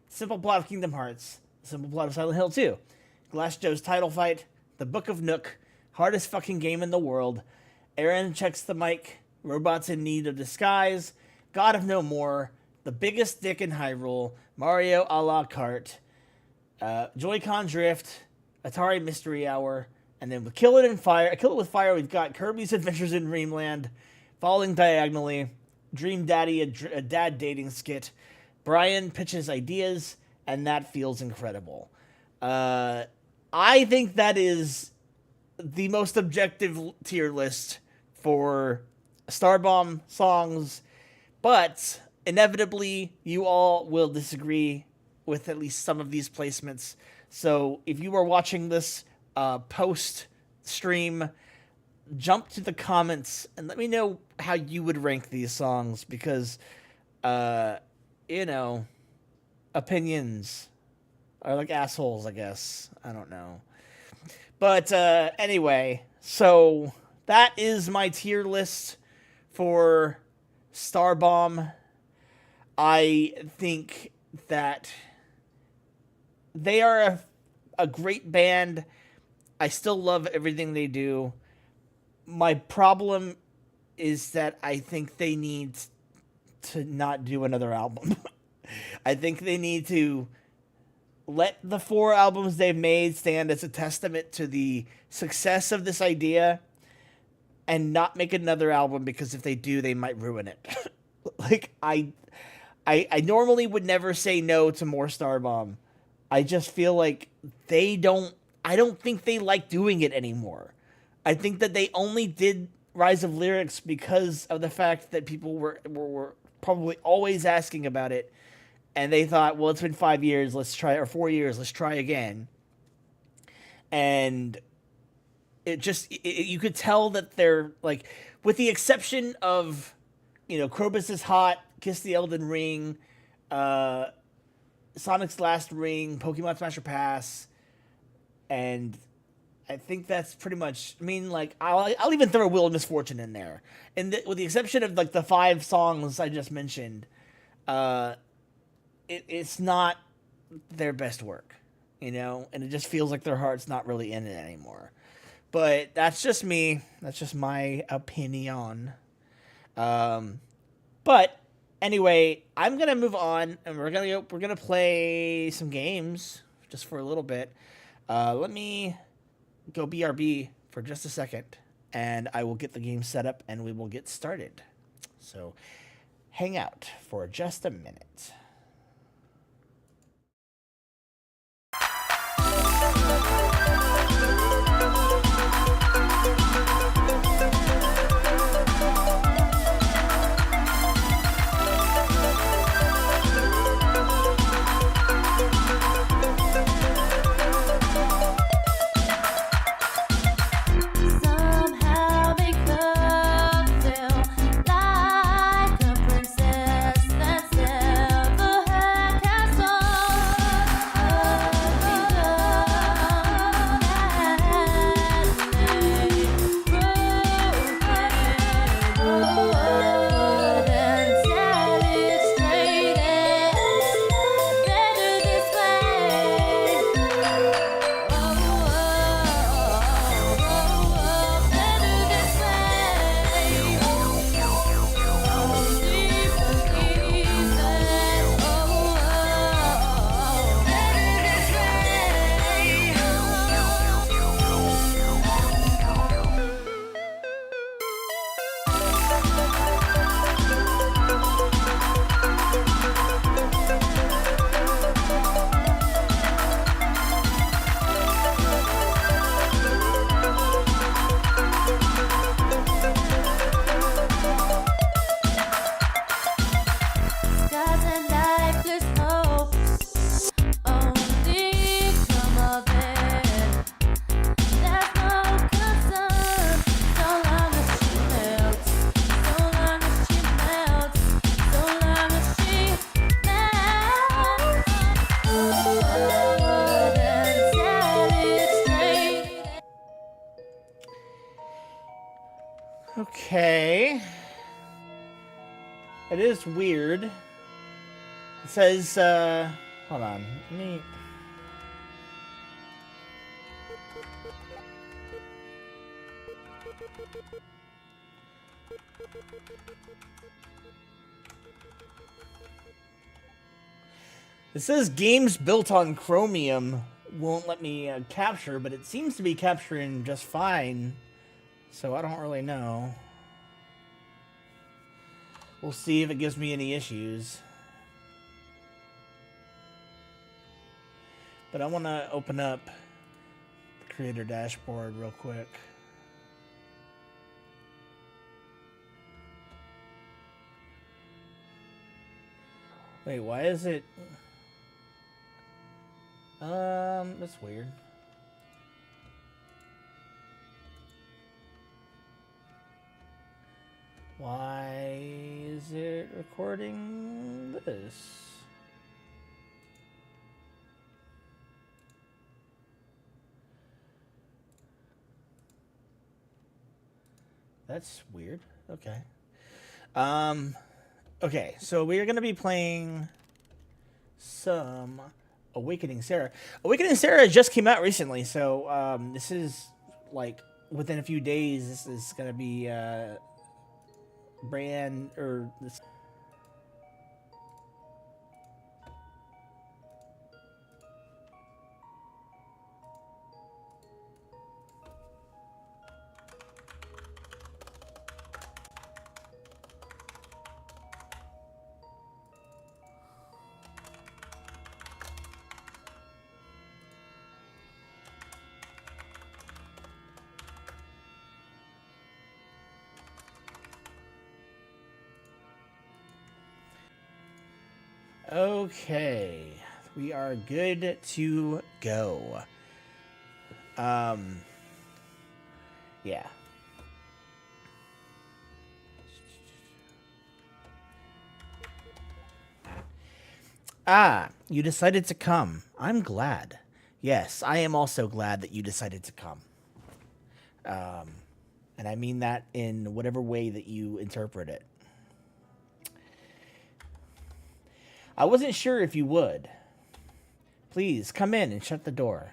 Simple Plot of Kingdom Hearts, Simple Plot of Silent Hill 2, Glass Joe's Title Fight, The Book of Nook, Hardest Fucking Game in the World, Aaron Checks the Mic, Robots in Need of Disguise, God of No More, The Biggest Dick in Hyrule, Mario a la carte, Joy-Con Drift, Atari Mystery Hour, and then with Kill It with Fire, we've got Kirby's Adventures in Dreamland, Falling Diagonally, Dream Daddy, a dad dating skit, Brian pitches ideas, and That Feels Incredible. I think that is the most objective tier list for STARBOMB songs, but inevitably you all will disagree with at least some of these placements. So if you are watching this post-stream, jump to the comments and let me know how you would rank these songs, because, opinions are like assholes, I guess. I don't know. But anyway, so that is my tier list for STARBOMB. I think that they are a great band. I still love everything they do. My problem is that I think they need to not do another album. I think they need to let the 4 albums they've made stand as a testament to the success of this idea and not make another album, because if they do, they might ruin it. Like, I normally would never say no to more STARBOMB. I just feel like I don't think they like doing it anymore. I think that they only did Rise of Lyrics because of the fact that people were probably always asking about it, and they thought, well, it's been 5 years, let's try, or 4 years, let's try again. And it just, you could tell that they're, like, with the exception of, Krobus is Hot, Kiss the Elden Ring, Sonic's Last Ring, Pokemon Smasher Pass, and I think that's pretty much. I mean, like I'll even throw Wheel of Misfortune in there, and with the exception of like the 5 songs I just mentioned, it's not their best work, you know, and it just feels like their heart's not really in it anymore. But that's just me. That's just my opinion. But anyway, I'm gonna move on, and we're gonna play some games just for a little bit. Let me go BRB for just a second, and I will get the game set up, and we will get started. So, hang out for just a minute. Somehow become feel like a princess that's never had castle. Okay. It is weird. It says, hold on. Let me... It says games built on Chromium won't let me capture, but it seems to be capturing just fine. So I don't really know. We'll see if it gives me any issues. But I want to open up the creator dashboard real quick. Wait, why is it... that's weird. Why is it recording this? That's weird. Okay. Okay, so we are going to be playing some Awakening Sarah. Awakening Sarah just came out recently, so this is like within a few days. This is going to be brand or this. Okay, we are good to go. Yeah. Ah, you decided to come. I'm glad. Yes, I am also glad that you decided to come. And I mean that in whatever way that you interpret it. I wasn't sure if you would. Please come in and shut the door.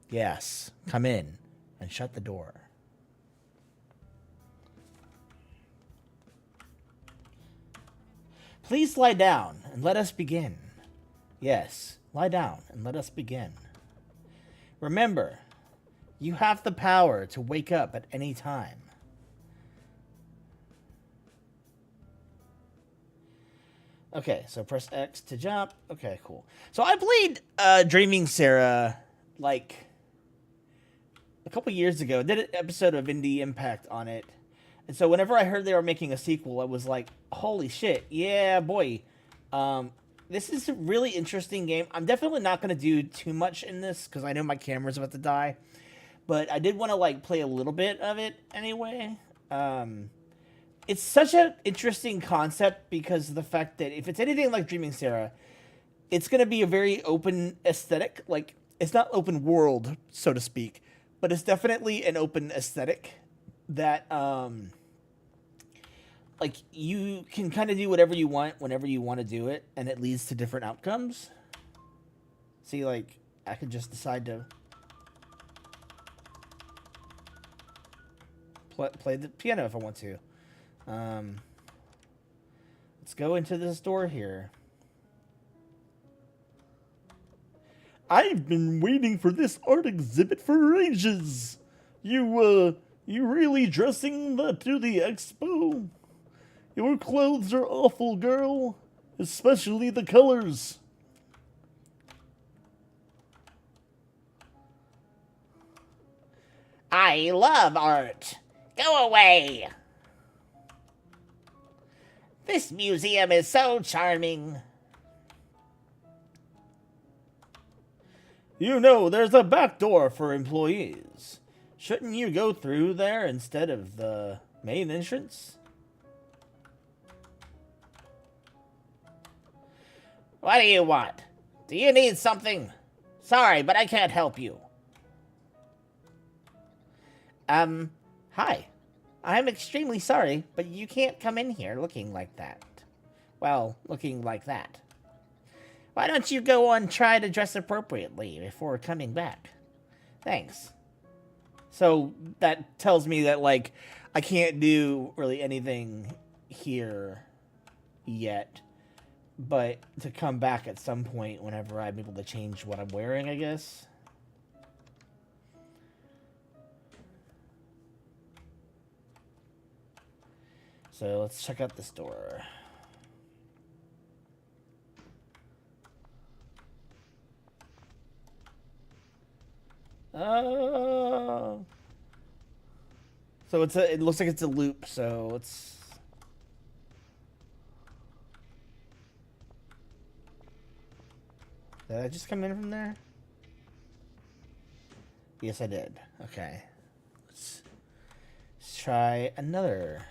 Yes, come in and shut the door. Please lie down and let us begin. Yes, lie down and let us begin. Remember, you have the power to wake up at any time. Okay, so press X to jump. Okay, cool. So I played Dreaming Sarah like a couple years ago. I did an episode of Indie Impact on it. And so whenever I heard they were making a sequel, I was like, holy shit, yeah, boy. This is a really interesting game. I'm definitely not going to do too much in this because I know my camera's about to die. But I did want to like play a little bit of it anyway. It's such an interesting concept because of the fact that if it's anything like Dreaming Sarah, it's going to be a very open aesthetic. Like, it's not open world, so to speak, but it's definitely an open aesthetic that, like, you can kind of do whatever you want whenever you want to do it, and it leads to different outcomes. See, like, I could just decide to play the piano if I want to. Let's go into this door here. I've been waiting for this art exhibit for ages. You really dressing to the expo? Your clothes are awful, girl. Especially the colors. I love art. Go away. This museum is so charming. You know, there's a back door for employees. Shouldn't you go through there instead of the main entrance? What do you want? Do you need something? Sorry, but I can't help you. Hi. I'm extremely sorry, but you can't come in here looking like that. Well, looking like that. Why don't you go and try to dress appropriately before coming back? Thanks. So that tells me that, like, I can't do really anything here yet, but to come back at some point whenever I'm able to change what I'm wearing, I guess. So let's check out this door. Oh. So it looks like it's a loop, so let's... Did I just come in from there? Yes, I did. Okay. Let's try another.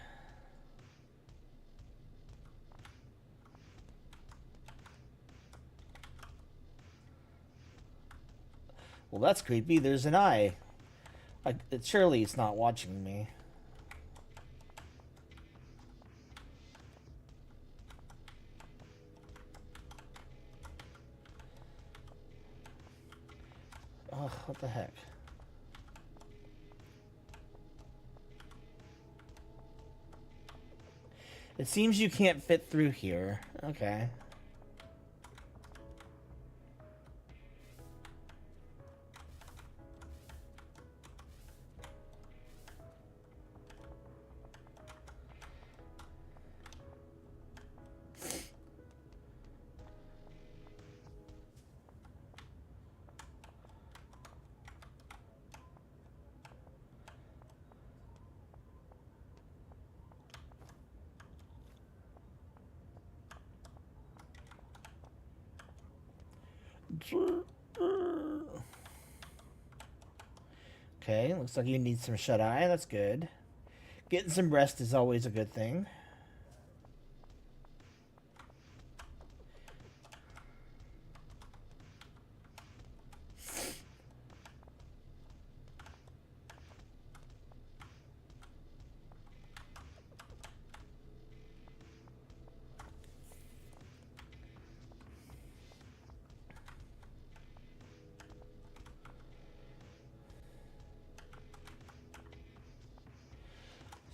Well, that's creepy. There's an eye. Surely it's not watching me. Oh, what the heck? It seems you can't fit through here. Okay. Okay, looks like you need some shut-eye. That's good. Getting some rest is always a good thing.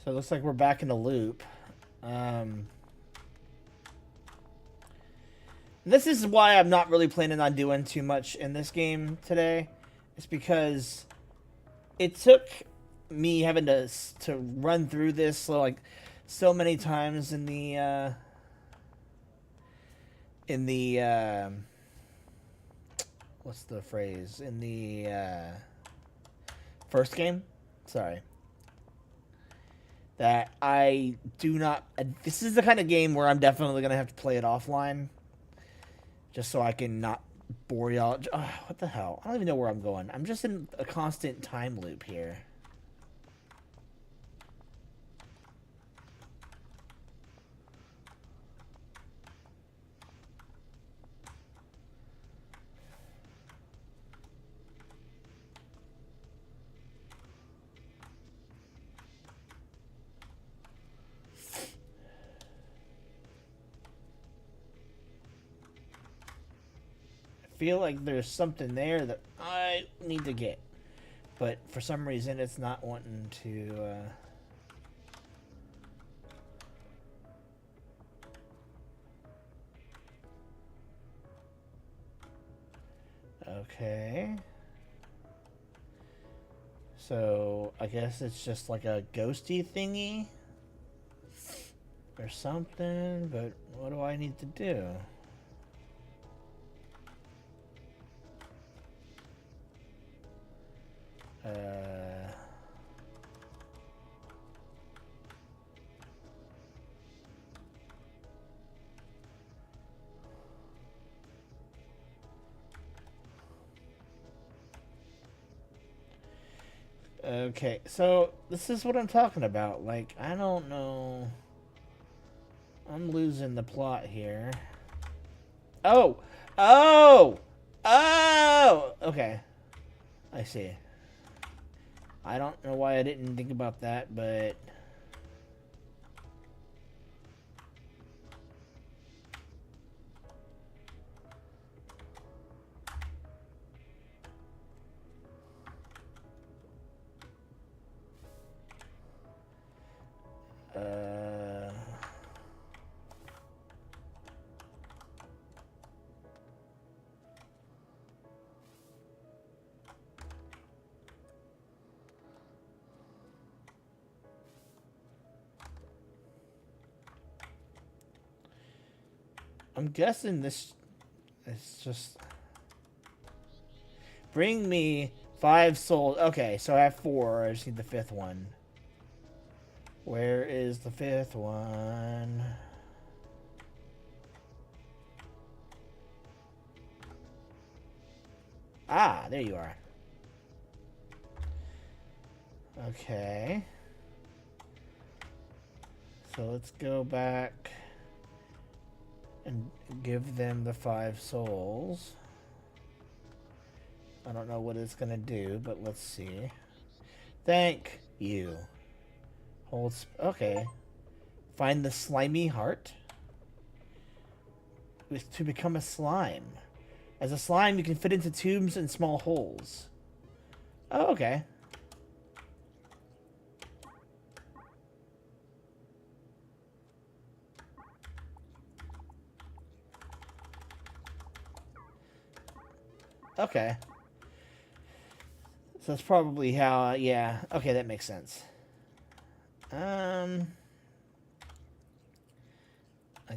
So it looks like we're back in the loop. This is why I'm not really planning on doing too much in this game today. It's because it took me having to run through this so many times in the what's the phrase, in the first game. Sorry. That I do not. This is the kind of game where I'm definitely gonna have to play it offline, just so I can not bore y'all. Oh, what the hell? I don't even know where I'm going. I'm just in a constant time loop here. Feel like there's something there that I need to get, but for some reason it's not wanting to okay, so I guess it's just like a ghosty thingy or something, but what do I need to do? Okay, so this is what I'm talking about. Like, I don't know. I'm losing the plot here. Oh! Oh! Oh! Okay. I see. I don't know why I didn't think about that, but... I'm guessing this is just... Bring me 5 souls. Okay, so I have 4. I just need the 5th one. Where is the 5th one? Ah, there you are. Okay. So let's go back and give them the 5 souls. I don't know what it's gonna do, but let's see. Thank you. Hold. Okay. Find the slimy heart. To become a slime. As a slime, you can fit into tubes and small holes. Oh, okay. Okay. So that's probably how, yeah. Okay, that makes sense. I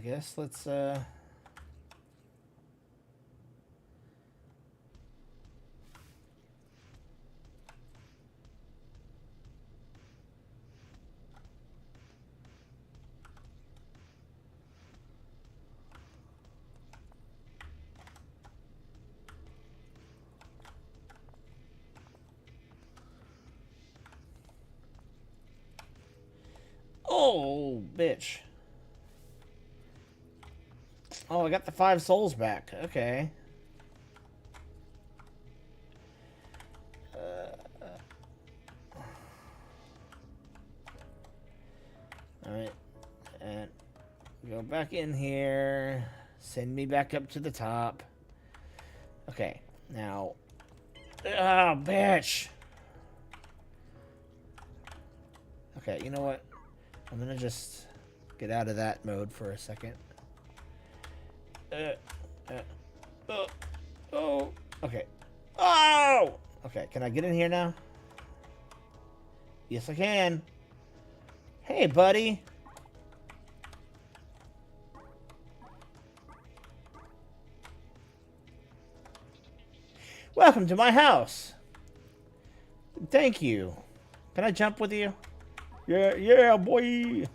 guess let's, oh, bitch. Oh, I got the 5 souls back. Okay. Alright. And go back in here. Send me back up to the top. Okay. Now. Oh, bitch. Okay, you know what? I'm gonna just get out of that mode for a second. Oh, okay. Oh! Okay, can I get in here now? Yes, I can. Hey, buddy. Welcome to my house. Thank you. Can I jump with you? Yeah, yeah, boy.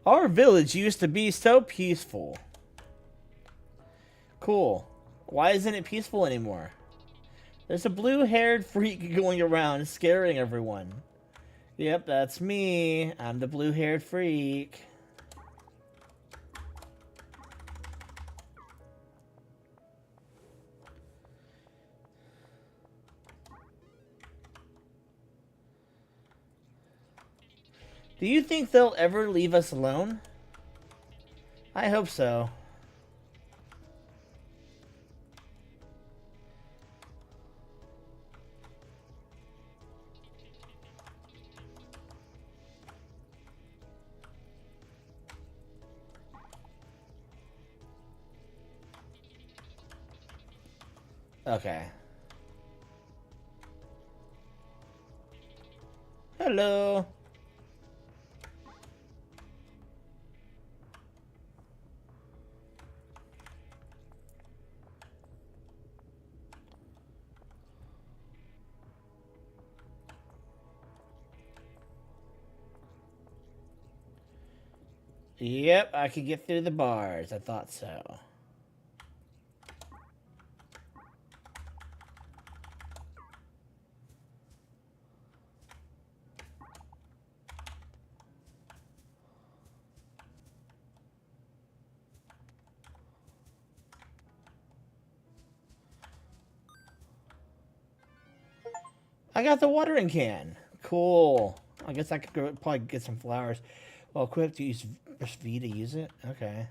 Our village used to be so peaceful. Cool. Why isn't it peaceful anymore? There's a blue-haired freak going around scaring everyone. Yep, that's me. I'm the blue-haired freak. Do you think they'll ever leave us alone? I hope so. Okay. Hello. Yep, I could get through the bars. I thought so. I got the watering can. Cool. I guess I could go, probably get some flowers. Well, quick to use press V to use it. Okay.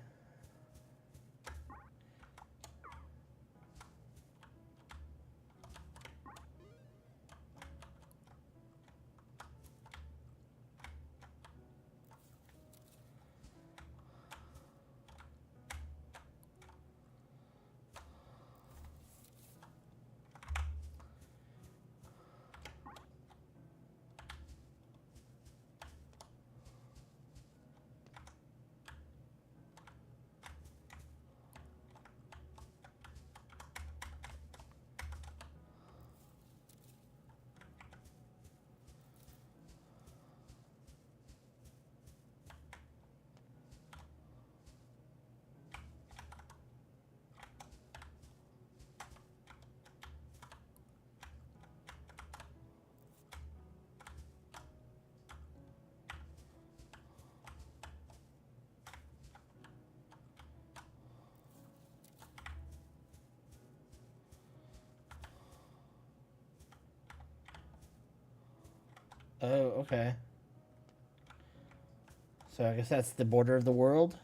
Oh, okay. So I guess that's the border of the world.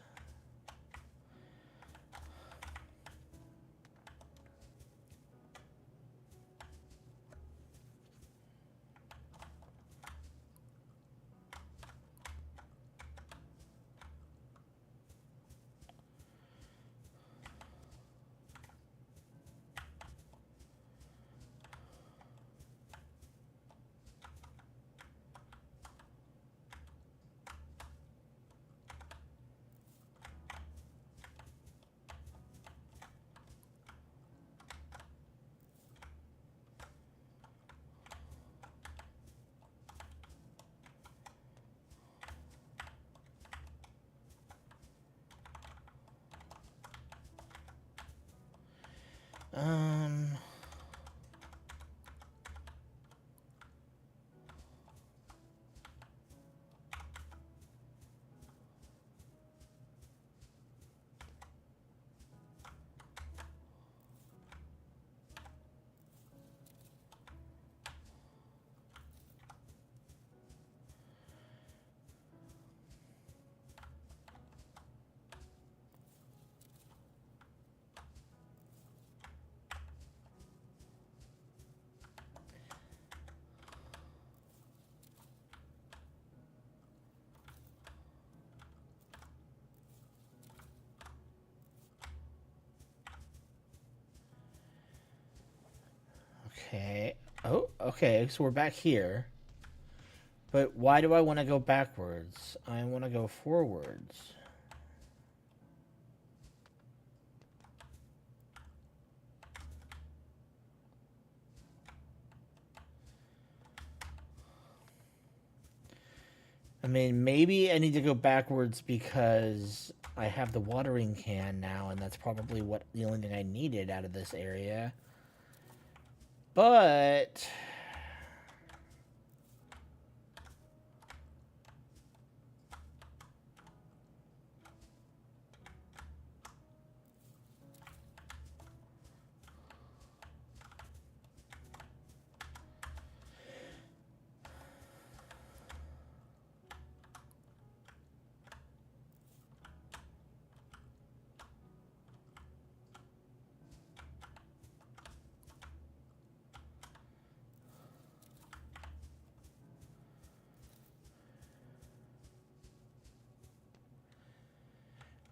Um. Okay. Oh, okay. So we're back here. But why do I want to go backwards? I want to go forwards. I mean, maybe I need to go backwards because I have the watering can now, and that's probably the only thing I needed out of this area. But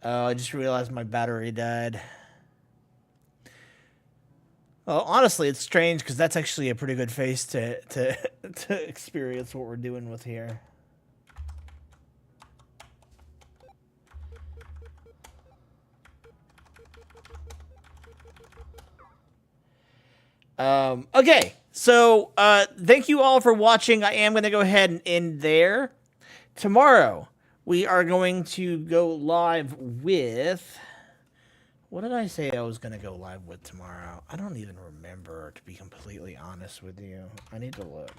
oh, I just realized my battery died. Well, honestly, it's strange because that's actually a pretty good face to to experience what we're doing with here. Okay, so thank you all for watching. I am going to go ahead and end there. Tomorrow, we are going to go live with... What did I say I was going to go live with tomorrow? I don't even remember, to be completely honest with you. I need to look.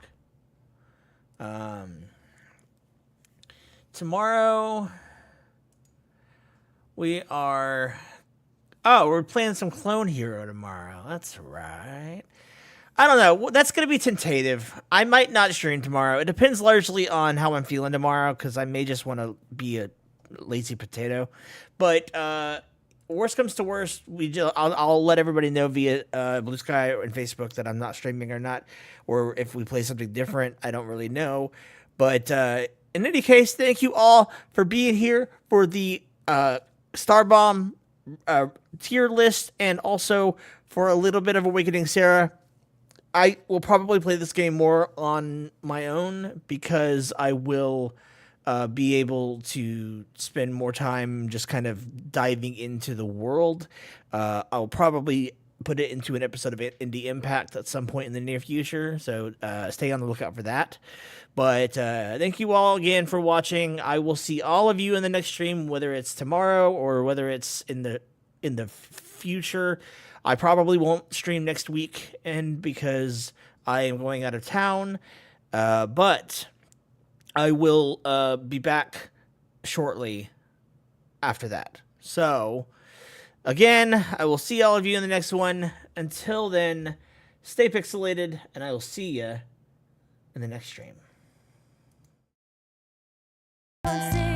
Tomorrow, we are... Oh, we're playing some Clone Hero tomorrow. That's right. I don't know. That's going to be tentative. I might not stream tomorrow. It depends largely on how I'm feeling tomorrow, because I may just want to be a lazy potato. But worst comes to worst, I'll let everybody know via Blue Sky and Facebook that I'm not streaming or not. Or if we play something different, I don't really know. But in any case, thank you all for being here for the STARBOMB tier list, and also for a little bit of Awakening Sarah. I will probably play this game more on my own because I will be able to spend more time just kind of diving into the world. I'll probably put it into an episode of Indie Impact at some point in the near future, so stay on the lookout for that. But thank you all again for watching. I will see all of you in the next stream, whether it's tomorrow or whether it's in the future. I probably won't stream next week, and because I am going out of town, but I will be back shortly after that. So, again, I will see all of you in the next one. Until then, stay pixelated, and I will see you in the next stream. See